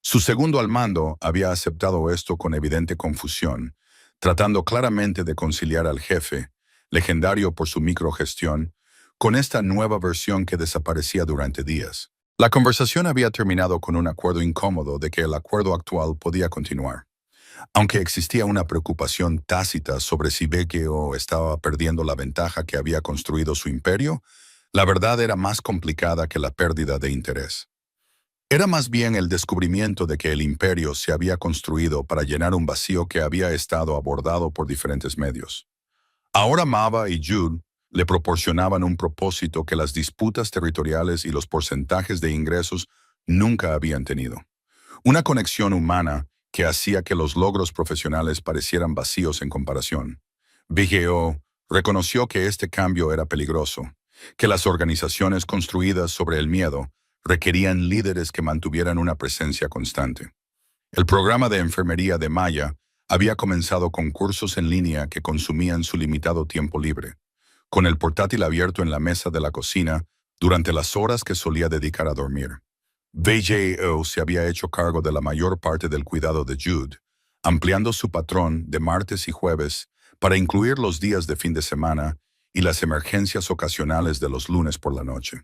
Su segundo al mando había aceptado esto con evidente confusión, tratando claramente de conciliar al jefe, legendario por su microgestión, con esta nueva versión que desaparecía durante días. La conversación había terminado con un acuerdo incómodo de que el acuerdo actual podía continuar. Aunque existía una preocupación tácita sobre si BGO estaba perdiendo la ventaja que había construido su imperio, la verdad era más complicada que la pérdida de interés. Era más bien el descubrimiento de que el imperio se había construido para llenar un vacío que había estado abordado por diferentes medios. Ahora Mava y Jude le proporcionaban un propósito que las disputas territoriales y los porcentajes de ingresos nunca habían tenido. Una conexión humana que hacía que los logros profesionales parecieran vacíos en comparación. BGO reconoció que este cambio era peligroso, que las organizaciones construidas sobre el miedo requerían líderes que mantuvieran una presencia constante. El programa de enfermería de Maya había comenzado con cursos en línea que consumían su limitado tiempo libre, con el portátil abierto en la mesa de la cocina durante las horas que solía dedicar a dormir. BJO se había hecho cargo de la mayor parte del cuidado de Jude, ampliando su patrón de martes y jueves para incluir los días de fin de semana y las emergencias ocasionales de los lunes por la noche.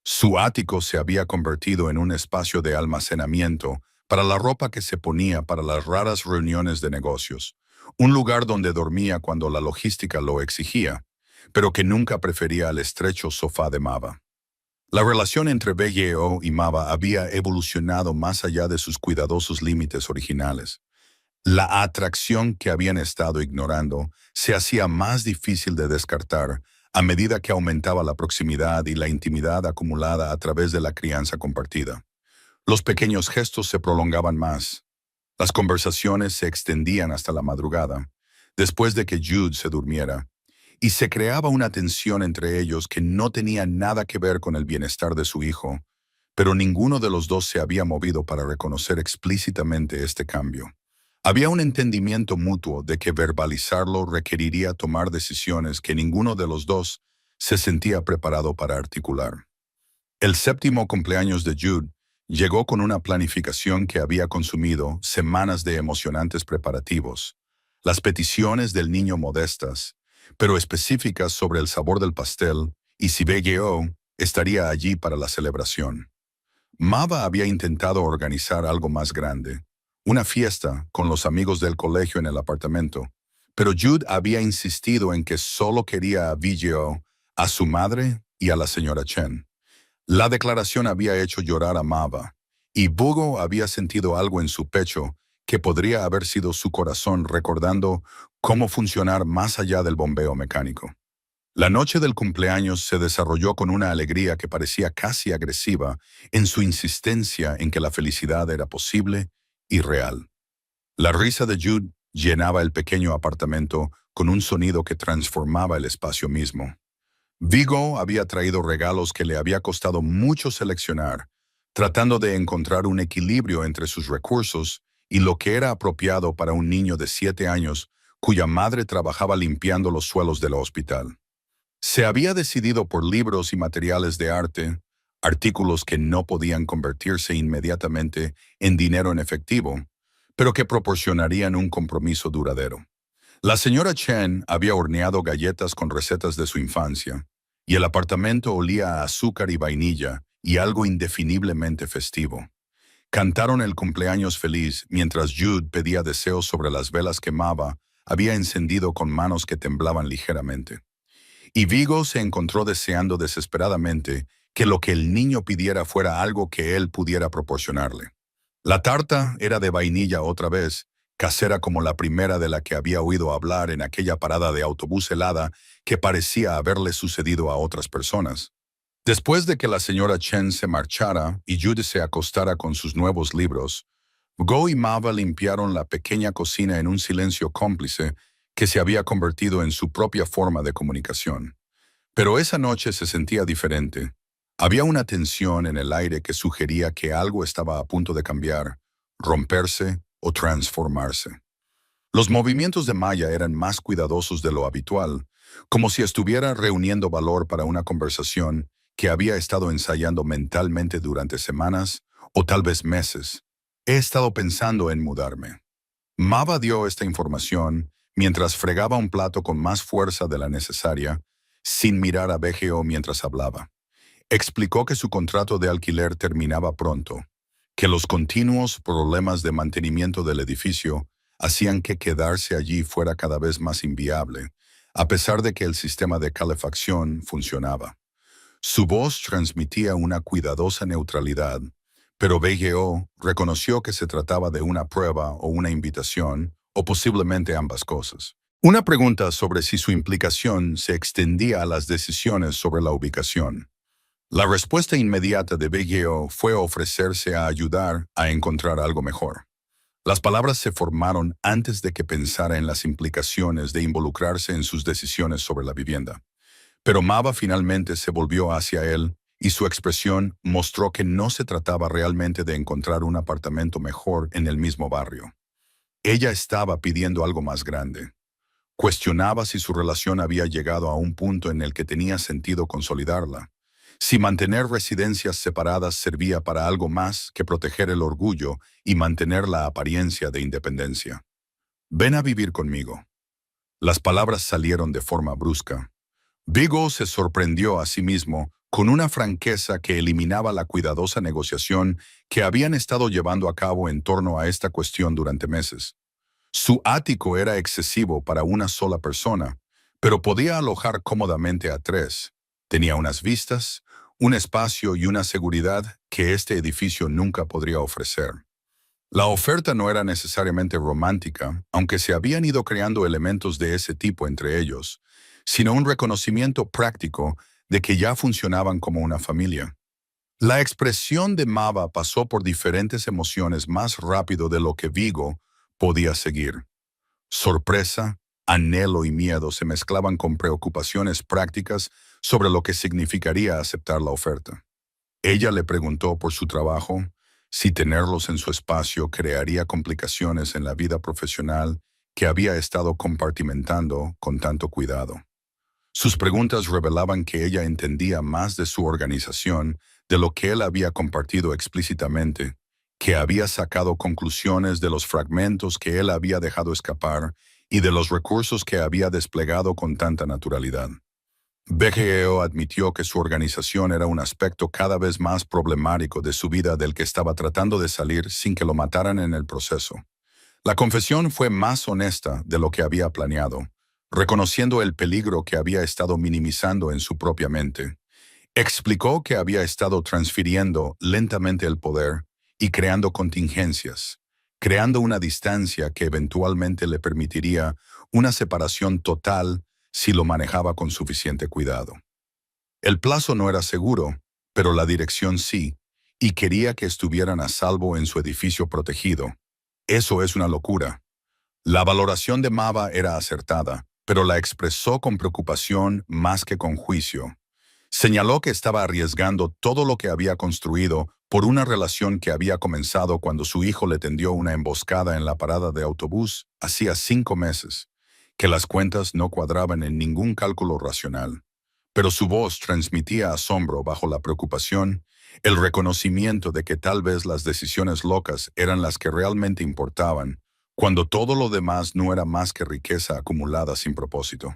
Su ático se había convertido en un espacio de almacenamiento para la ropa que se ponía para las raras reuniones de negocios, un lugar donde dormía cuando la logística lo exigía, pero que nunca prefería al estrecho sofá de Mava. La relación entre BGO y Mava había evolucionado más allá de sus cuidadosos límites originales. La atracción que habían estado ignorando se hacía más difícil de descartar a medida que aumentaba la proximidad y la intimidad acumulada a través de la crianza compartida. Los pequeños gestos se prolongaban más. Las conversaciones se extendían hasta la madrugada, después de que Jude se durmiera, y se creaba una tensión entre ellos que no tenía nada que ver con el bienestar de su hijo, pero ninguno de los dos se había movido para reconocer explícitamente este cambio. Había un entendimiento mutuo de que verbalizarlo requeriría tomar decisiones que ninguno de los dos se sentía preparado para articular. El séptimo cumpleaños de Jude llegó con una planificación que había consumido semanas de emocionantes preparativos, las peticiones del niño modestas, pero específicas sobre el sabor del pastel y si BGO estaría allí para la celebración. Mava había intentado organizar algo más grande, una fiesta con los amigos del colegio en el apartamento, pero Jude había insistido en que solo quería a BGO, a su madre y a la señora Chen. La declaración había hecho llorar a Mava, y Bugo había sentido algo en su pecho que podría haber sido su corazón recordando cómo funcionar más allá del bombeo mecánico. La noche del cumpleaños se desarrolló con una alegría que parecía casi agresiva en su insistencia en que la felicidad era posible y real. La risa de Jude llenaba el pequeño apartamento con un sonido que transformaba el espacio mismo. Vigo había traído regalos que le había costado mucho seleccionar, tratando de encontrar un equilibrio entre sus recursos y lo que era apropiado para un niño de 7 años cuya madre trabajaba limpiando los suelos del hospital. Se había decidido por libros y materiales de arte, artículos que no podían convertirse inmediatamente en dinero en efectivo, pero que proporcionarían un compromiso duradero. La señora Chen había horneado galletas con recetas de su infancia, y el apartamento olía a azúcar y vainilla y algo indefiniblemente festivo. Cantaron el cumpleaños feliz mientras Jude pedía deseos sobre las velas que Mava había encendido con manos que temblaban ligeramente. Y Vigo se encontró deseando desesperadamente que lo que el niño pidiera fuera algo que él pudiera proporcionarle. La tarta era de vainilla otra vez, casera como la primera de la que había oído hablar en aquella parada de autobús helada que parecía haberle sucedido a otras personas. Después de que la señora Chen se marchara y Jude se acostara con sus nuevos libros, Go y Mava limpiaron la pequeña cocina en un silencio cómplice que se había convertido en su propia forma de comunicación. Pero esa noche se sentía diferente. Había una tensión en el aire que sugería que algo estaba a punto de cambiar, romperse o transformarse. Los movimientos de Maya eran más cuidadosos de lo habitual, como si estuviera reuniendo valor para una conversación que había estado ensayando mentalmente durante semanas o tal vez meses. He estado pensando en mudarme. Mava dio esta información mientras fregaba un plato con más fuerza de la necesaria, sin mirar a BGO mientras hablaba. Explicó que su contrato de alquiler terminaba pronto, que los continuos problemas de mantenimiento del edificio hacían que quedarse allí fuera cada vez más inviable, a pesar de que el sistema de calefacción funcionaba. Su voz transmitía una cuidadosa neutralidad, pero BGO reconoció que se trataba de una prueba o una invitación, o posiblemente ambas cosas. Una pregunta sobre si su implicación se extendía a las decisiones sobre la ubicación. La respuesta inmediata de BGO fue ofrecerse a ayudar a encontrar algo mejor. Las palabras se formaron antes de que pensara en las implicaciones de involucrarse en sus decisiones sobre la vivienda. Pero Mava finalmente se volvió hacia él y su expresión mostró que no se trataba realmente de encontrar un apartamento mejor en el mismo barrio. Ella estaba pidiendo algo más grande. Cuestionaba si su relación había llegado a un punto en el que tenía sentido consolidarla, si mantener residencias separadas servía para algo más que proteger el orgullo y mantener la apariencia de independencia. «Ven a vivir conmigo». Las palabras salieron de forma brusca. Vigo se sorprendió a sí mismo con una franqueza que eliminaba la cuidadosa negociación que habían estado llevando a cabo en torno a esta cuestión durante meses. Su ático era excesivo para una sola persona, pero podía alojar cómodamente a tres. Tenía unas vistas, un espacio y una seguridad que este edificio nunca podría ofrecer. La oferta no era necesariamente romántica, aunque se habían ido creando elementos de ese tipo entre ellos, sino un reconocimiento práctico de que ya funcionaban como una familia. La expresión de Mava pasó por diferentes emociones más rápido de lo que Vigo podía seguir. Sorpresa, anhelo y miedo se mezclaban con preocupaciones prácticas sobre lo que significaría aceptar la oferta. Ella le preguntó por su trabajo, si tenerlos en su espacio crearía complicaciones en la vida profesional que había estado compartimentando con tanto cuidado. Sus preguntas revelaban que ella entendía más de su organización de lo que él había compartido explícitamente, que había sacado conclusiones de los fragmentos que él había dejado escapar y de los recursos que había desplegado con tanta naturalidad. BGEO admitió que su organización era un aspecto cada vez más problemático de su vida del que estaba tratando de salir sin que lo mataran en el proceso. La confesión fue más honesta de lo que había planeado, reconociendo el peligro que había estado minimizando en su propia mente. Explicó que había estado transfiriendo lentamente el poder y creando contingencias, creando una distancia que eventualmente le permitiría una separación total si lo manejaba con suficiente cuidado. El plazo no era seguro, pero la dirección sí, y quería que estuvieran a salvo en su edificio protegido. Eso es una locura. La valoración de Mava era acertada, pero la expresó con preocupación más que con juicio. Señaló que estaba arriesgando todo lo que había construido por una relación que había comenzado cuando su hijo le tendió una emboscada en la parada de autobús hacía 5 meses, que las cuentas no cuadraban en ningún cálculo racional. Pero su voz transmitía asombro bajo la preocupación, el reconocimiento de que tal vez las decisiones locas eran las que realmente importaban, cuando todo lo demás no era más que riqueza acumulada sin propósito.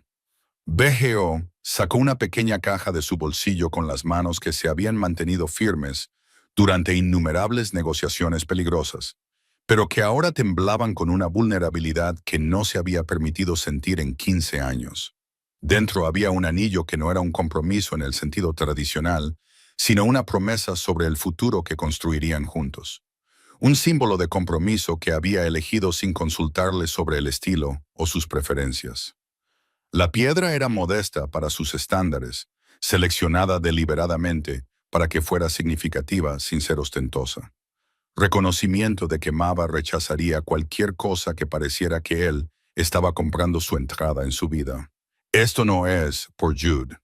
BGO sacó una pequeña caja de su bolsillo con las manos que se habían mantenido firmes durante innumerables negociaciones peligrosas, pero que ahora temblaban con una vulnerabilidad que no se había permitido sentir en 15 años. Dentro había un anillo que no era un compromiso en el sentido tradicional, sino una promesa sobre el futuro que construirían juntos. Un símbolo de compromiso que había elegido sin consultarle sobre el estilo o sus preferencias. La piedra era modesta para sus estándares, seleccionada deliberadamente para que fuera significativa sin ser ostentosa. Reconocimiento de que Mava rechazaría cualquier cosa que pareciera que él estaba comprando su entrada en su vida. Esto no es por Jude.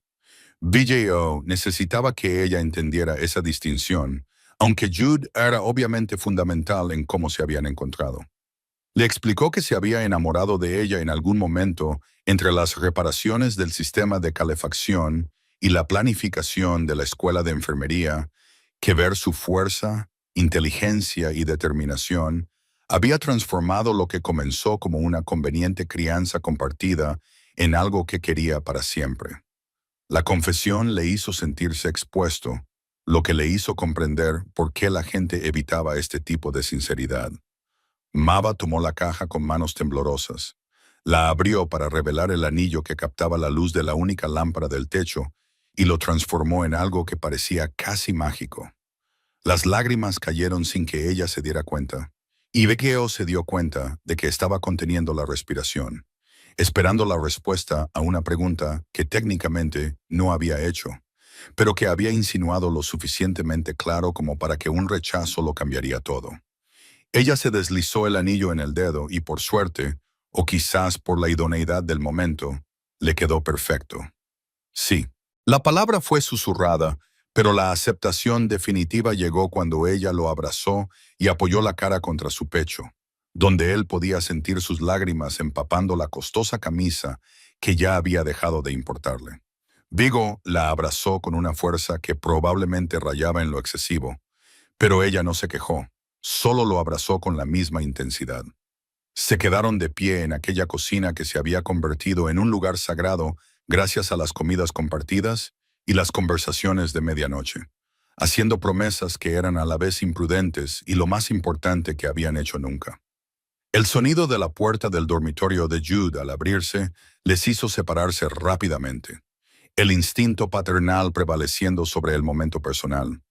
BJO necesitaba que ella entendiera esa distinción, aunque Jude era obviamente fundamental en cómo se habían encontrado. Le explicó que se había enamorado de ella en algún momento entre las reparaciones del sistema de calefacción y la planificación de la escuela de enfermería, que ver su fuerza, inteligencia y determinación había transformado lo que comenzó como una conveniente crianza compartida en algo que quería para siempre. La confesión le hizo sentirse expuesto, lo que le hizo comprender por qué la gente evitaba este tipo de sinceridad. Mava tomó la caja con manos temblorosas. La abrió para revelar el anillo que captaba la luz de la única lámpara del techo y lo transformó en algo que parecía casi mágico. Las lágrimas cayeron sin que ella se diera cuenta, y Vegeo se dio cuenta de que estaba conteniendo la respiración, esperando la respuesta a una pregunta que técnicamente no había hecho, pero que había insinuado lo suficientemente claro como para que un rechazo lo cambiaría todo. Ella se deslizó el anillo en el dedo y por suerte, o quizás por la idoneidad del momento, le quedó perfecto. Sí, la palabra fue susurrada, pero la aceptación definitiva llegó cuando ella lo abrazó y apoyó la cara contra su pecho, donde él podía sentir sus lágrimas empapando la costosa camisa que ya había dejado de importarle. Vigo la abrazó con una fuerza que probablemente rayaba en lo excesivo, pero ella no se quejó, solo lo abrazó con la misma intensidad. Se quedaron de pie en aquella cocina que se había convertido en un lugar sagrado gracias a las comidas compartidas y las conversaciones de medianoche, haciendo promesas que eran a la vez imprudentes y lo más importante que habían hecho nunca. El sonido de la puerta del dormitorio de Jude al abrirse les hizo separarse rápidamente, el instinto paternal prevaleciendo sobre el momento personal.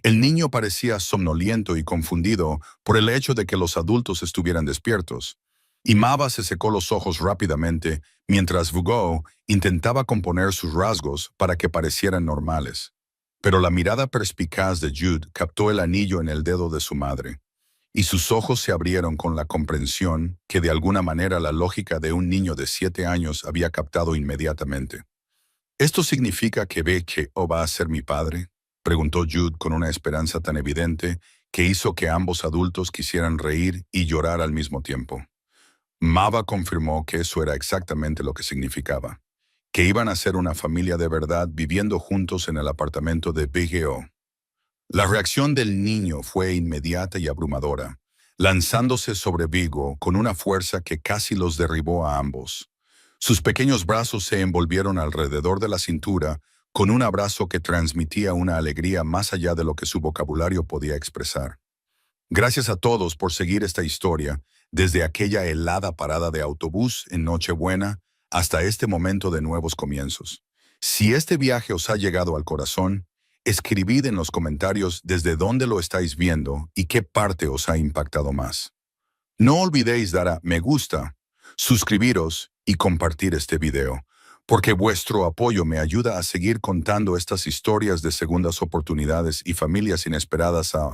El niño parecía somnoliento y confundido por el hecho de que los adultos estuvieran despiertos, y Mava se secó los ojos rápidamente mientras Vugo intentaba componer sus rasgos para que parecieran normales. Pero la mirada perspicaz de Jude captó el anillo en el dedo de su madre, y sus ojos se abrieron con la comprensión que de alguna manera la lógica de un niño de 7 años había captado inmediatamente. ¿Esto significa que Vegeo va a ser mi padre?, preguntó Jude con una esperanza tan evidente que hizo que ambos adultos quisieran reír y llorar al mismo tiempo. Mava confirmó que eso era exactamente lo que significaba, que iban a ser una familia de verdad viviendo juntos en el apartamento de Vegeo. La reacción del niño fue inmediata y abrumadora, lanzándose sobre Vigo con una fuerza que casi los derribó a ambos. Sus pequeños brazos se envolvieron alrededor de la cintura con un abrazo que transmitía una alegría más allá de lo que su vocabulario podía expresar. Gracias a todos por seguir esta historia, desde aquella helada parada de autobús en Nochebuena hasta este momento de nuevos comienzos. Si este viaje os ha llegado al corazón, escribid en los comentarios desde dónde lo estáis viendo y qué parte os ha impactado más. No olvidéis dar a me gusta, suscribiros y compartir este video, porque vuestro apoyo me ayuda a seguir contando estas historias de segundas oportunidades y familias inesperadas a